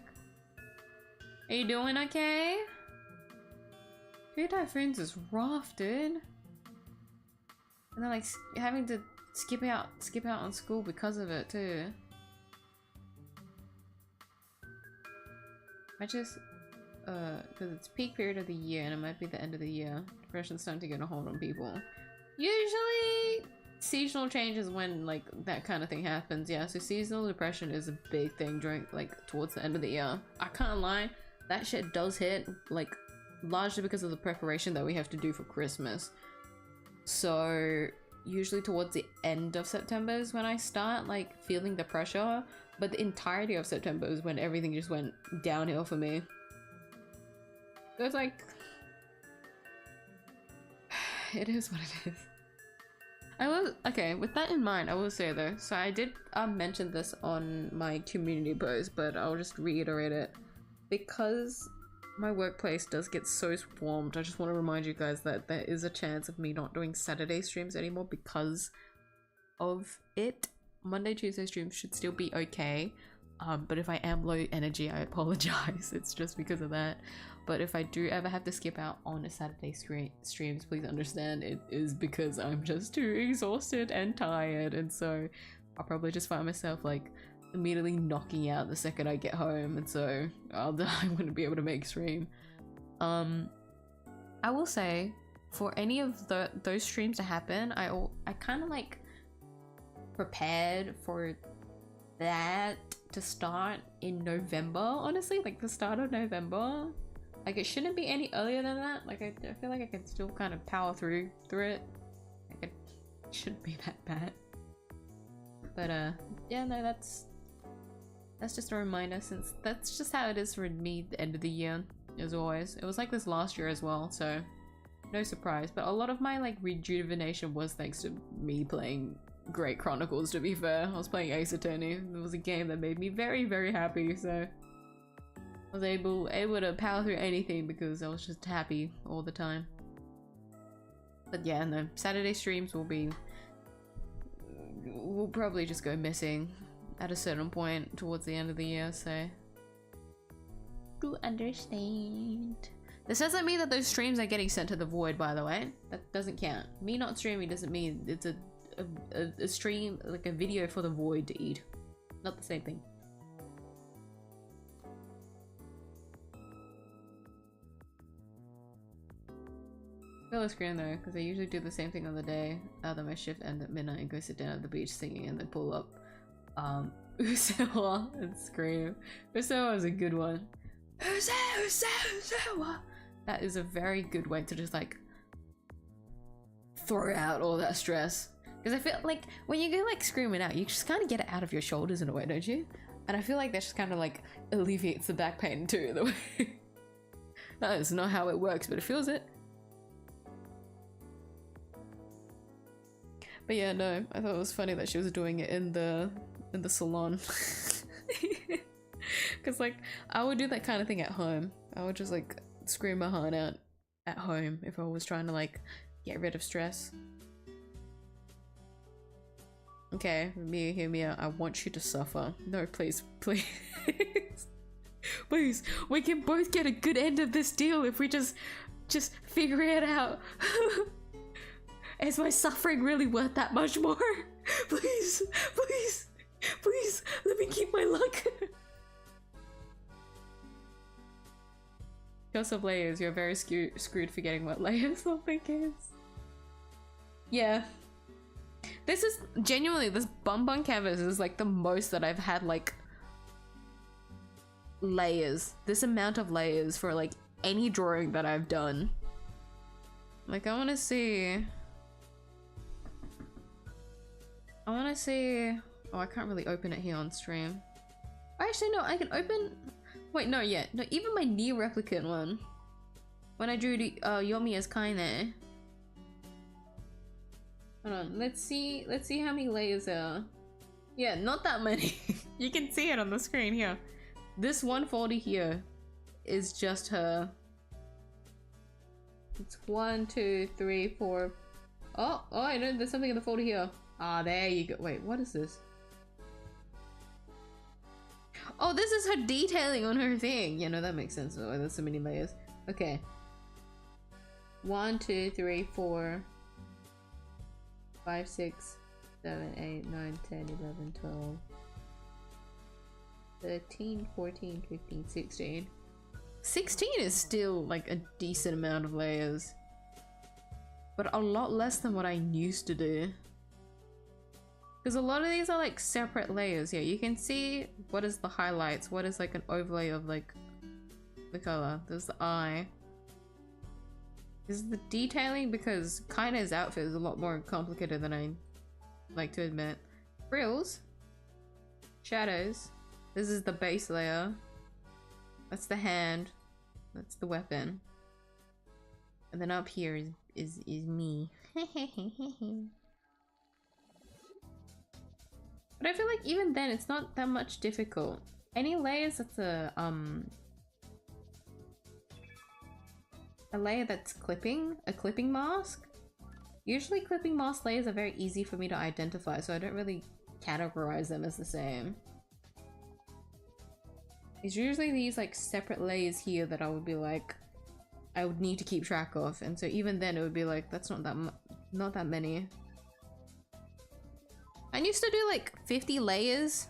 [SPEAKER 1] Are you doing okay? 2 typhoons is rough, dude. And then like having to skip out on school because of it too. I just because it's peak period of the year and it might be the end of the year. Depression's starting to get a hold on people. Usually seasonal changes when like that kind of thing happens. Yeah, so seasonal depression is a big thing during like towards the end of the year. I can't lie, that shit does hit like largely because of the preparation that we have to do for Christmas. So usually towards the end of September is when I start like feeling the pressure, but the entirety of September is when everything just went downhill for me. So it's like it is what it is. I will okay, with that in mind, I will say though, so I did mention this on my community post, but I'll just reiterate it. Because my workplace does get so swarmed, I just want to remind you guys that there is a chance of me not doing Saturday streams anymore because of it. Monday, Tuesday streams should still be okay, but if I am low energy, I apologize. It's just because of that. But if I do ever have to skip out on a Saturday streams, please understand it is because I'm just too exhausted and tired, and so I'll probably just find myself like immediately knocking out the second I get home, and so I wouldn't be able to make stream. I will say for any of those streams to happen, I kind of like prepared for that to start in November, honestly, like the start of November. Like it shouldn't be any earlier than that. Like I feel like I can still kind of power through it. Like it shouldn't be that bad. But yeah, no, that's just a reminder, since that's just how it is for me the end of the year, as always. It was like this last year as well, so no surprise. But a lot of my like rejuvenation was thanks to me playing Great Chronicles, to be fair. I was playing Ace Attorney. It was a game that made me very, very happy, so I was able to power through anything because I was just happy all the time. But yeah, no, Saturday streams will probably just go missing at a certain point towards the end of the year, so do understand. This doesn't mean that those streams are getting sent to the void, by the way. That doesn't count. Me not streaming doesn't mean it's a stream, like a video for the void to eat. Not the same thing. Fill the screen though, because I usually do the same thing on the day that my shift ends at midnight and go sit down at the beach singing and then pull up 𝐢𝐧𝐟𝐨 and scream. 𝐢𝐧𝐟𝐨 is a good one. 𝐢𝐧𝐟𝐨. That is a very good way to just like throw out all that stress. Because I feel like when you go like screaming out, you just kind of get it out of your shoulders in a way, don't you? And I feel like that just kind of like alleviates the back pain too, the way. That is not how it works, but it feels it. But yeah, no, I thought it was funny that she was doing it in the salon. Because like I would do that kind of thing at home. I would just like scream my heart out at home if I was trying to like get rid of stress. Okay, Miyuu, hear me out. I want you to suffer. No, please, please. Please, we can both get a good end of this deal if we just figure it out. Is my suffering really worth that much more? Please, please, please, let me keep my luck. Curse of layers, you're very screwed forgetting what layers something is. Yeah. This is genuinely, this bum canvas is like the most that I've had like layers. This amount of layers for like any drawing that I've done. Like I wanna see. Oh, I can't really open it here on stream. Actually no, I can open. Wait, no, yeah. No, even my near replicant one. When I drew the Yomi as 𝐢𝐧𝐟𝐨. Hold on, let's see how many layers there are. Yeah, not that many. You can see it on the screen here. This 140 here is just her. It's 1, 2, 3, 4. Oh, I know there's something in the folder here. Ah, there you go. Wait, what is this? Oh, this is her detailing on her thing. Yeah, no, that makes sense. Oh, there's so many layers. Okay. 1, 2, 3, 4, 5, 6, 7, 8, 9, 10, 11, 12, 13, 14, 15, 16. 16 is still like a decent amount of layers. But a lot less than what I used to do. Because a lot of these are like separate layers. Yeah, you can see what is the highlights, what is like an overlay of like the color. There's the eye. This is the detailing, because 𝐢𝐧𝐟𝐴's outfit is a lot more complicated than I like to admit. Frills. Shadows. This is the base layer. That's the hand. That's the weapon. And then up here is me. But I feel like even then it's not that much difficult. Any layers that's a layer that's clipping, a clipping mask. Usually clipping mask layers are very easy for me to identify, so I don't really categorize them as the same. It's usually these like separate layers here that I would be like, I would need to keep track of, and so even then it would be like, that's not that many. I used to do like 50 layers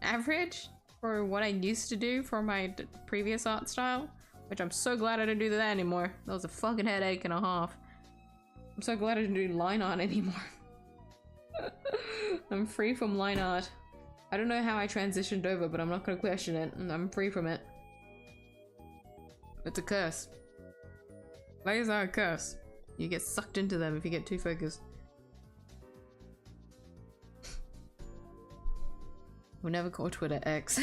[SPEAKER 1] average for what I used to do for my previous art style, which I'm so glad I don't do that anymore. That was a fucking headache and a half. I'm so glad I don't do line art anymore. I'm free from line art. I don't know how I transitioned over, but I'm not gonna question it. I'm free from it. It's a curse. Layers are a curse. You get sucked into them if you get too focused. We'll never call Twitter X.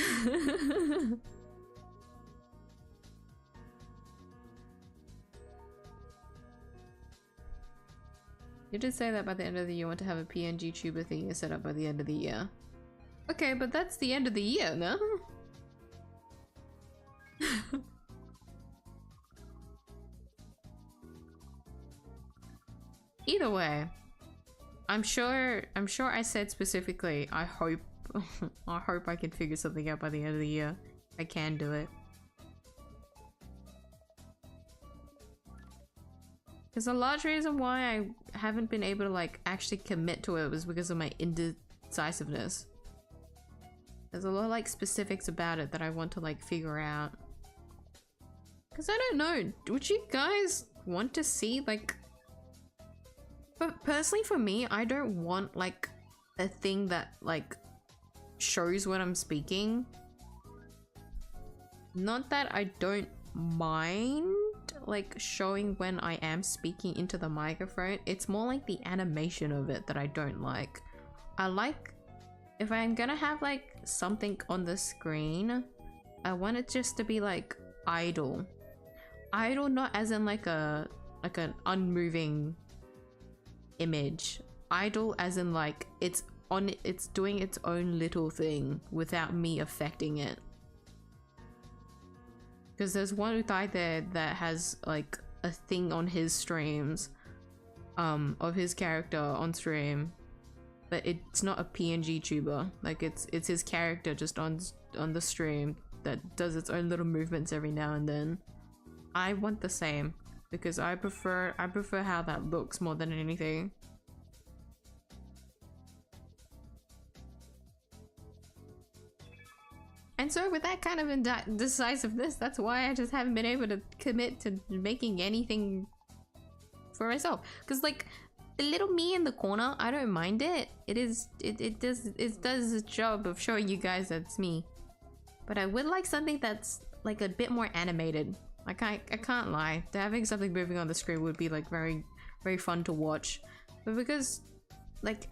[SPEAKER 1] You did say that by the end of the year you want to have a PNG tuber thing set up by the end of the year. Okay, but that's the end of the year, no? Either way, I'm sure I said specifically, I hope I hope I can figure something out by the end of the year. I can do it. Because a large reason why I haven't been able to like actually commit to it was because of my indecisiveness. There's a lot of like specifics about it that I want to like figure out. Because I don't know, would you guys want to see like... But personally for me, I don't want like a thing that like shows when I'm speaking. Not that I don't mind like showing when I am speaking into the microphone. It's more like the animation of it that I don't like. I like if I'm gonna have like something on the screen, I want it just to be like idle. Idle, not as in like an unmoving image. Idle as in like it's doing its own little thing without me affecting it. Because there's one 𝐢𝐧𝐼 there that has like a thing on his streams of his character on stream but it's not a PNG tuber. Like it's his character just on the stream that does its own little movements every now and then. I want the same because I prefer how that looks more than anything. And so with that kind of indecisiveness, that's why I just haven't been able to commit to making anything for myself. Because like the little me in the corner, I don't mind it. It does its job of showing you guys that's me. But I would like something that's like a bit more animated. I can't lie. Having something moving on the screen would be like very, very fun to watch. But because like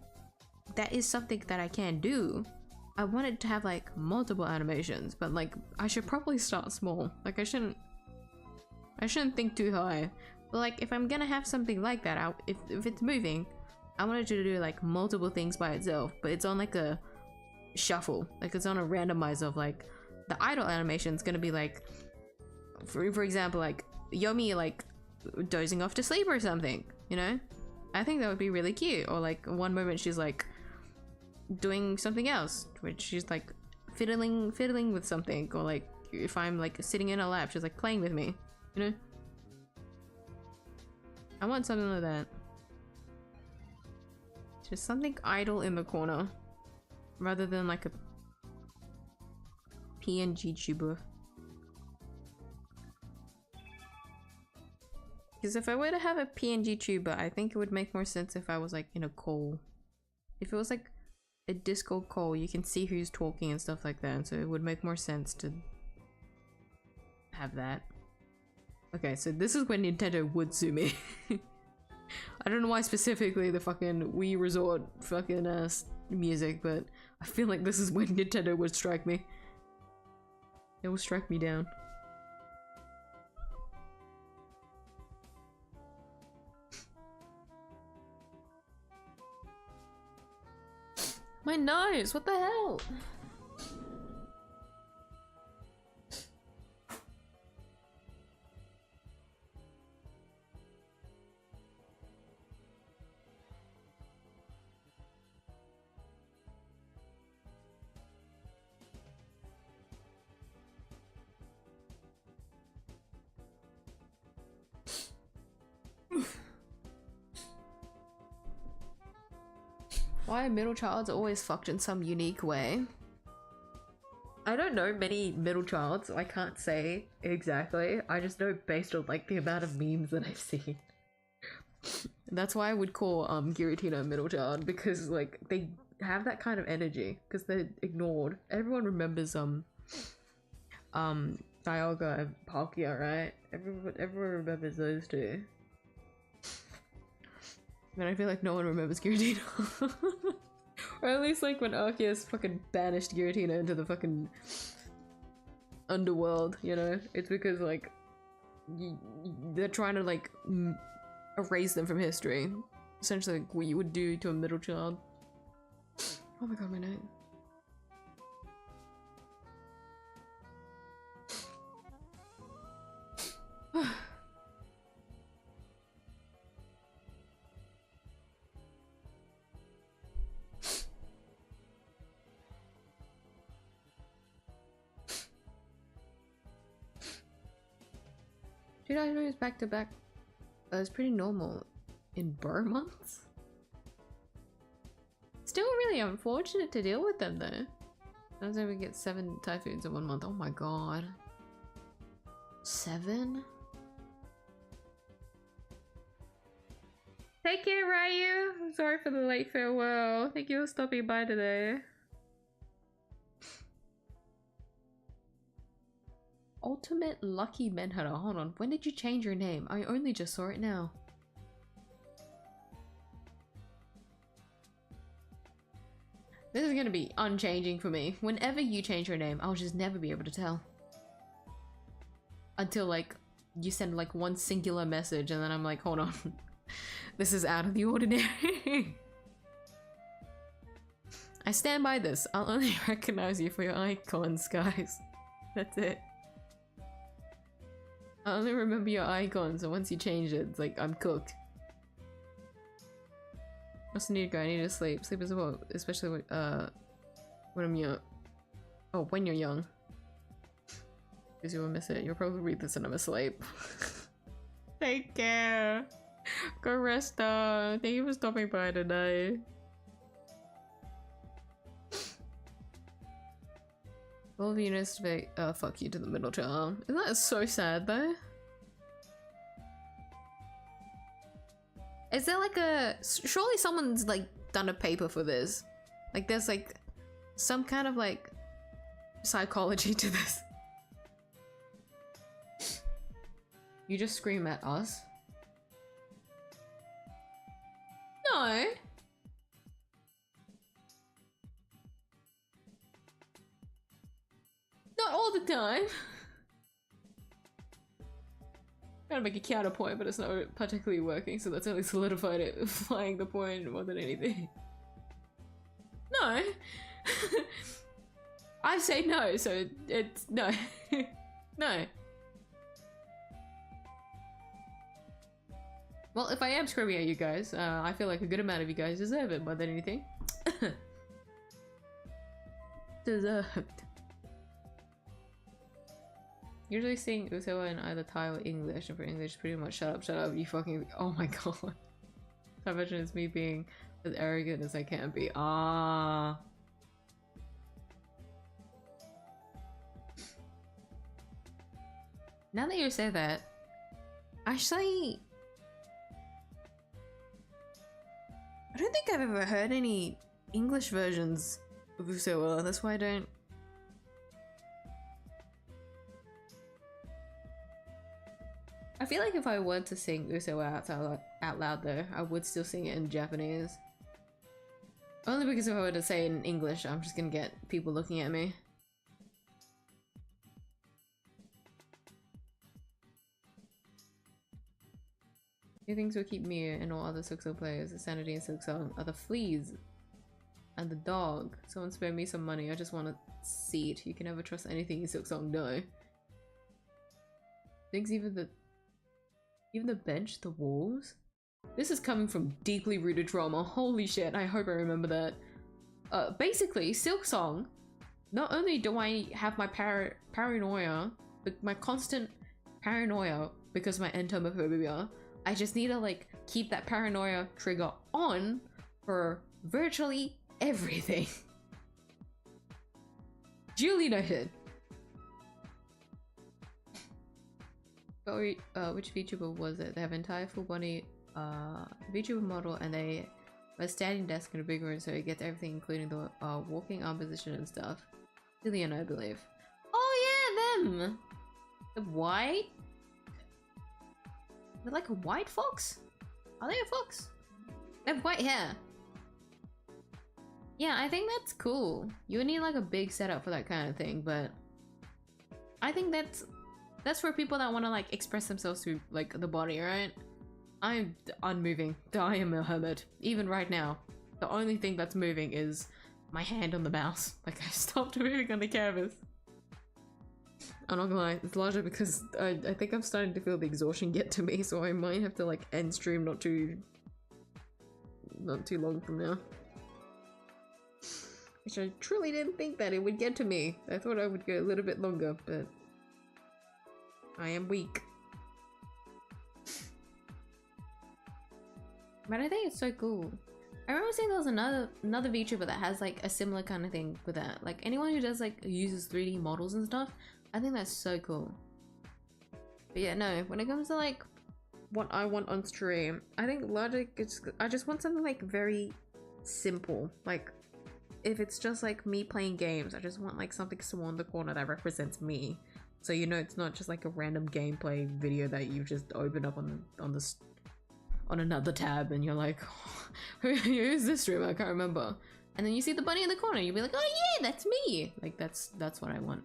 [SPEAKER 1] that is something that I can do, I wanted to have like multiple animations, but like I should probably start small. Like I shouldn't think too high. But like if I'm gonna have something like that, if it's moving, I wanted to do like multiple things by itself, but it's on like a shuffle. Like it's on a randomizer of like the idle animation is gonna be like, for example, like Yomi like dozing off to sleep or something, you know? I think that would be really cute. Or like one moment she's like doing something else, which she's like fiddling with something, or like if I'm like sitting in her lap, she's like playing with me, you know? I want something like that. Just something idle in the corner rather than like a PNG tuber. Because if I were to have a PNG tuber, I think it would make more sense if I was like in a call. If it was like a Discord call, you can see who's talking and stuff like that, and so it would make more sense to have that. Okay, so this is when Nintendo would sue me. I don't know why specifically the fucking Wii Resort fucking music, but I feel like this is when Nintendo would strike me. It will strike me down. My nose, what the hell? Why are middle childs always fucked in some unique way? I don't know many middle childs, so I can't say exactly. I just know based on like the amount of memes that I've seen. That's why I would call Giratina a middle child, because like they have that kind of energy because they're ignored. Everyone remembers Dialga and Palkia, right? Everyone remembers those two. But I feel like no one remembers Giratina. Or at least like when Arceus fucking banished Giratina into the fucking underworld, you know? It's because like they're trying to like erase them from history. Essentially like what you would do to a middle child. Oh my god, my nose. Dude, I know it's back to back. It's pretty normal in burr months. Still really unfortunate to deal with them though. Sometimes we get 7 typhoons in 1 month. Oh my god. 7? Take care, Ryu. I'm sorry for the late farewell. Thank you for stopping by today. Ultimate Lucky Manhunter. Hold on. When did you change your name? I only just saw it now. This is gonna be unchanging for me. Whenever you change your name, I'll just never be able to tell. Until like you send like one singular message and then I'm like, hold on. This is out of the ordinary. I stand by this. I'll only recognize you for your icons, guys. That's it. I only remember your icons, and once you change it, it's like, I'm cooked. What's the need, guy? I need to sleep. Sleep as well, especially when I'm young. Oh, when you're young. Because you will miss it. You'll probably read this and I'm asleep. Take care. Go rest up. Thank you for stopping by today. All of you know to fuck you to the middle child. Isn't that so sad though? Is there like a... Surely someone's like done a paper for this. Like there's like some kind of like psychology to this. You just scream at us? No. Not all the time. Gotta make a counterpoint, but it's not particularly working, so that's only solidified it, flying the point more than anything. No. I say no, so it's no. No. Well, if I am screaming at you guys, I feel like a good amount of you guys deserve it more than anything. Deserved. Usually seeing 𝐢𝐧𝐟𝐨 in either Thai or English, and for English pretty much shut up, you fucking- oh my god. I imagine it's me being as arrogant as I can be. Ah. Now that you say that, actually, I don't think I've ever heard any English versions of 𝐢𝐧𝐟𝐨, that's why I don't. I feel like if I were to sing 𝐢𝐧𝐟𝐨 out loud though, I would still sing it in Japanese. Only because if I were to say it in English, I'm just gonna get people looking at me. Two things will keep miyuu and all other 𝐢𝐴 players, the sanity and 𝐢𝐴, are the fleas and the dog. Someone spare me some money, I just want a seat. You can never trust anything in 𝐢𝐴, no. Things even the bench, the walls? This is coming from deeply rooted trauma. Holy shit, I hope I remember that. Basically, 𝐢𝐴, not only do I have my paranoia, but my constant paranoia because of my entomophobia, I just need to like keep that paranoia trigger on for virtually everything. Duly noted. But which VTuber was it? They have an entire full body VTuber model and they have a standing desk in a big room so it gets everything including the walking arm position and stuff. Cillian, I believe. Oh yeah, them! The white? They're like a white fox? Are they a fox? They have white hair. Yeah, I think that's cool. You would need like a big setup for that kind of thing, but I think that's for people that want to like express themselves through like the body, right? I'm unmoving. I am a hermit. Even right now, the only thing that's moving is my hand on the mouse. Like I stopped moving on the canvas. I'm not gonna lie, it's largely because I think I'm starting to feel the exhaustion get to me, so I might have to like end stream not too long from now. Which I truly didn't think that it would get to me. I thought I would go a little bit longer, but I am weak. But I think it's so cool. I remember seeing there was another VTuber that has like a similar kind of thing with that. Like anyone who does like uses 3D models and stuff, I think that's so cool. But yeah, no, when it comes to like what I want on stream, I think logic is, I just want something like very simple. Like if it's just like me playing games, I just want like something small in the corner that represents me. So you know it's not just like a random gameplay video that you've just opened up on another tab and you're like, oh, who's this streamer? I can't remember. And then you see the bunny in the corner, you'll be like, oh yeah, that's me. Like that's what I want.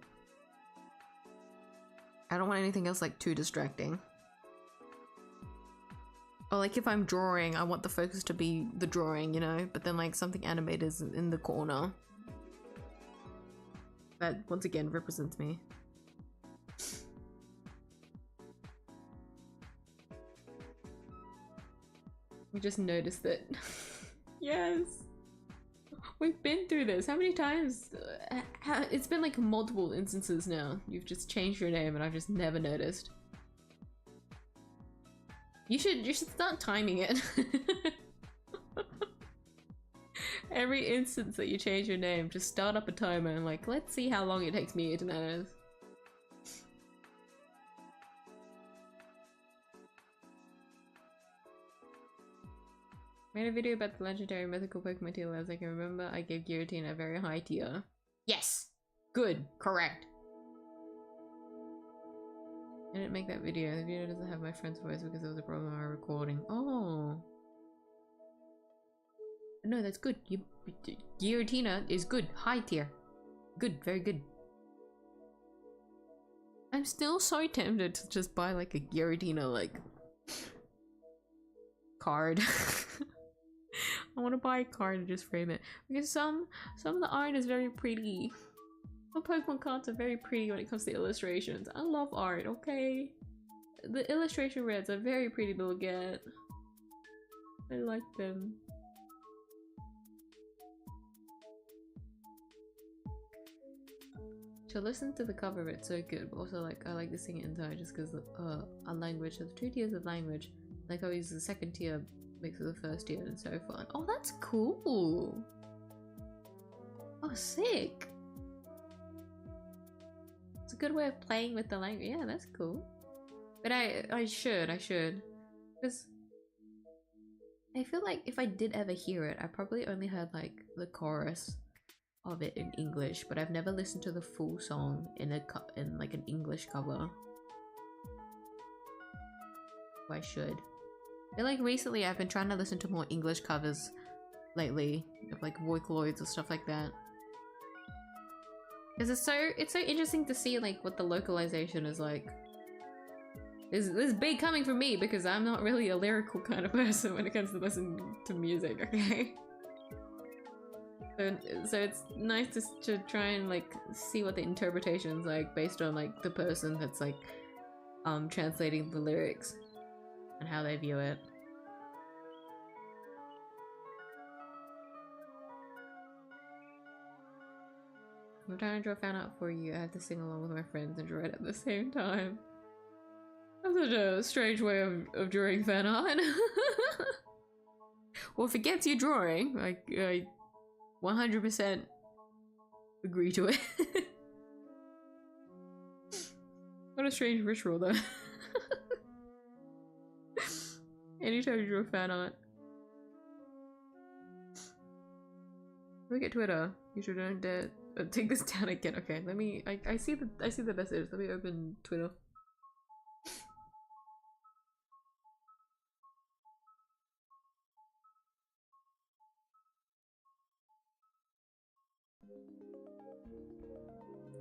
[SPEAKER 1] I don't want anything else like too distracting. Or like if I'm drawing, I want the focus to be the drawing, you know? But then like something animated is in the corner. That once again represents me. We just noticed that Yes. We've been through this. How many times? It's been like multiple instances now. You've just changed your name and I've just never noticed. You should start timing it. Every instance that you change your name, just start up a timer and like, let's see how long it takes me to notice. Made a video about the legendary mythical Pokemon tier as I can remember. I gave Giratina a very high tier. Yes! Good. Correct. I didn't make that video. The video doesn't have my friend's voice because there was a problem with our recording. Oh. No, that's good. Giratina is good. High tier. Good. Very good. I'm still so tempted to just buy like a Giratina like card. I want to buy a card and just frame it because some of the art is very pretty. Some Pokemon cards are very pretty when it comes to illustrations. I love art, okay? The illustration reds are very pretty to look at. I like them. To listen to the cover of it's so good, but also like I like to sing it inside just because our language has 2 tiers of language. Like I use the second tier mixed with the first tier and it's so fun. Oh, that's cool. Oh, sick. It's a good way of playing with the language. Yeah, that's cool. But I should. Because I feel like if I did ever hear it, I probably only heard like the chorus of it in English, but I've never listened to the full song in like an English cover. So I should. I feel like recently I've been trying to listen to more English covers lately, of like Vocaloids or stuff like that. Because it's so interesting to see like what the localization is like. This is big coming from me because I'm not really a lyrical kind of person when it comes to listening to music, okay? So it's nice to try and like see what the interpretation's like based on like the person that's like translating the lyrics and how they view it. I'm trying to draw a fan art for you. I have to sing along with my friends and draw it at the same time. That's such a strange way of drawing fan art. Well, if it gets you drawing, I 100% agree to it. What a strange ritual though. Anytime you draw fan art. Look at Twitter. You should don't dare take this down again. Okay, let me I see the message. Let me open Twitter.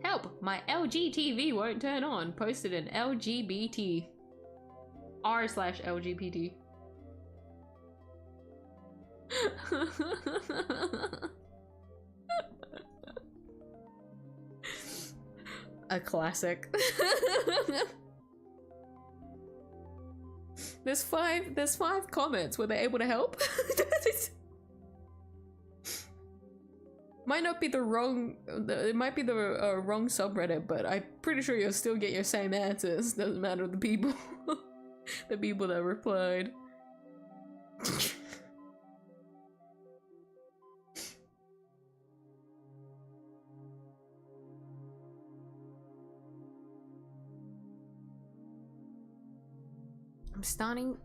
[SPEAKER 1] Help! My LG TV won't turn on. Posted an LGBT. r/LGBT. A classic. There's five comments. Were they able to help? Might not be the wrong. It might be the wrong subreddit, but I'm pretty sure you'll still get your same answers. Doesn't matter the people. The people that replied.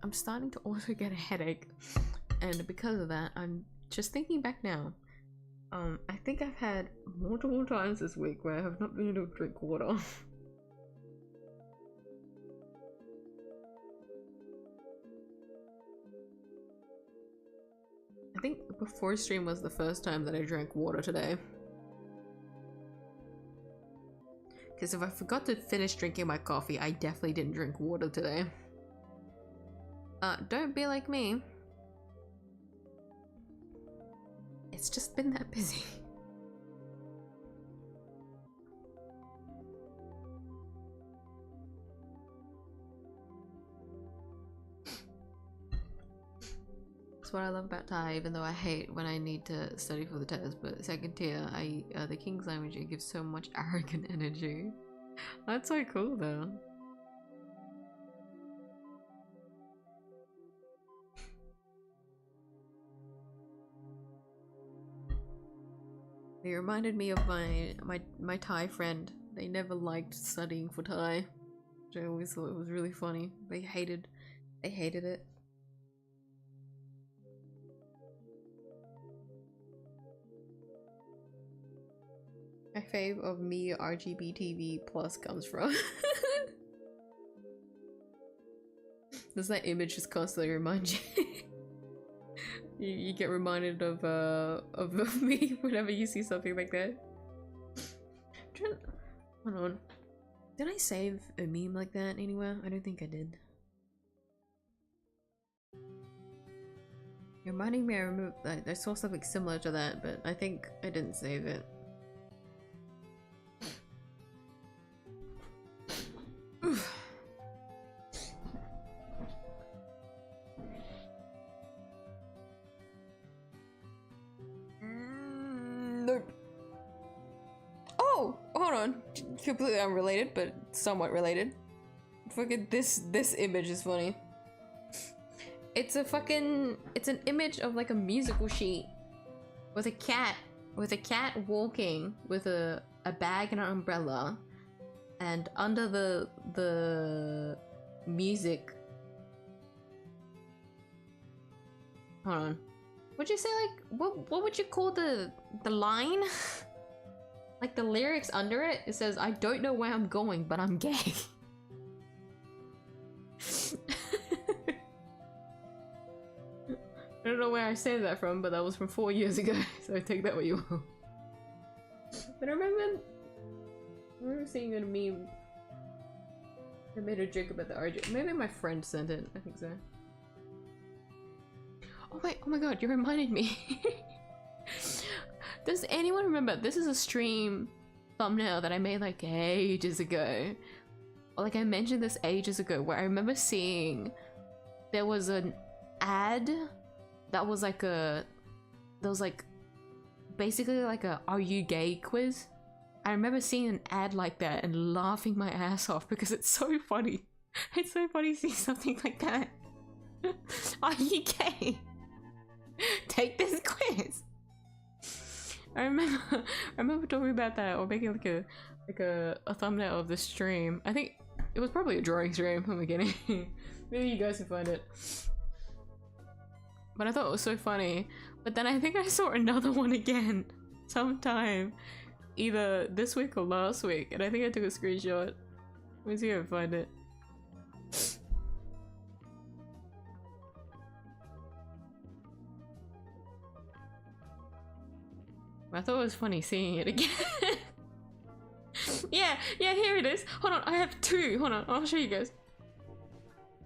[SPEAKER 1] I'm starting to also get a headache, and because of that, I'm just thinking back now. I think I've had multiple times this week where I have not been able to drink water. I think before stream was the first time that I drank water today. Because if I forgot to finish drinking my coffee, I definitely didn't drink water today. Don't be like me. It's just been that busy. That's what I love about Thai, even though I hate when I need to study for the test. But second tier, the King's language, it gives so much arrogant energy. That's so cool though. They reminded me of my Thai friend. They never liked studying for Thai, which I always thought it was really funny. They hated it. My fave of miyuu RGB plus comes from. Does that image just constantly remind you? You get reminded of me whenever you see something like that. Hold on. Did I save a meme like that anywhere? I don't think I did. You're reminding me I saw something similar to that, but I think I didn't save it. Nope. Oh, hold on. Completely unrelated, but somewhat related. Fucking this image is funny. It's an image of like a musical sheet with a cat walking with a bag and an umbrella, and under the music. Hold on. Would you say like what would you call the line? Like the lyrics under it, it says, "I don't know where I'm going, but I'm gay." I don't know where I saved that from, but that was from 4 years ago, so take that what you will. But I remember seeing a meme that made a joke about the RJ. Maybe my friend sent it, I think so. Oh wait, oh my god, you reminded me. Does anyone remember? This is a stream thumbnail that I made like ages ago. Or like I mentioned this ages ago, where I remember seeing there was an ad that was like basically like a "Are you gay?" quiz. I remember seeing an ad like that and laughing my ass off because it's so funny. It's so funny seeing something like that. Are you gay? Take this quiz. I remember talking about that, or making like a thumbnail of the stream. I think it was probably a drawing stream from the beginning. Maybe you guys can find it. But I thought it was so funny. But then I think I saw another one again sometime, either this week or last week, and I think I took a screenshot. Let me see if I can find it. I thought it was funny seeing it again. yeah, here it is. Hold on, I have two. Hold on, I'll show you guys.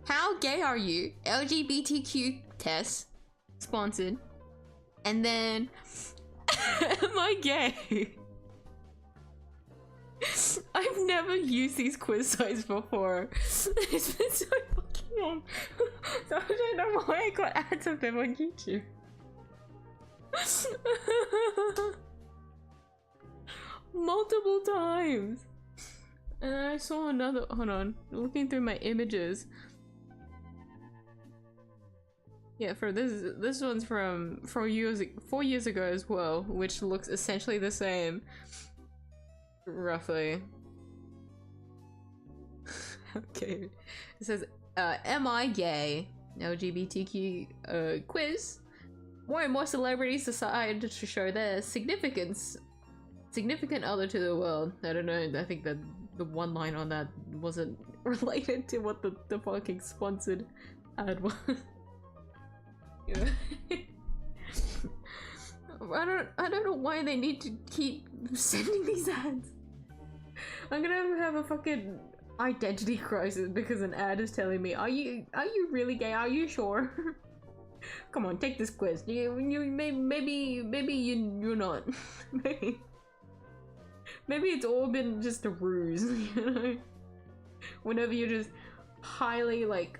[SPEAKER 1] How gay are you? LGBTQ test. Sponsored. And then, am I gay? I've never used these quiz sites before. It's been so fucking long. So I don't know why I got ads of them on YouTube. Multiple times. And I saw another. Hold on, looking through my images. Yeah, for this one's from 4 years ago as well, which looks essentially the same, roughly. Okay, it says, "Am I gay?" LGBTQ quiz. More and more celebrities decide to show their significant other to the world. I don't know, I think that the one line on that wasn't related to what the fucking sponsored ad was. Yeah. I don't know why they need to keep sending these ads. I'm gonna have a fucking identity crisis because an ad is telling me, are you really gay? Are you sure? Come on, take this quiz. Maybe you're not. Maybe it's all been just a ruse, you know? Whenever you're just highly like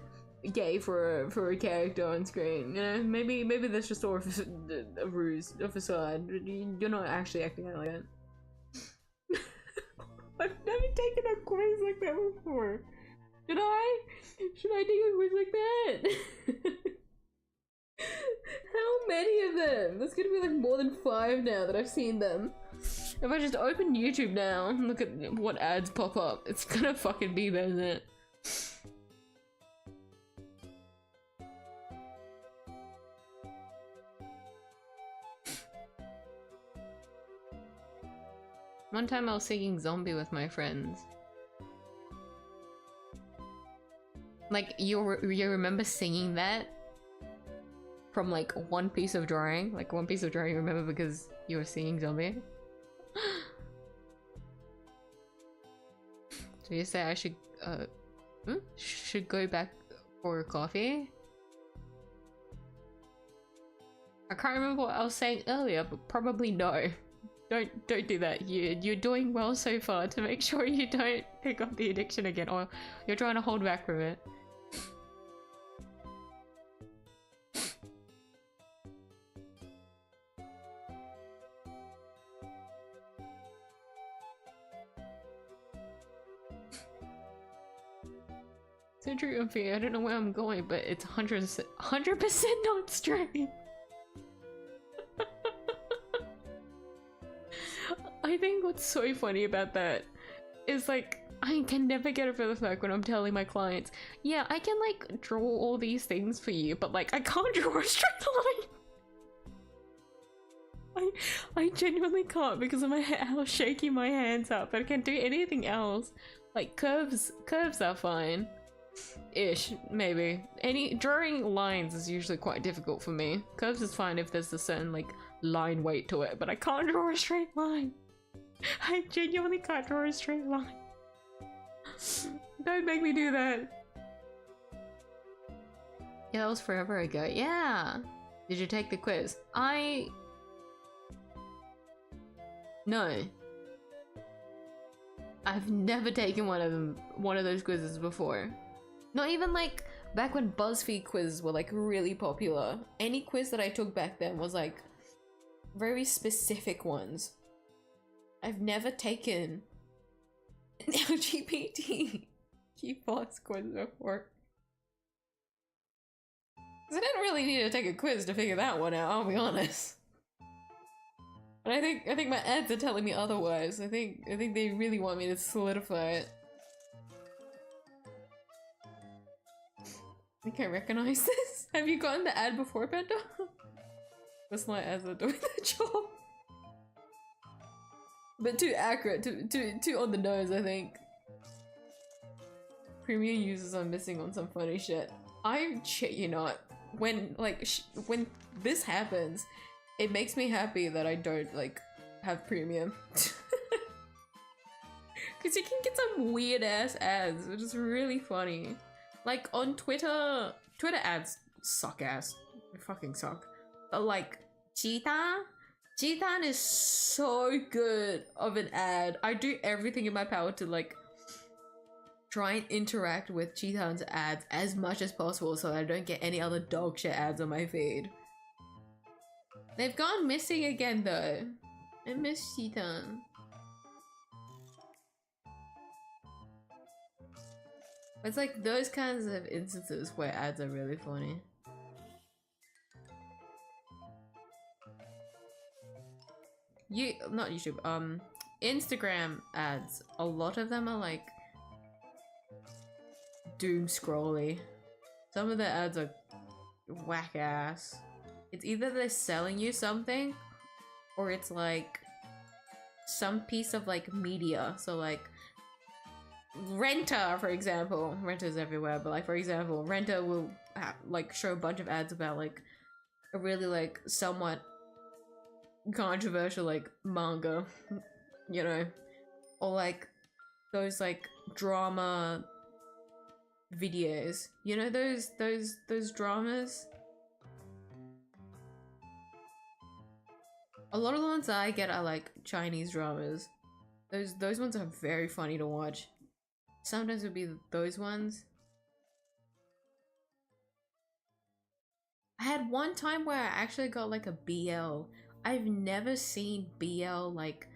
[SPEAKER 1] gay for a character on screen. You know, maybe that's just all a ruse, a facade. You're not actually acting out like that. I've never taken a quiz like that before. Should I? Should I take a quiz like that? How many of them? There's gonna be like more than 5 now that I've seen them. If I just open YouTube now and look at what ads pop up, it's gonna fucking be there, isn't it? One time I was singing Zombie with my friends. Like, you remember singing that? From like one piece of drawing? Like one piece of drawing you remember because you were singing Zombie? So you say I should go back for a coffee? I can't remember what I was saying earlier, but probably no. Don't do that. You're doing well so far to make sure you don't pick up the addiction again, or you're trying to hold back from it. So true, Umphy. I don't know where I'm going, but it's 100% not straight. I think what's so funny about that is like I can never get over the fact when I'm telling my clients, yeah, I can like draw all these things for you, but like I can't draw a straight line. I genuinely can't because of how shaky my hands are, but I can't do anything else. Like curves are fine. Ish, maybe. Drawing lines is usually quite difficult for me. Curves is fine if there's a certain like line weight to it, but I can't draw a straight line. I genuinely can't draw a straight line. Don't make me do that. Yeah, that was forever ago. Yeah. Did you take the quiz? No. I've never taken one of those quizzes before. Not even like back when BuzzFeed quizzes were like really popular. Any quiz that I took back then was like very specific ones. I've never taken an LGBT plus quiz before. Cause I didn't really need to take a quiz to figure that one out, I'll be honest. But I think my ads are telling me otherwise. I think they really want me to solidify it. I think I recognize this. Have you gotten the ad before, Bento? That's my ads are doing the job. But too accurate, too on the nose, I think. Premium users are missing on some funny shit. I shit you not. When when this happens, it makes me happy that I don't like have premium. Cause you can get some weird ass ads, which is really funny. Like on Twitter ads suck ass. They fucking suck. But like Cheetah is so good of an ad. I do everything in my power to like try and interact with Cheetah's ads as much as possible so I don't get any other dog shit ads on my feed. They've gone missing again though. I miss Cheetah. It's like those kinds of instances where ads are really funny. Not YouTube, Instagram ads, a lot of them are like doom scrolly. Some of the ads are whack ass. It's either they're selling you something or it's like some piece of like media. So like Renter, for example. Renter's everywhere, but like for example, Renter will like show a bunch of ads about like a really like somewhat controversial like manga, you know, or like those like drama videos, you know, those dramas. A lot of the ones that I get are like Chinese dramas. Those ones are very funny to watch. Sometimes it would be those ones. I had one time where I actually got like a BL. I've never seen BL like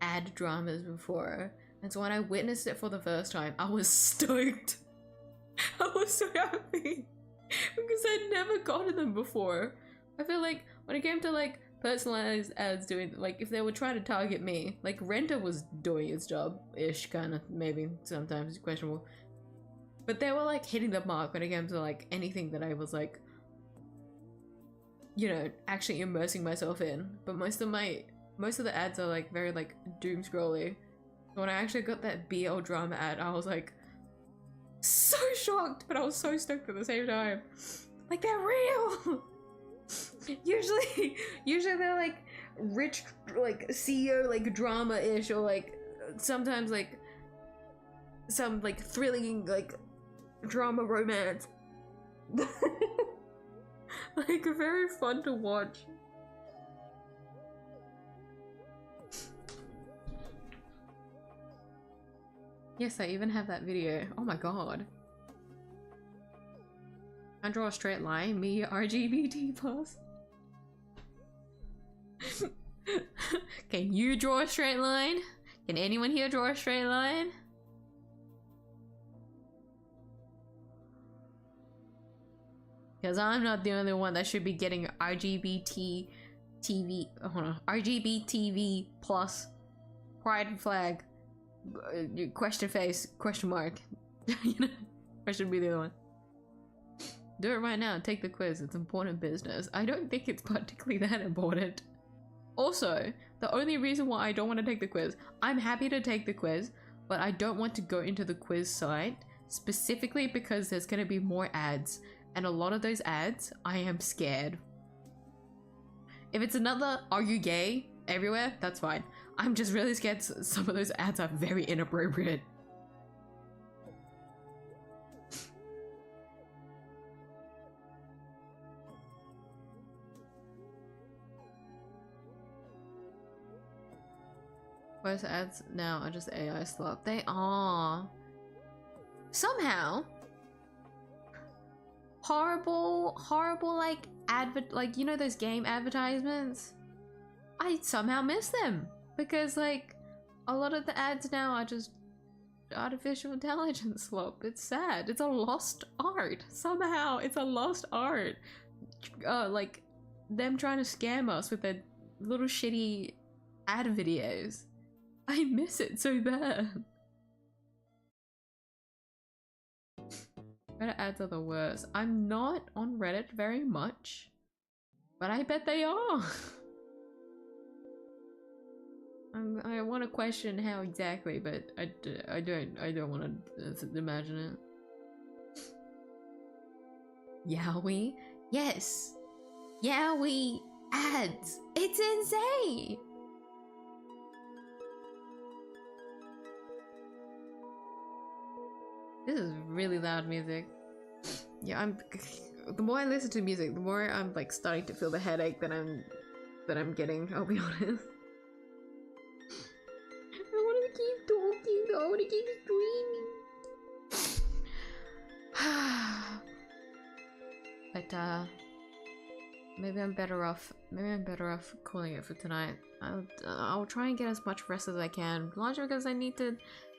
[SPEAKER 1] ad dramas before. And so when I witnessed it for the first time, I was stoked. I was so happy because I'd never gotten them before. I feel like when it came to like personalized ads doing, like if they were trying to target me, like Renta was doing its job-ish, kind of, maybe, sometimes questionable. But they were like hitting the mark when it came to like anything that I was like, you know, actually immersing myself in. But most of the ads are like very like doom scrolly. When I actually got that BL drama ad, I was like so shocked, but I was so stoked at the same time. Like, they're real. usually they're like rich, like CEO, like drama-ish, or like sometimes like some like thrilling like drama romance. Like very fun to watch. Yes, I even have that video. Oh my god. Can't draw a straight line. Me RGBT plus. Can you draw a straight line? Can anyone here draw a straight line? Because I'm not the only one that should be getting RGBT TV. Hold on. RGB TV plus pride flag. Question face, question mark. You know, I should be the other one. Do it right now, take the quiz, it's important business. I don't think it's particularly that important. Also, the only reason why I don't want to take the quiz, I'm happy to take the quiz, but I don't want to go into the quiz site, specifically because there's going to be more ads, and a lot of those ads, I am scared. If it's another, are you gay? Everywhere, that's fine. I'm just really scared some of those ads are very inappropriate. Most ads now are just AI slop. They are. Somehow. Horrible like like, you know those game advertisements? I somehow miss them because like a lot of the ads now are just artificial intelligence slop. It's sad. It's a lost art. Somehow it's a lost art. Like them trying to scam us with their little shitty ad videos. I miss it so bad. Reddit ads are the worst. I'm not on Reddit very much, but I bet they are. I want to question how exactly, but I don't want to imagine it. Yowie? Yes! Yowie ads! It's insane! This is really loud music. Yeah, the more I listen to music, the more I'm like starting to feel the headache that I'm getting, I'll be honest. I want to keep talking though. I want to keep streaming. But maybe I'm better off calling it for tonight. I'll try and get as much rest as I can, largely because I need to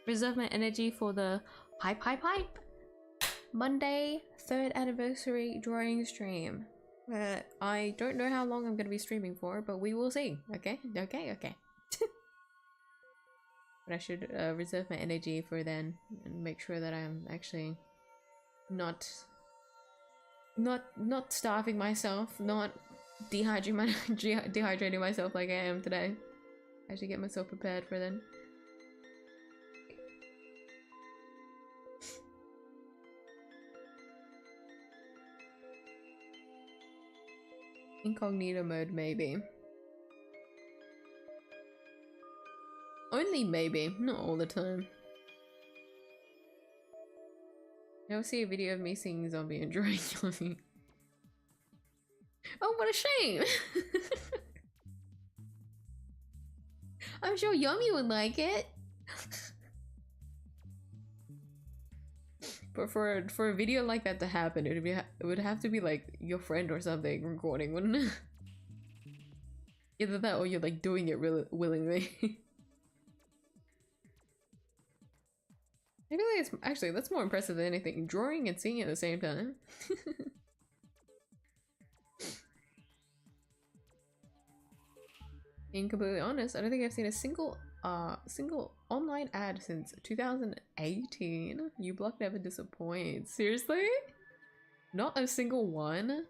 [SPEAKER 1] reserve my energy for the hype Monday 3rd anniversary drawing stream. I don't know how long I'm gonna be streaming for, but we will see. Okay. But I should reserve my energy for then and make sure that I'm actually not starving myself, not dehydrating myself like I am today. I should get myself prepared for then. Incognito mode, maybe. Only maybe, not all the time. You'll see a video of me singing Zombie and drawing Yomi. Oh, what a shame! I'm sure Yomi would like it. But for a video like that to happen, it would have to be like your friend or something recording, wouldn't it? Either that or you're like doing it really willingly. I feel like it's actually that's more impressive than anything. Drawing and singing at the same time. Being completely honest, I don't think I've seen a single online ad since 2018. 𝐢𝐧𝐟𝐨 never disappoints. Seriously? Not a single one?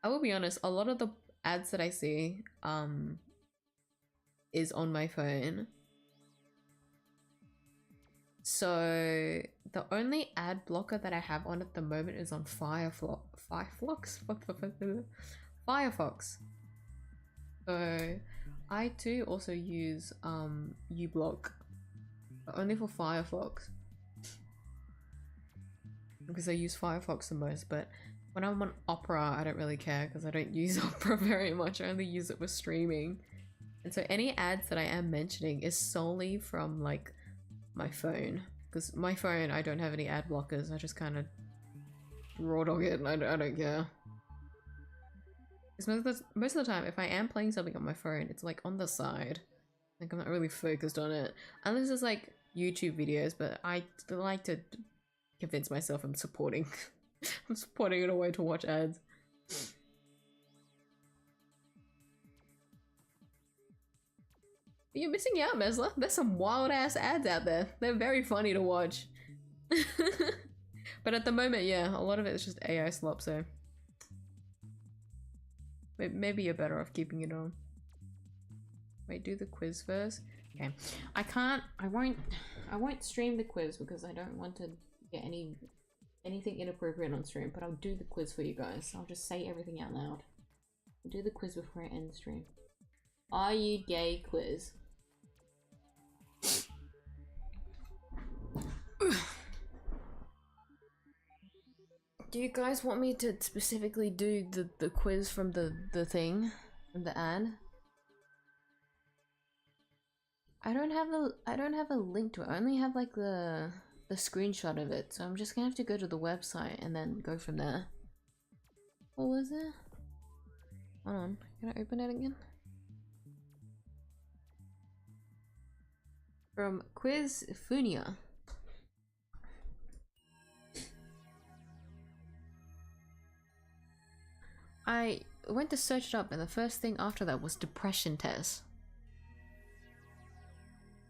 [SPEAKER 1] I will be honest, a lot of the ads that I see is on my phone. So the only ad blocker that I have on at the moment is on Firefox. So I too also use 𝐢𝐧𝐟𝐨, but only for Firefox. Because I use Firefox the most, but when I'm on Opera I don't really care because I don't use Opera very much. I only use it for streaming. And so any ads that I am mentioning is solely from like my phone. Because my phone, I don't have any ad blockers. I just kind of raw dog it and I don't care. Most of the time, if I am playing something on my phone, it's like on the side. Like I'm not really focused on it. Unless it's like YouTube videos, but I like to convince myself I'm supporting. I'm supporting it a way to watch ads. You're missing out, Mesla. There's some wild ass ads out there. They're very funny to watch. But at the moment, yeah, a lot of it is just AI slop, so maybe you're better off keeping it on. Wait, do the quiz first. Okay, I won't stream the quiz because I don't want to get anything inappropriate on stream, but I'll do the quiz for you guys. I'll just say everything out loud. I'll do the quiz before I end the stream. Are you gay quiz? Do you guys want me to specifically do the quiz from the thing, from the ad? I don't have a link to it. I only have like the screenshot of it, so I'm just gonna have to go to the website and then go from there. What was it? Hold on, can I open it again? From 𝐢𝐧𝐟𝐨. I went to search it up and the first thing after that was depression test.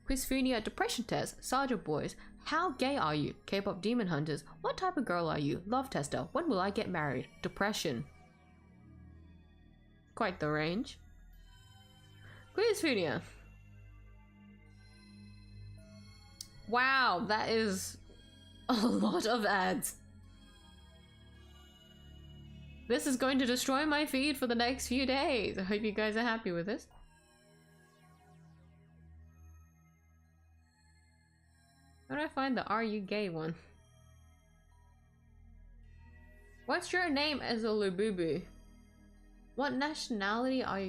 [SPEAKER 1] 𝐢𝐧𝐹 depression test. Sergeant boys. How gay are you? K-pop demon hunters. What type of girl are you? Love tester. When will I get married? Depression. Quite the range. 𝐢𝐧𝐹. Wow, that is a lot of ads. This is going to destroy my feed for the next few days. I hope you guys are happy with this. How do I find the Are You Gay one? What's your name as a Lububu? What nationality are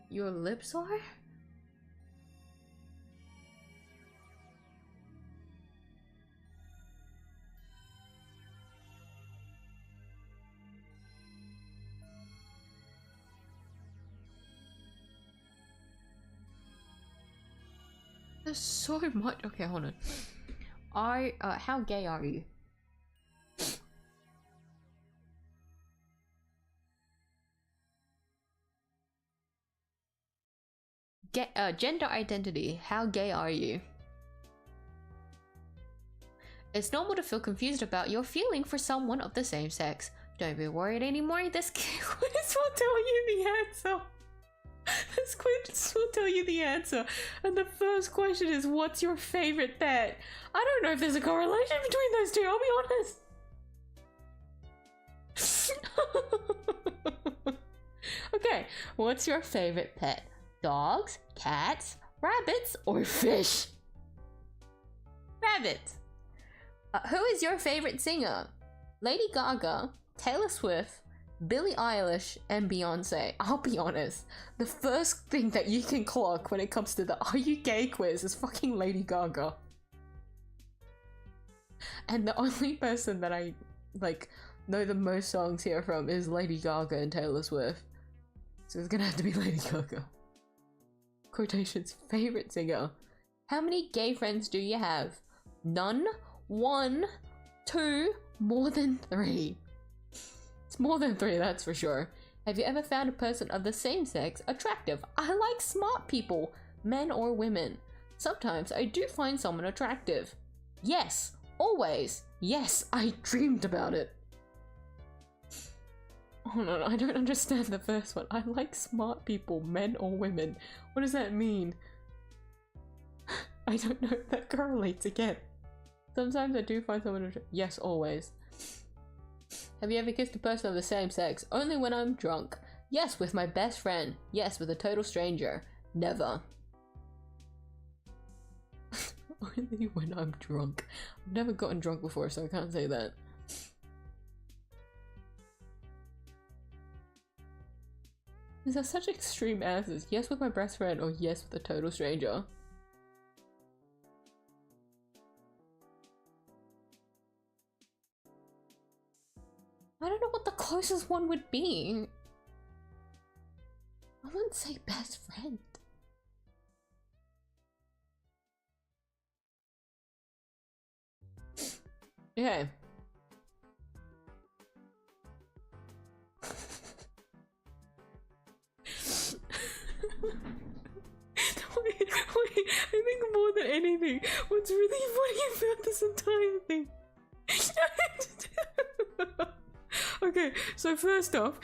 [SPEAKER 1] your lips are? There's so much. Okay, hold on. How gay are you? Gender identity. How gay are you? It's normal to feel confused about your feeling for someone of the same sex. Don't be worried anymore. This quiz will tell you the answer. This quiz will tell you the answer. And the first question is, what's your favorite pet? I don't know if there's a correlation between those two, I'll be honest. Okay, what's your favorite pet? Dogs, cats, rabbits, or fish? Rabbit. Who is your favorite singer? Lady Gaga, Taylor Swift, Billie Eilish, and Beyonce. I'll be honest, the first thing that you can clock when it comes to the Are You Gay quiz is fucking Lady Gaga. And the only person that I like know the most songs here from is Lady Gaga and Taylor Swift. So it's gonna have to be Lady Gaga. Quotations, favorite singer. How many gay friends do you have? None, 1, 2, more than 3. It's more than 3, that's for sure. Have you ever found a person of the same sex attractive? I like smart people, men or women. Sometimes I do find someone attractive. Yes, always. Yes, I dreamed about it. Oh no, I don't understand the first one. I like smart people, men or women. What does that mean? I don't know if that correlates again. Sometimes I do find someone attractive. Yes, always. Have you ever kissed a person of the same sex? Only when I'm drunk. Yes, with my best friend. Yes, with a total stranger. Never. Only when I'm drunk. I've never gotten drunk before, so I can't say that. These are such extreme answers. Yes with my best friend or yes with a total stranger. I don't know what the closest one would be. I wouldn't say best friend. Yeah. Wait, I think more than anything, what's really funny about this entire thing. Okay, so first off,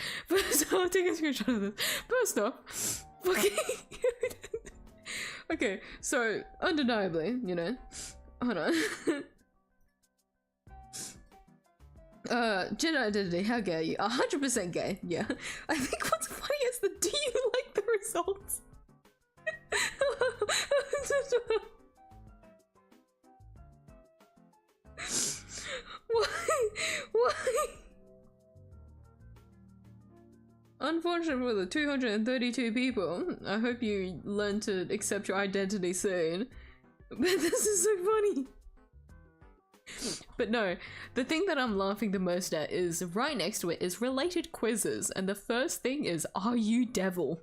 [SPEAKER 1] I'll take a screenshot of this. First off, fucking. Okay, so undeniably, you know, hold on. Gender identity, how gay are you? 100% gay, yeah. I think what's funny is the do you like the results? Why? Unfortunately for the 232 people, I hope you learn to accept your identity soon. But this is so funny. But no, the thing that I'm laughing the most at is right next to it is related quizzes, and the first thing is, are you devil?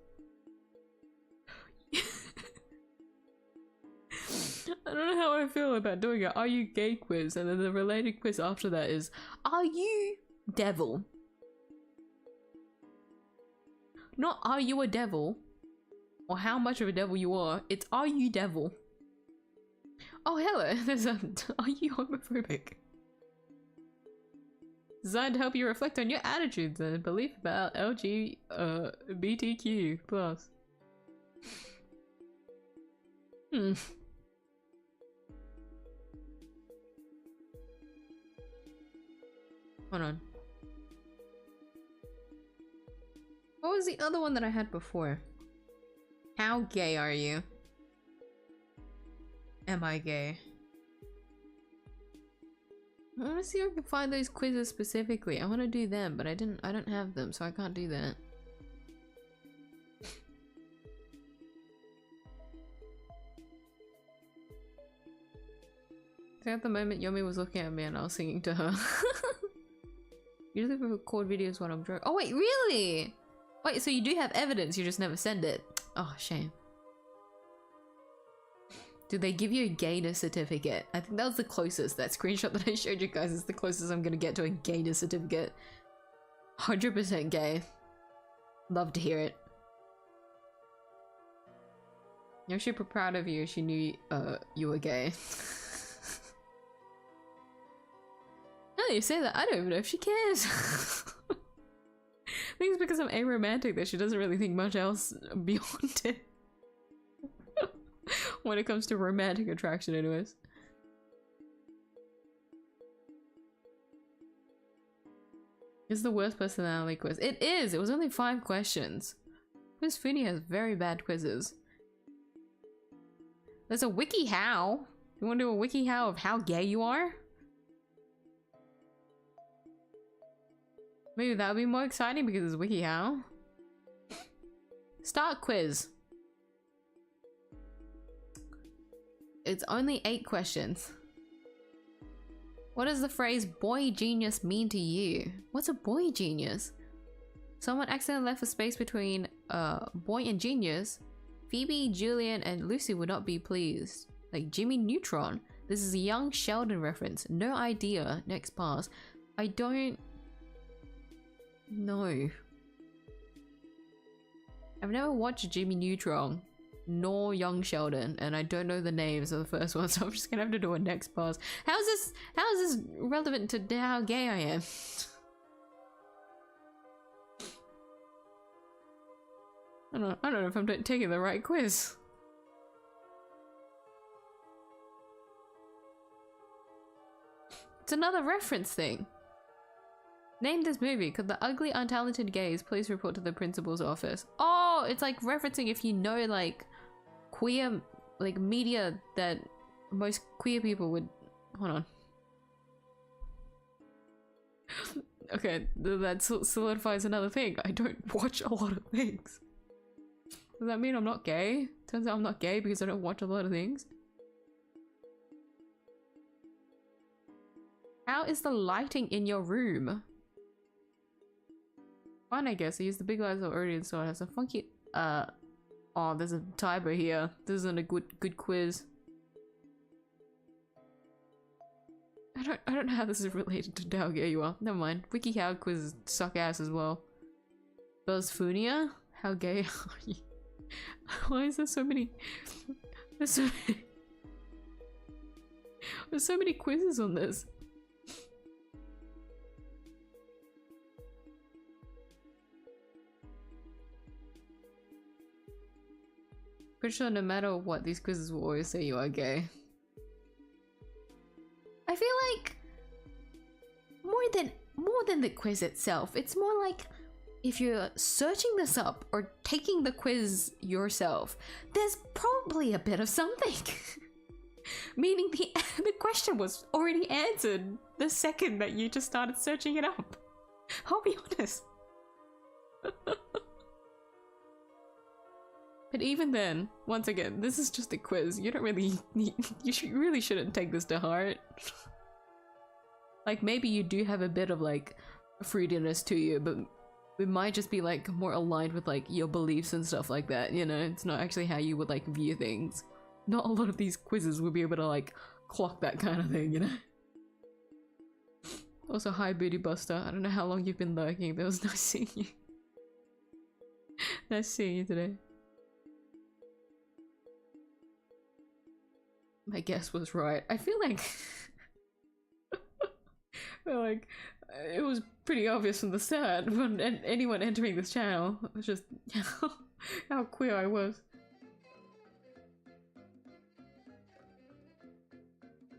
[SPEAKER 1] I don't know how I feel about doing it. Are you gay quiz? And then the related quiz after that is, are you devil? Not are you a devil, or how much of a devil you are, it's are you devil? Oh hello, there's a, are you homophobic? Designed to help you reflect on your attitudes and belief about LGBTQ+. Hold on. What was the other one that I had before? How gay are you? Am I gay? I want to see if I can find those quizzes specifically. I want to do them, but I don't have them, so I can't do that. So at the moment, Yomi was looking at me and I was singing to her. Usually we record videos when I'm drunk. Oh wait, really? Wait, so you do have evidence, you just never send it. Oh, shame. Did they give you a gayness certificate? I think that was the closest. That screenshot that I showed you guys is the closest I'm gonna get to a gayness certificate. 100% gay. Love to hear it. I'm super proud of you. She knew you were gay. Now you say that, I don't even know if she cares. I think it's because I'm aromantic that she doesn't really think much else beyond it. When it comes to romantic attraction anyways. It's the worst personality quiz. It is! It was only 5 questions. Quiz Foodie has very bad quizzes. There's a wiki how. You wanna do a wiki how of how gay you are? Maybe that would be more exciting because it's wiki how. Start quiz. It's only 8 questions. What does the phrase boy genius mean to you? What's a boy genius? Someone accidentally left a space between boy and genius. Phoebe, Julian, and Lucy would not be pleased. Like Jimmy Neutron. This is a young Sheldon reference. No idea. Next pass. I don't know. I've never watched Jimmy Neutron nor Young Sheldon, and I don't know the names of the first one, so I'm just gonna have to do a next pass. How is this relevant to how gay I am? I don't know if I'm taking the right quiz. It's another reference thing. Name this movie. Could the ugly, untalented gays please report to the principal's office? Oh, it's like referencing if you know like queer like media that most queer people would. Hold on. Okay, that solidifies another thing. I don't watch a lot of things. Does that mean I'm not gay? Turns out I'm not gay because I don't watch a lot of things. How is the lighting in your room? Fine, I guess. I use the big lights already installed. I have some funky. Oh, there's a typo here. This isn't a good quiz. I don't know how this is related to how gay you are. Never mind. WikiHow quizzes suck ass as well. Buzzfunia? How gay are you? Why is there so many? There's so many quizzes on this. Pretty sure no matter what, these quizzes will always say you are gay. I feel like more than the quiz itself, it's more like if you're searching this up or taking the quiz yourself, there's probably a bit of something. Meaning the question was already answered the second that you just started searching it up. I'll be honest. But even then, once again, this is just a quiz. You don't really need, really shouldn't take this to heart. Like maybe you do have a bit of like fruitiness to you, but it might just be like more aligned with like your beliefs and stuff like that, you know? It's not actually how you would like view things. Not a lot of these quizzes will be able to like clock that kind of thing, you know? Also, hi Booty Buster. I don't know how long you've been lurking, but it was nice seeing you. Nice seeing you today. My guess was right. I feel like it was pretty obvious from the start when anyone entering this channel. It was just how queer I was.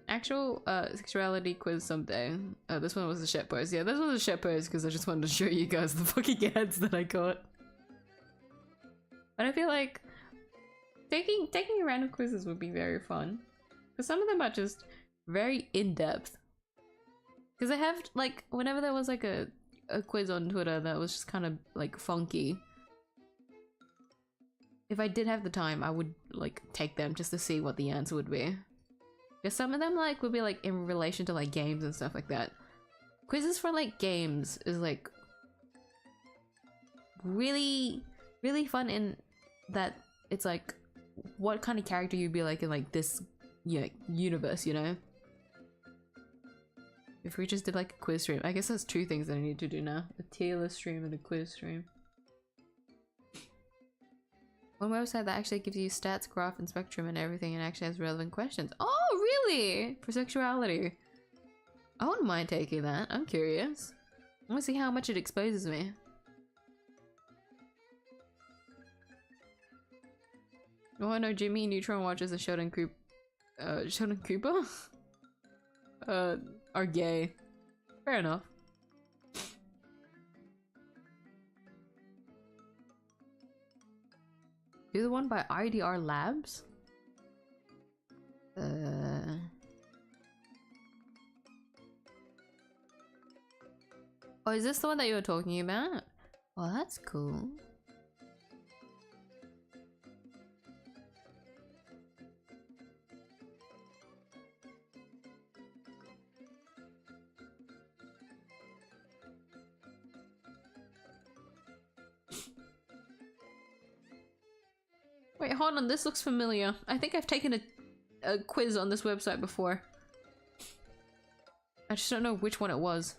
[SPEAKER 1] Actual sexuality quiz someday. Oh, this one was a shit pose. Yeah, this was a shit pose because I just wanted to show you guys the fucking ads that I got. But I feel like taking random quizzes would be very fun. Because some of them are just very in-depth. Because I have, like, whenever there was, like, a quiz on Twitter that was just kind of, like, funky. If I did have the time, I would, like, take them just to see what the answer would be. Because some of them, like, would be, like, in relation to, like, games and stuff like that. Quizzes for, like, games is, like, really, really fun in that it's, like, what kind of character you'd be, like, in, like, this, yeah, universe, you know? If we just did like a quiz stream, I guess there's two things that I need to do now. A tier list stream and a quiz stream. One website that actually gives you stats, graph, and spectrum and everything and actually has relevant questions. Oh, really? For sexuality. I wouldn't mind taking that. I'm curious. I want to see how much it exposes me. Oh, I know Jimmy Neutron watches a Sheldon Cooper? Are gay. Fair enough. You're the one by IDR Labs? Oh, is this the one that you were talking about? Well, that's cool. Wait, hold on, this looks familiar. I think I've taken a quiz on this website before. I just don't know which one it was.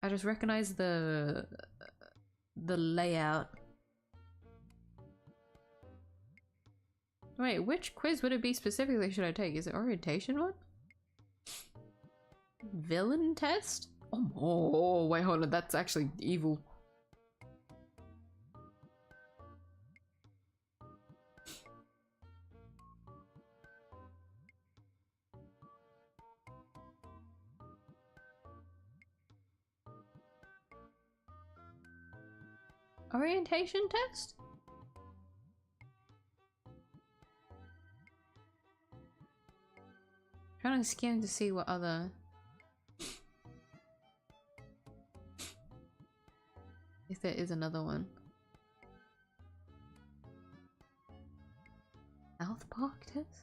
[SPEAKER 1] I just recognize the layout. Wait, which quiz would it be specifically should I take? Is it orientation one? Villain test? Oh, wait, hold on, that's actually evil. Orientation test? Trying to scan to see what other... if there is another one. South Park test?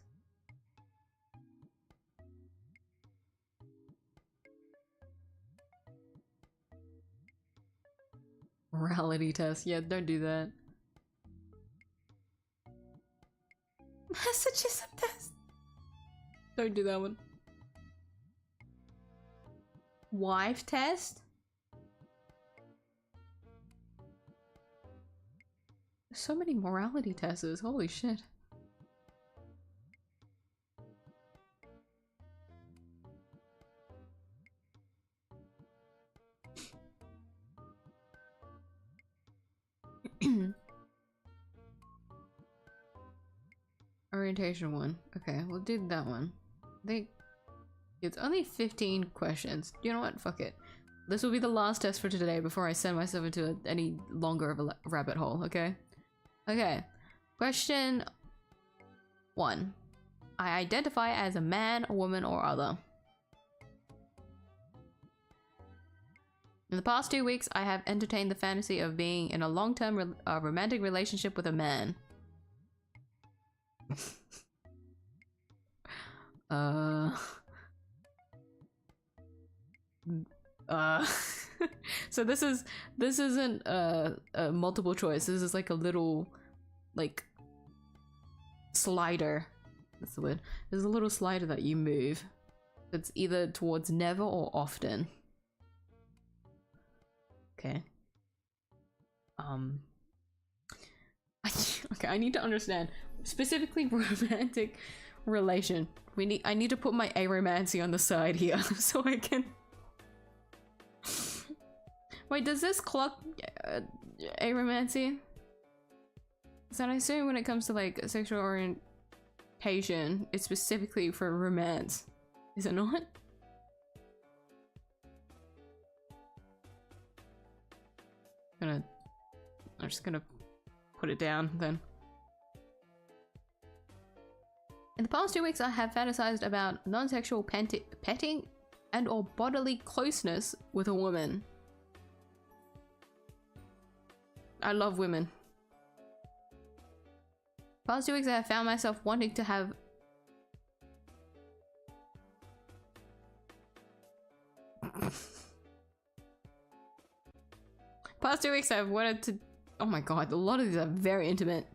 [SPEAKER 1] Morality test. Yeah, don't do that. Masochism test. Don't do that one. Wife test? There's so many morality tests. Holy shit. Orientation one. Okay, we'll do that one. I think it's only 15 questions. You know what? Fuck it. This will be the last test for today before I send myself into any longer of a rabbit hole, okay? Okay. Question 1. I identify as a man, a woman, or other. In the past 2 weeks, I have entertained the fantasy of being in a long-term romantic relationship with a man. So this isn't a multiple choice. This is like a little like slider. That's the word. There's a little slider that you move. It's either towards never or often. Okay. Okay, I need to understand specifically romantic relation. I need to put my aromancy on the side here so I can. Wait, does this clock aromancy? So I assume when it comes to like sexual orientation, it's specifically for romance, is it not? I'm just gonna put it down then. In the past 2 weeks, I have fantasized about non-sexual petting and or bodily closeness with a woman. I love women. Past 2 weeks, I have found myself wanting to have past 2 weeks, I've wanted to. Oh my god, a lot of these are very intimate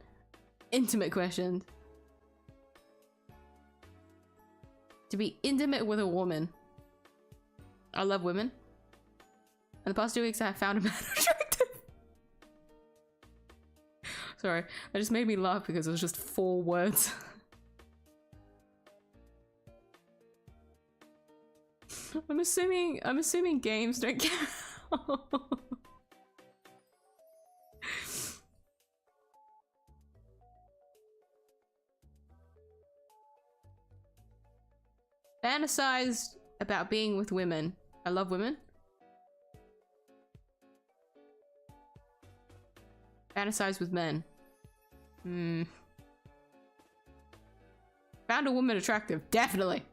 [SPEAKER 1] questions. To be intimate with a woman. I love women. In the past 2 weeks, I have found a man attractive. Sorry, that just made me laugh because it was just 4 words. I'm assuming games don't count. Fantasized about being with women. I love women. Fantasize with men. Found a woman attractive. Definitely.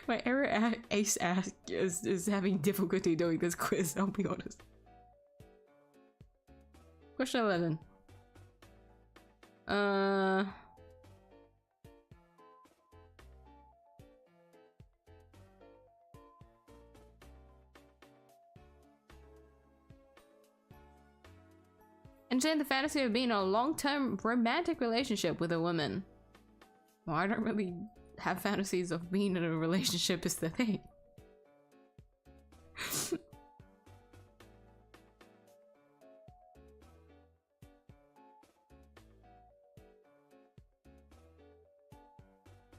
[SPEAKER 1] my error ace ass is having difficulty doing this quiz, I'll be honest. Question 11. Entertain the fantasy of being in a long-term romantic relationship with a woman. Well, I don't really have fantasies of being in a relationship is the thing.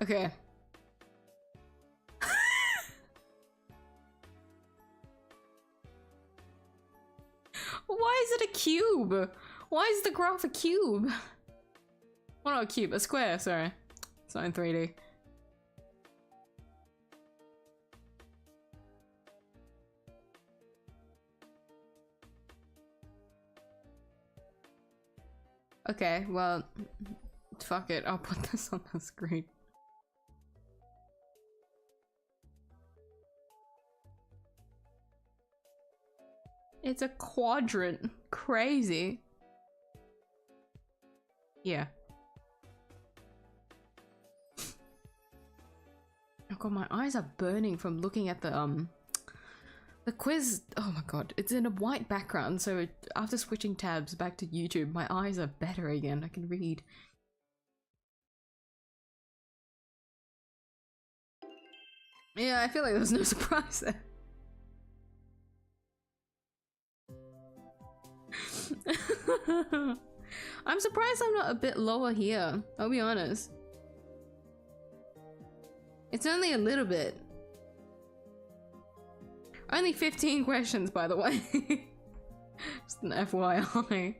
[SPEAKER 1] Okay. Why is it a cube? Why is the graph a cube? Well, not a cube, a square, sorry. It's not in 3D. Okay, well, fuck it, I'll put this on the screen. It's a quadrant. Crazy. Yeah. Oh god, my eyes are burning from looking at the quiz. Oh my god, it's in a white background, so after switching tabs back to YouTube, my eyes are better again. I can read. Yeah, I feel like there's no surprise there. I'm surprised I'm not a bit lower here, I'll be honest. It's only a little bit. Only 15 questions, by the way. Just an FYI.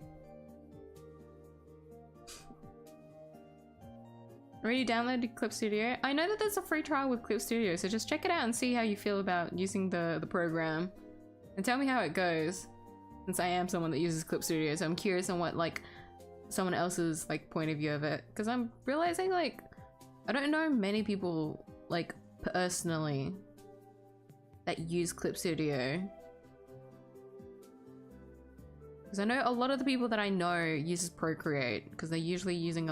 [SPEAKER 1] Already downloaded Clip Studio? I know that there's a free trial with Clip Studio, so just check it out and see how you feel about using the program. And tell me how it goes. Since I am someone that uses Clip Studio, so I'm curious on what, like, someone else's, like, point of view of it. Because I'm realizing, like, I don't know many people, like, personally that use Clip Studio. Because I know a lot of the people that I know uses Procreate, because they're usually using,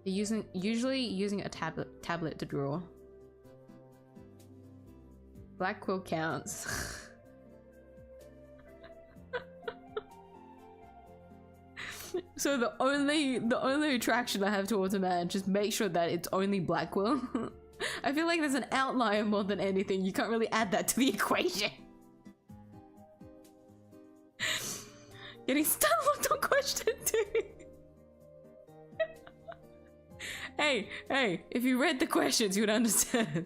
[SPEAKER 1] usually using a tablet to draw. Black quill counts. So the only attraction I have towards a man, just make sure that it's only black quill. I feel like there's an outlier more than anything. You can't really add that to the equation. Getting startled on question 2. Hey, if you read the questions, you would understand.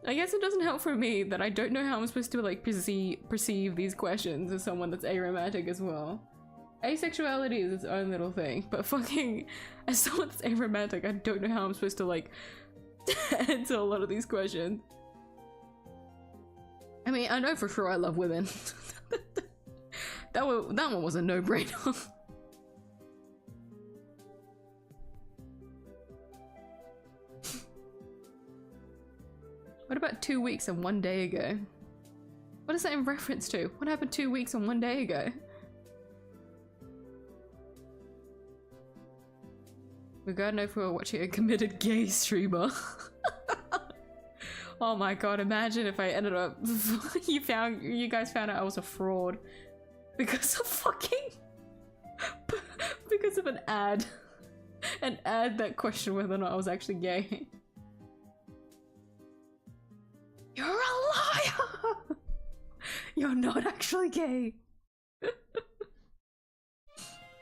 [SPEAKER 1] I guess it doesn't help for me that I don't know how I'm supposed to, like, perceive these questions as someone that's aromantic as well. Asexuality is its own little thing, but fucking, as someone that's aromantic, I don't know how I'm supposed to, like, answer a lot of these questions. I mean, I know for sure I love women. That one was a no-brainer. What about 2 weeks and 1 day ago? What is that in reference to? What happened 2 weeks and 1 day ago? We gotta know if we were watching a committed gay streamer. Oh my god, imagine if I ended up you guys found out I was a fraud because of fucking because of an ad that questioned whether or not I was actually gay. You're a liar! You're not actually gay.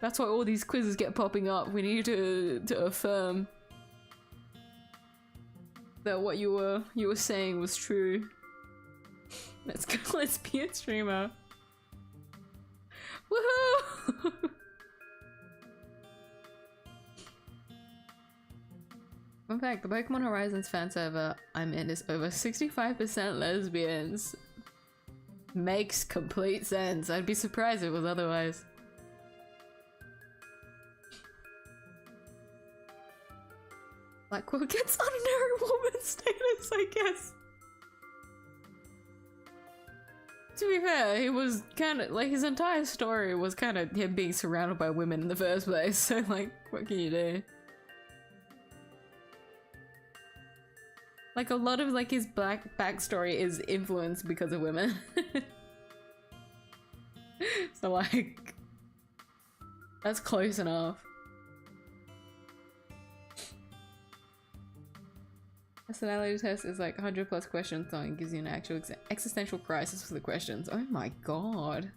[SPEAKER 1] That's why all these quizzes get popping up. We need to affirm that what you were saying was true. Let's go, let's be a streamer. Woohoo! In fact, the Pokemon Horizons fan server I'm in is over 65% lesbians. Makes complete sense. I'd be surprised if it was otherwise. Like, well, gets ordinary woman status, I guess. To be fair, he was kind of, like, his entire story was kind of him being surrounded by women in the first place, so, like, what can you do? Like, a lot of, like, his backstory is influenced because of women. but like, that's close enough. Personality test is like 100 plus questions long and gives you an actual existential crisis for the questions. Oh my god.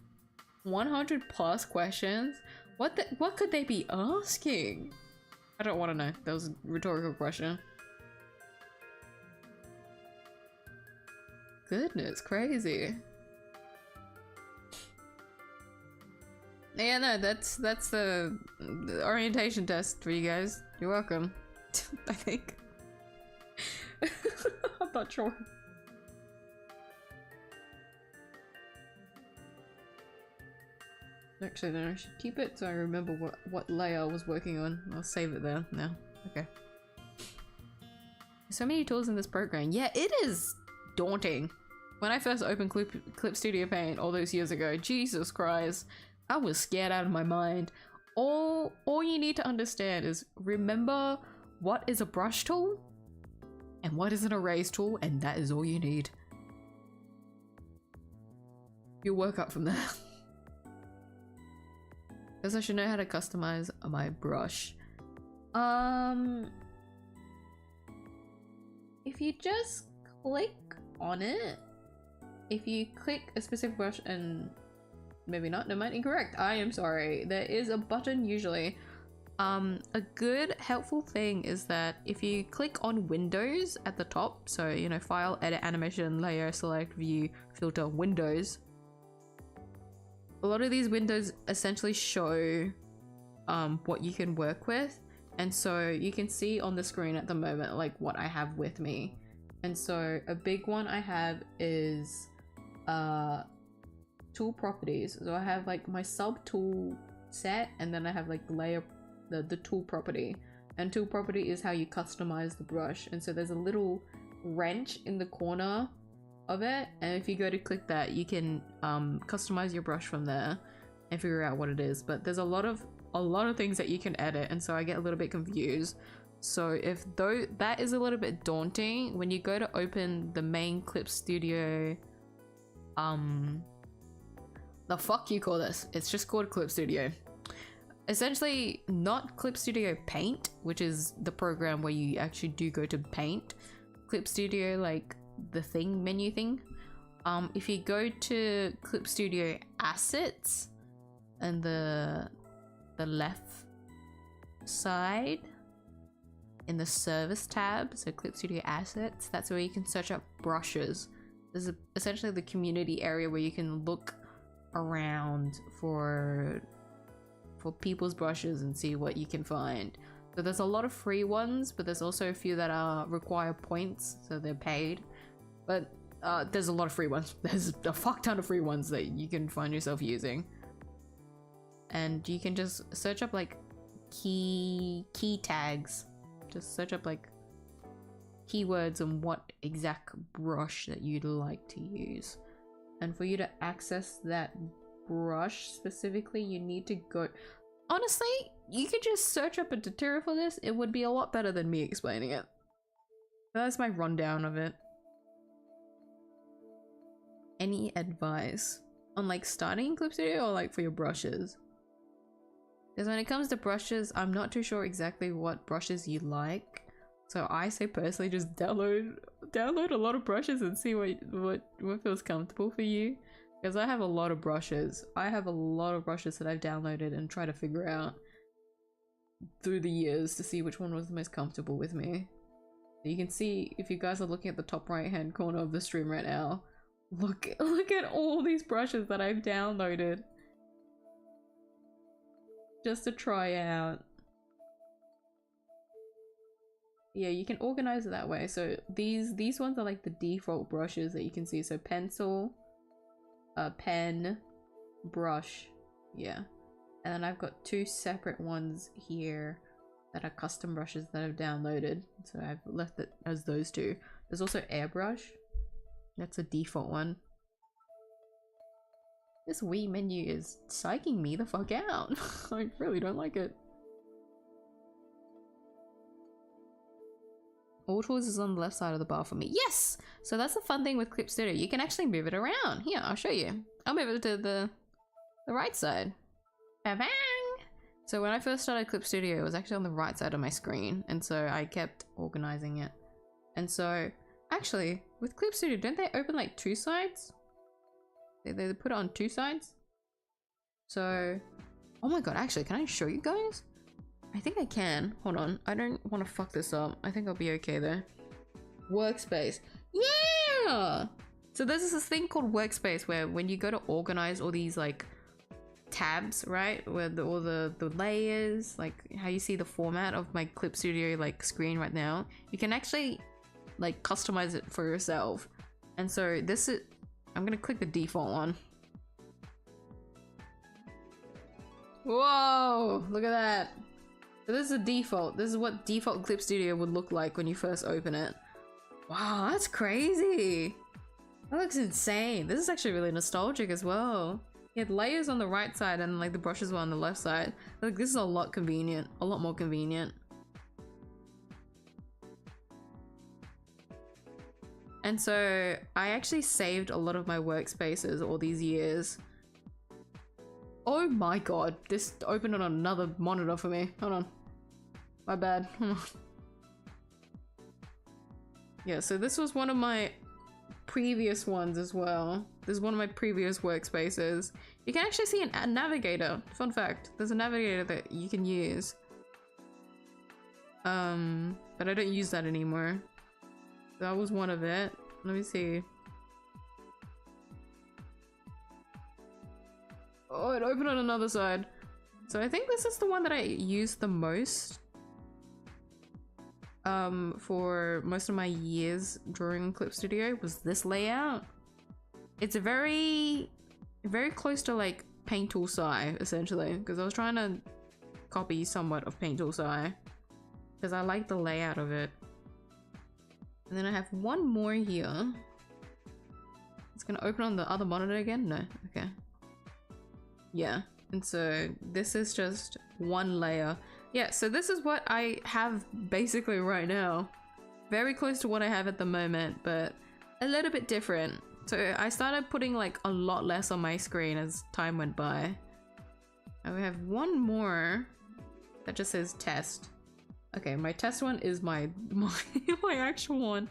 [SPEAKER 1] 100 plus questions? What could they be asking? I don't want to know. That was a rhetorical question. Goodness, crazy. Yeah, no, that's the orientation test for you guys. You're welcome. I think. I'm not sure. Actually, then I should keep it so I remember what layer I was working on. I'll save it there now. Okay. So many tools in this program. Yeah, it is daunting. When I first opened Clip Studio Paint all those years ago, Jesus Christ, I was scared out of my mind. All you need to understand is remember what is a brush tool and what is an erase tool, and that is all you need. You'll work up from there. Because I should know how to customize my brush. If you just click on it, if you click a specific brush and maybe not, no, might incorrect. I am sorry. There is a button usually. A good helpful thing is that if you click on Windows at the top, so you know, File, Edit, Animation, Layer, Select, View, Filter, Windows. A lot of these windows essentially show what you can work with, and so you can see on the screen at the moment like what I have with me. And so a big one I have is tool properties. So I have like my sub tool set, and then I have like the layer, the tool property, and tool property is how you customize the brush. And so there's a little wrench in the corner of it, and if you go to click that, you can customize your brush from there and figure out what it is. But there's a lot of things that you can edit, and so I get a little bit confused. So if that is a little bit daunting, when you go to open the main Clip Studio, the fuck you call this? It's just called Clip Studio. Essentially, not Clip Studio Paint, which is the program where you actually do go to paint. Clip Studio, like the thing menu thing. If you go to Clip Studio Assets and the left side in the Service tab, so Clip Studio Assets, that's where you can search up brushes. This is essentially the community area where you can look around for people's brushes and see what you can find. So there's a lot of free ones, but there's also a few that require points, so they're paid. But there's a lot of free ones. There's a fuck ton of free ones that you can find yourself using. And you can just search up like key tags. Just search up like keywords and what exact brush that you'd like to use. And for you to access that brush specifically, you need to go... Honestly, you could just search up a tutorial for this. It would be a lot better than me explaining it. That's my rundown of it. Any advice on like starting Clip Studio or like for your brushes? Because when it comes to brushes, I'm not too sure exactly what brushes you like. So I say personally just download a lot of brushes and see what feels comfortable for you. Because I have a lot of brushes. I have a lot of brushes that I've downloaded and try to figure out through the years to see which one was the most comfortable with me. You can see, if you guys are looking at the top right hand corner of the stream right now, look at all these brushes that I've downloaded just to try out. Yeah, you can organize it that way. So these ones are like the default brushes that you can see. So pencil, pen, brush, yeah. And then I've got two separate ones here that are custom brushes that I've downloaded. So I've left it as those two. There's also airbrush. That's a default one. This Wii menu is psyching me the fuck out. I really don't like it. All tools is on the left side of the bar for me. Yes! So that's the fun thing with Clip Studio. You can actually move it around. Here, I'll show you. I'll move it to the the right side. Bang! So when I first started Clip Studio, it was actually on the right side of my screen, and so I kept organizing it. And so, actually, with Clip Studio, don't they open like two sides? They put it on two sides? So, oh my god, actually, can I show you guys? I think I can. Hold on, I don't want to fuck this up. I think I'll be okay though. Workspace. Yeah! So there's this thing called Workspace where when you go to organize all these like tabs, right? Where all the layers, like how you see the format of my Clip Studio like screen right now, you can actually like customize it for yourself. And so this is, I'm gonna click the default one. Whoa, look at that. So this is a default. This is what default Clip Studio would look like when you first open it. Wow, that's crazy. That looks insane. This is actually really nostalgic as well. You had layers on the right side and like the brushes were on the left side. Like this is a lot convenient, a lot more convenient. And so I actually saved a lot of my workspaces all these years. Oh my god, this opened on another monitor for me. Hold on. My bad. Hold on. Yeah, so this was one of my previous ones as well. This is one of my previous workspaces. You can actually see a navigator. Fun fact, there's a navigator that you can use. But I don't use that anymore. That was one of it. Let me see. Oh, it opened on another side. So I think this is the one that I used the most. For most of my years drawing Clip Studio was this layout. It's very close to like Paint Tool 𝐲 essentially, because I was trying to copy somewhat of Paint Tool 𝐲 because I like the layout of it. And then I have one more here. It's gonna open on the other monitor again? No, okay. Yeah, and so this is just one layer. Yeah, so this is what I have basically right now. Very close to what I have at the moment, but a little bit different. So I started putting like a lot less on my screen as time went by. And we have one more that just says test. Okay, my test one is my actual one.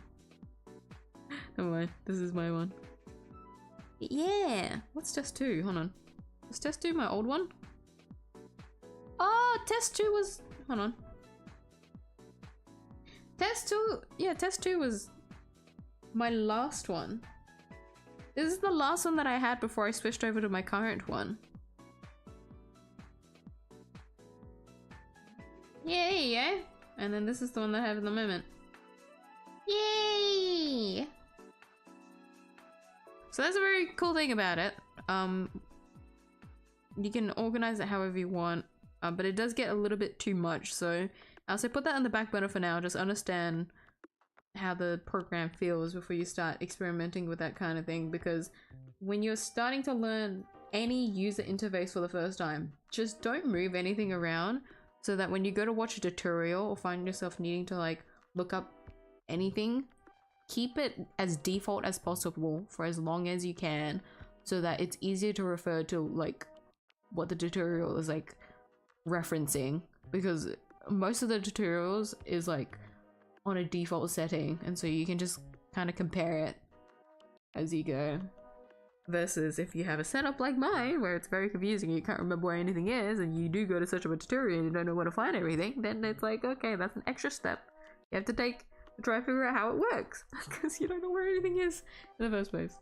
[SPEAKER 1] Never mind, this is my one. Yeah, what's test 2? Hold on. Was test 2 my old one? Oh, test 2 was, hold on. Test 2, yeah, test 2 was my last one. This is the last one that I had before I switched over to my current one. Yay, yeah. And then this is the one that I have at the moment. Yay! So that's a very cool thing about it. You can organize it however you want, but it does get a little bit too much. So I'll say put that on the back burner for now. Just understand how the program feels before you start experimenting with that kind of thing, because when you're starting to learn any user interface for the first time, just don't move anything around, so that when you go to watch a tutorial or find yourself needing to like look up anything, keep it as default as possible for as long as you can, so that it's easier to refer to like what the tutorial is like referencing, because most of the tutorials is like on a default setting, and so you can just kind of compare it as you go. Versus if you have a setup like mine where it's very confusing, you can't remember where anything is, and you do go to search up a tutorial and you don't know where to find everything, then it's like, okay, that's an extra step you have to take to try to figure out how it works, because you don't know where anything is in the first place.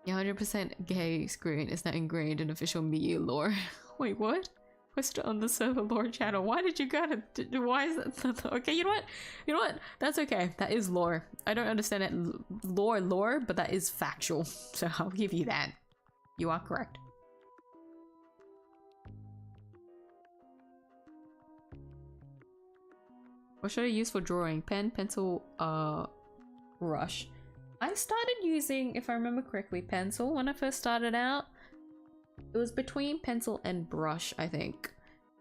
[SPEAKER 1] Your 100% gay screen is now ingrained in official miyuu lore. Wait, what? Posted on the server lore channel. Why did you gotta? Why is that? Okay, you know what? You know what? That's okay. That is lore. I don't understand it lore, but that is factual. So I'll give you that. You are correct. What should I use for drawing? Pen, pencil, brush. I started using, if I remember correctly, pencil when I first started out. It was between pencil and brush, I think.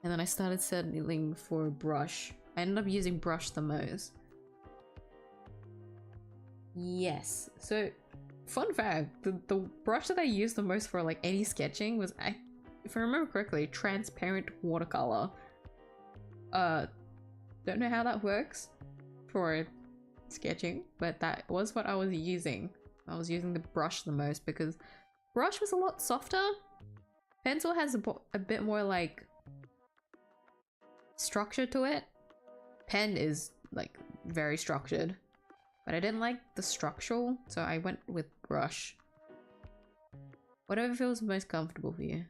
[SPEAKER 1] And then I started settling for brush. I ended up using brush the most. Yes. So fun fact, the brush that I used the most for like any sketching was, if I remember correctly, transparent watercolor. Don't know how that works for sketching, but that was what I was using. I was using the brush the most because brush was a lot softer. Pencil has a bit more like structure to it. Pen is like very structured, but I didn't like the structural, so I went with brush. Whatever feels most comfortable for you.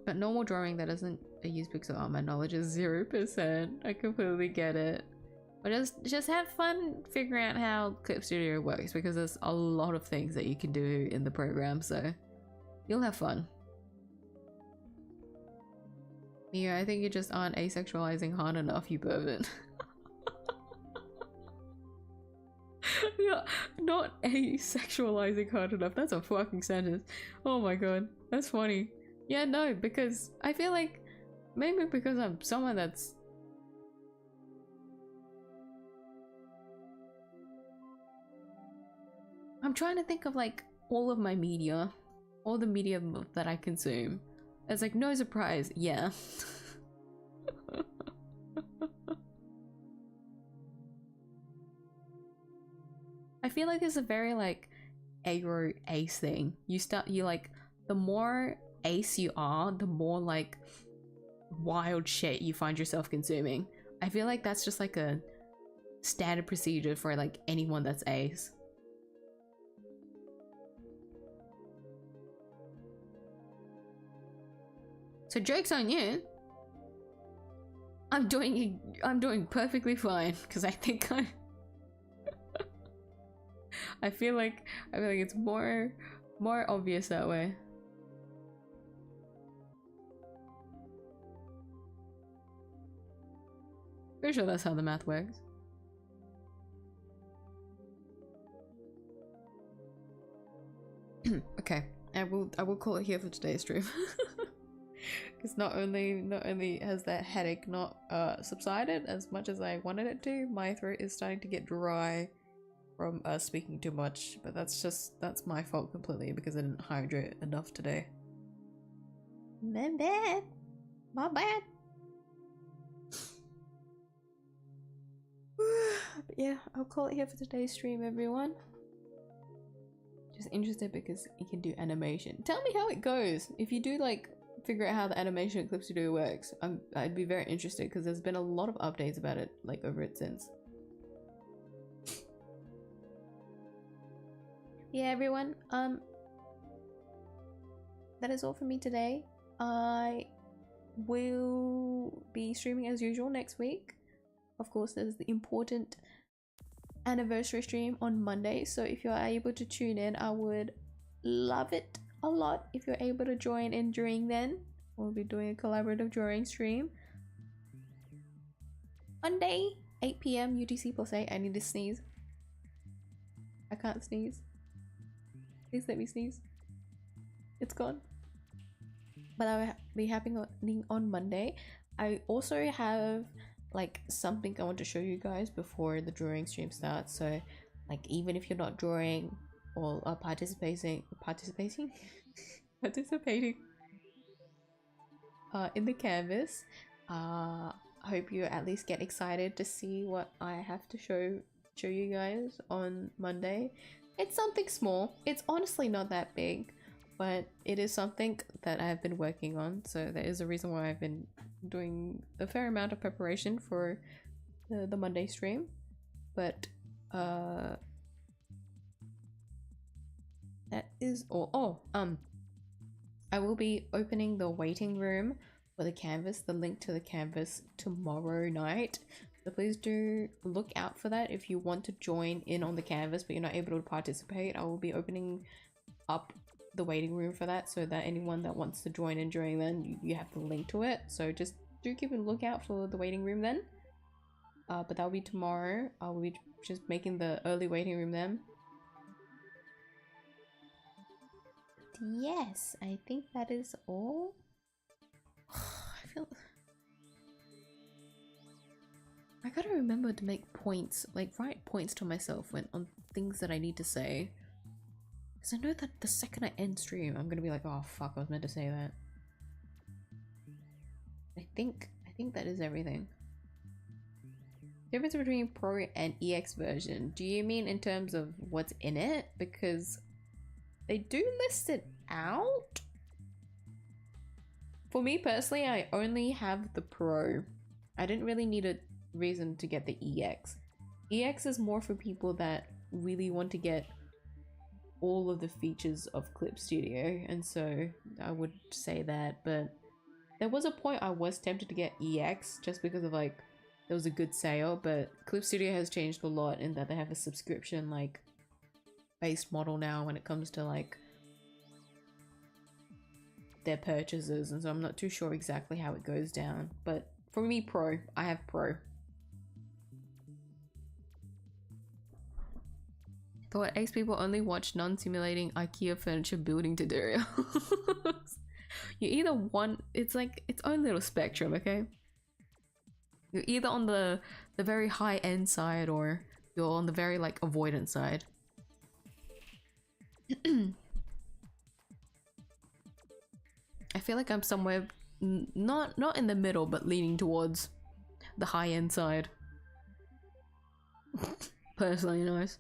[SPEAKER 1] But normal drawing that isn't a use pixel art, my knowledge is 0%. I completely get it. But just have fun figuring out how Clip Studio works, because there's a lot of things that you can do in the program, so you'll have fun. Mia, I think you just aren't asexualizing hard enough, you pervert. Yeah, not asexualizing hard enough. That's a fucking sentence. Oh my god, that's funny. Yeah, no, because I feel like maybe because I'm someone that's I'm trying to think of like all of my media, all the media that I consume. It's like no surprise, yeah. I feel like it's a very like aggro ace thing. You like, the more ace you are, the more like wild shit you find yourself consuming. I feel like that's just like a standard procedure for like anyone that's ace. So joke's on you. I'm doing perfectly fine because I think I feel like it's more obvious that way. Pretty sure that's how the math works. Okay, I will call it here for today's stream. Because not only has that headache not subsided as much as I wanted it to, my throat is starting to get dry from speaking too much, but that's my fault completely because I didn't hydrate enough today. My bad. But yeah, I'll call it here for today's stream, everyone. Just interested because you can do animation. Tell me how it goes. If you do like figure out how the animation Clip Studio works, I'd be very interested because there's been a lot of updates about it like over it since. Yeah, everyone, that is all for me today. I will be streaming as usual next week. Of course, there's the important anniversary stream on Monday, so if you are able to tune in, I would love it a lot if you're able to join in during then. We'll be doing a collaborative drawing stream Monday, 8 PM UTC +8. I need to sneeze. I can't sneeze. Please let me sneeze. It's gone. But I'll be happening on Monday. I also have like something I want to show you guys before the drawing stream starts. So like even if you're not drawing or are participating in the canvas, hope you at least get excited to see what I have to show you guys on Monday. It's something small. It's honestly not that big, but it is something that I've been working on, so there is a reason why I've been doing a fair amount of preparation for the Monday stream. But that is all. I will be opening the waiting room for the canvas, the link to the canvas, tomorrow night. So please do look out for that if you want to join in on the canvas but you're not able to participate. I will be opening up the waiting room for that so that anyone that wants to join in during then, you have the link to it. So just do keep a lookout for the waiting room then. But that'll be tomorrow. I will be just making the early waiting room then. Yes, I think that is all. I gotta remember to make points, like write points to myself when things that I need to say. Because I know that the second I end stream, I'm gonna be like, oh fuck, I was meant to say that. I think that is everything. Difference between Pro and EX version. Do you mean in terms of what's in it? Because they do list it out. For me personally, I only have the Pro. I didn't really need a reason to get the EX. EX is more for people that really want to get all of the features of Clip Studio, and so I would say that. But there was a point I was tempted to get EX just because of like there was a good sale, but Clip Studio has changed a lot in that they have a subscription like based model now when it comes to like their purchases, and so I'm not too sure exactly how it goes down. But for me, Pro, I have Pro. Thought X people only watch non-simulating IKEA furniture building tutorials. You either want, it's like its own little spectrum, okay? You're either on the very high end side or you're on the very like avoidant side. I feel like I'm somewhere not in the middle, but leaning towards the high end side. Personally, anyways.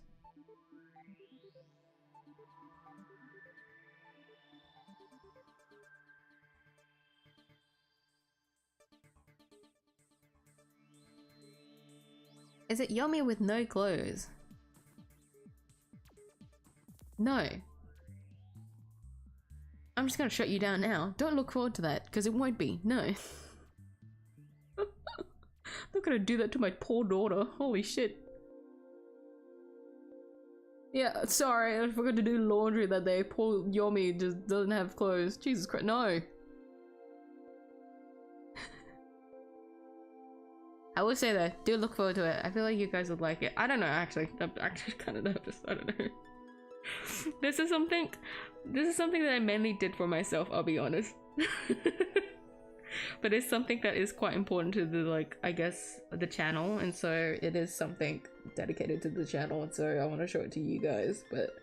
[SPEAKER 1] Is it yummy with no clothes? No. I'm just gonna shut you down now. Don't look forward to that, because it won't be. No. Not gonna do that to my poor daughter. Holy shit. Yeah, sorry, I forgot to do laundry that day. Poor Yomi just doesn't have clothes. Jesus Christ, no. I will say that. Do look forward to it. I feel like you guys would like it. I don't know, actually. I'm actually kind of nervous. I don't know. This is something that I mainly did for myself, I'll be honest. But it's something that is quite important to the, like, I guess, the channel, and so it is something dedicated to the channel, and so I want to show it to you guys, but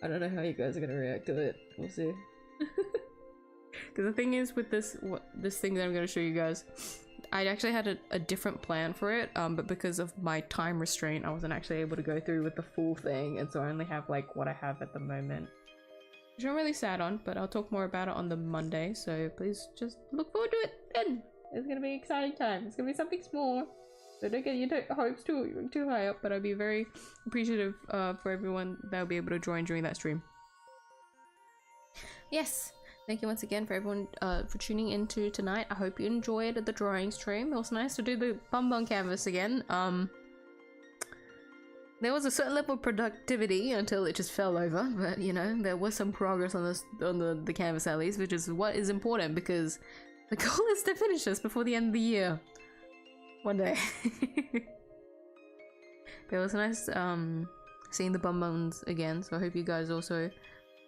[SPEAKER 1] I don't know how you guys are gonna react to it. We'll see. Because the thing is with this thing that I'm gonna show you guys, I actually had a different plan for it, but because of my time restraint, I wasn't actually able to go through with the full thing, and so I only have like what I have at the moment. Which I'm really sad on, but I'll talk more about it on the Monday, so please just look forward to it then! It's gonna be an exciting time. It's gonna be something small, so don't get your hopes too high up, but I'll be very appreciative for everyone that'll be able to join during that stream. Yes! Thank you once again for everyone for tuning into tonight. I hope you enjoyed the drawing stream. It was nice to do the bum bum canvas again. There was a certain level of productivity until it just fell over, but you know, there was some progress on the canvas at least, which is what is important because the goal is to finish this before the end of the year. One day. But it was nice seeing the bum bums again, so I hope you guys also are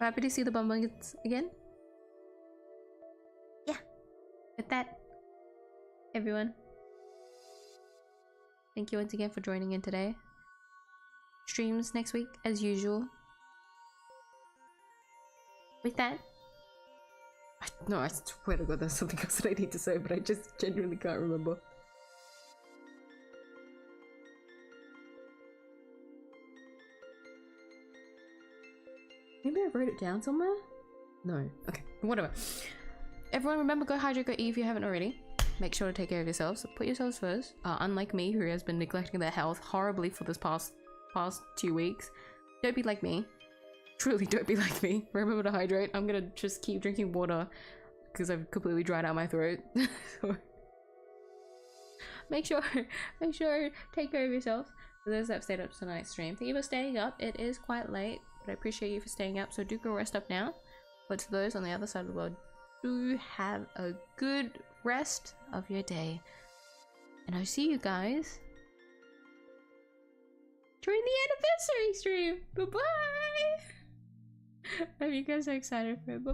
[SPEAKER 1] happy to see the bum bums again. With that, everyone, thank you once again for joining in today. Streams next week as usual. With that, no, I swear to God there's something else that I need to say, but I just genuinely can't remember. Maybe I wrote it down somewhere? No. Okay, whatever. Everyone remember, go hydrate, go eat if you haven't already. Make sure to take care of yourselves. Put yourselves first. Unlike me, who has been neglecting their health horribly for this past 2 weeks. Don't be like me. Truly don't be like me. Remember to hydrate. I'm gonna just keep drinking water because I've completely dried out my throat. So make sure take care of yourselves. For those that have stayed up tonight's stream, thank you for staying up. It is quite late, but I appreciate you for staying up, so do go rest up now. But to those on the other side of the world, do have a good rest of your day, and I'll see you guys during the anniversary stream. Bye bye. I hope you guys are excited for it. Bye.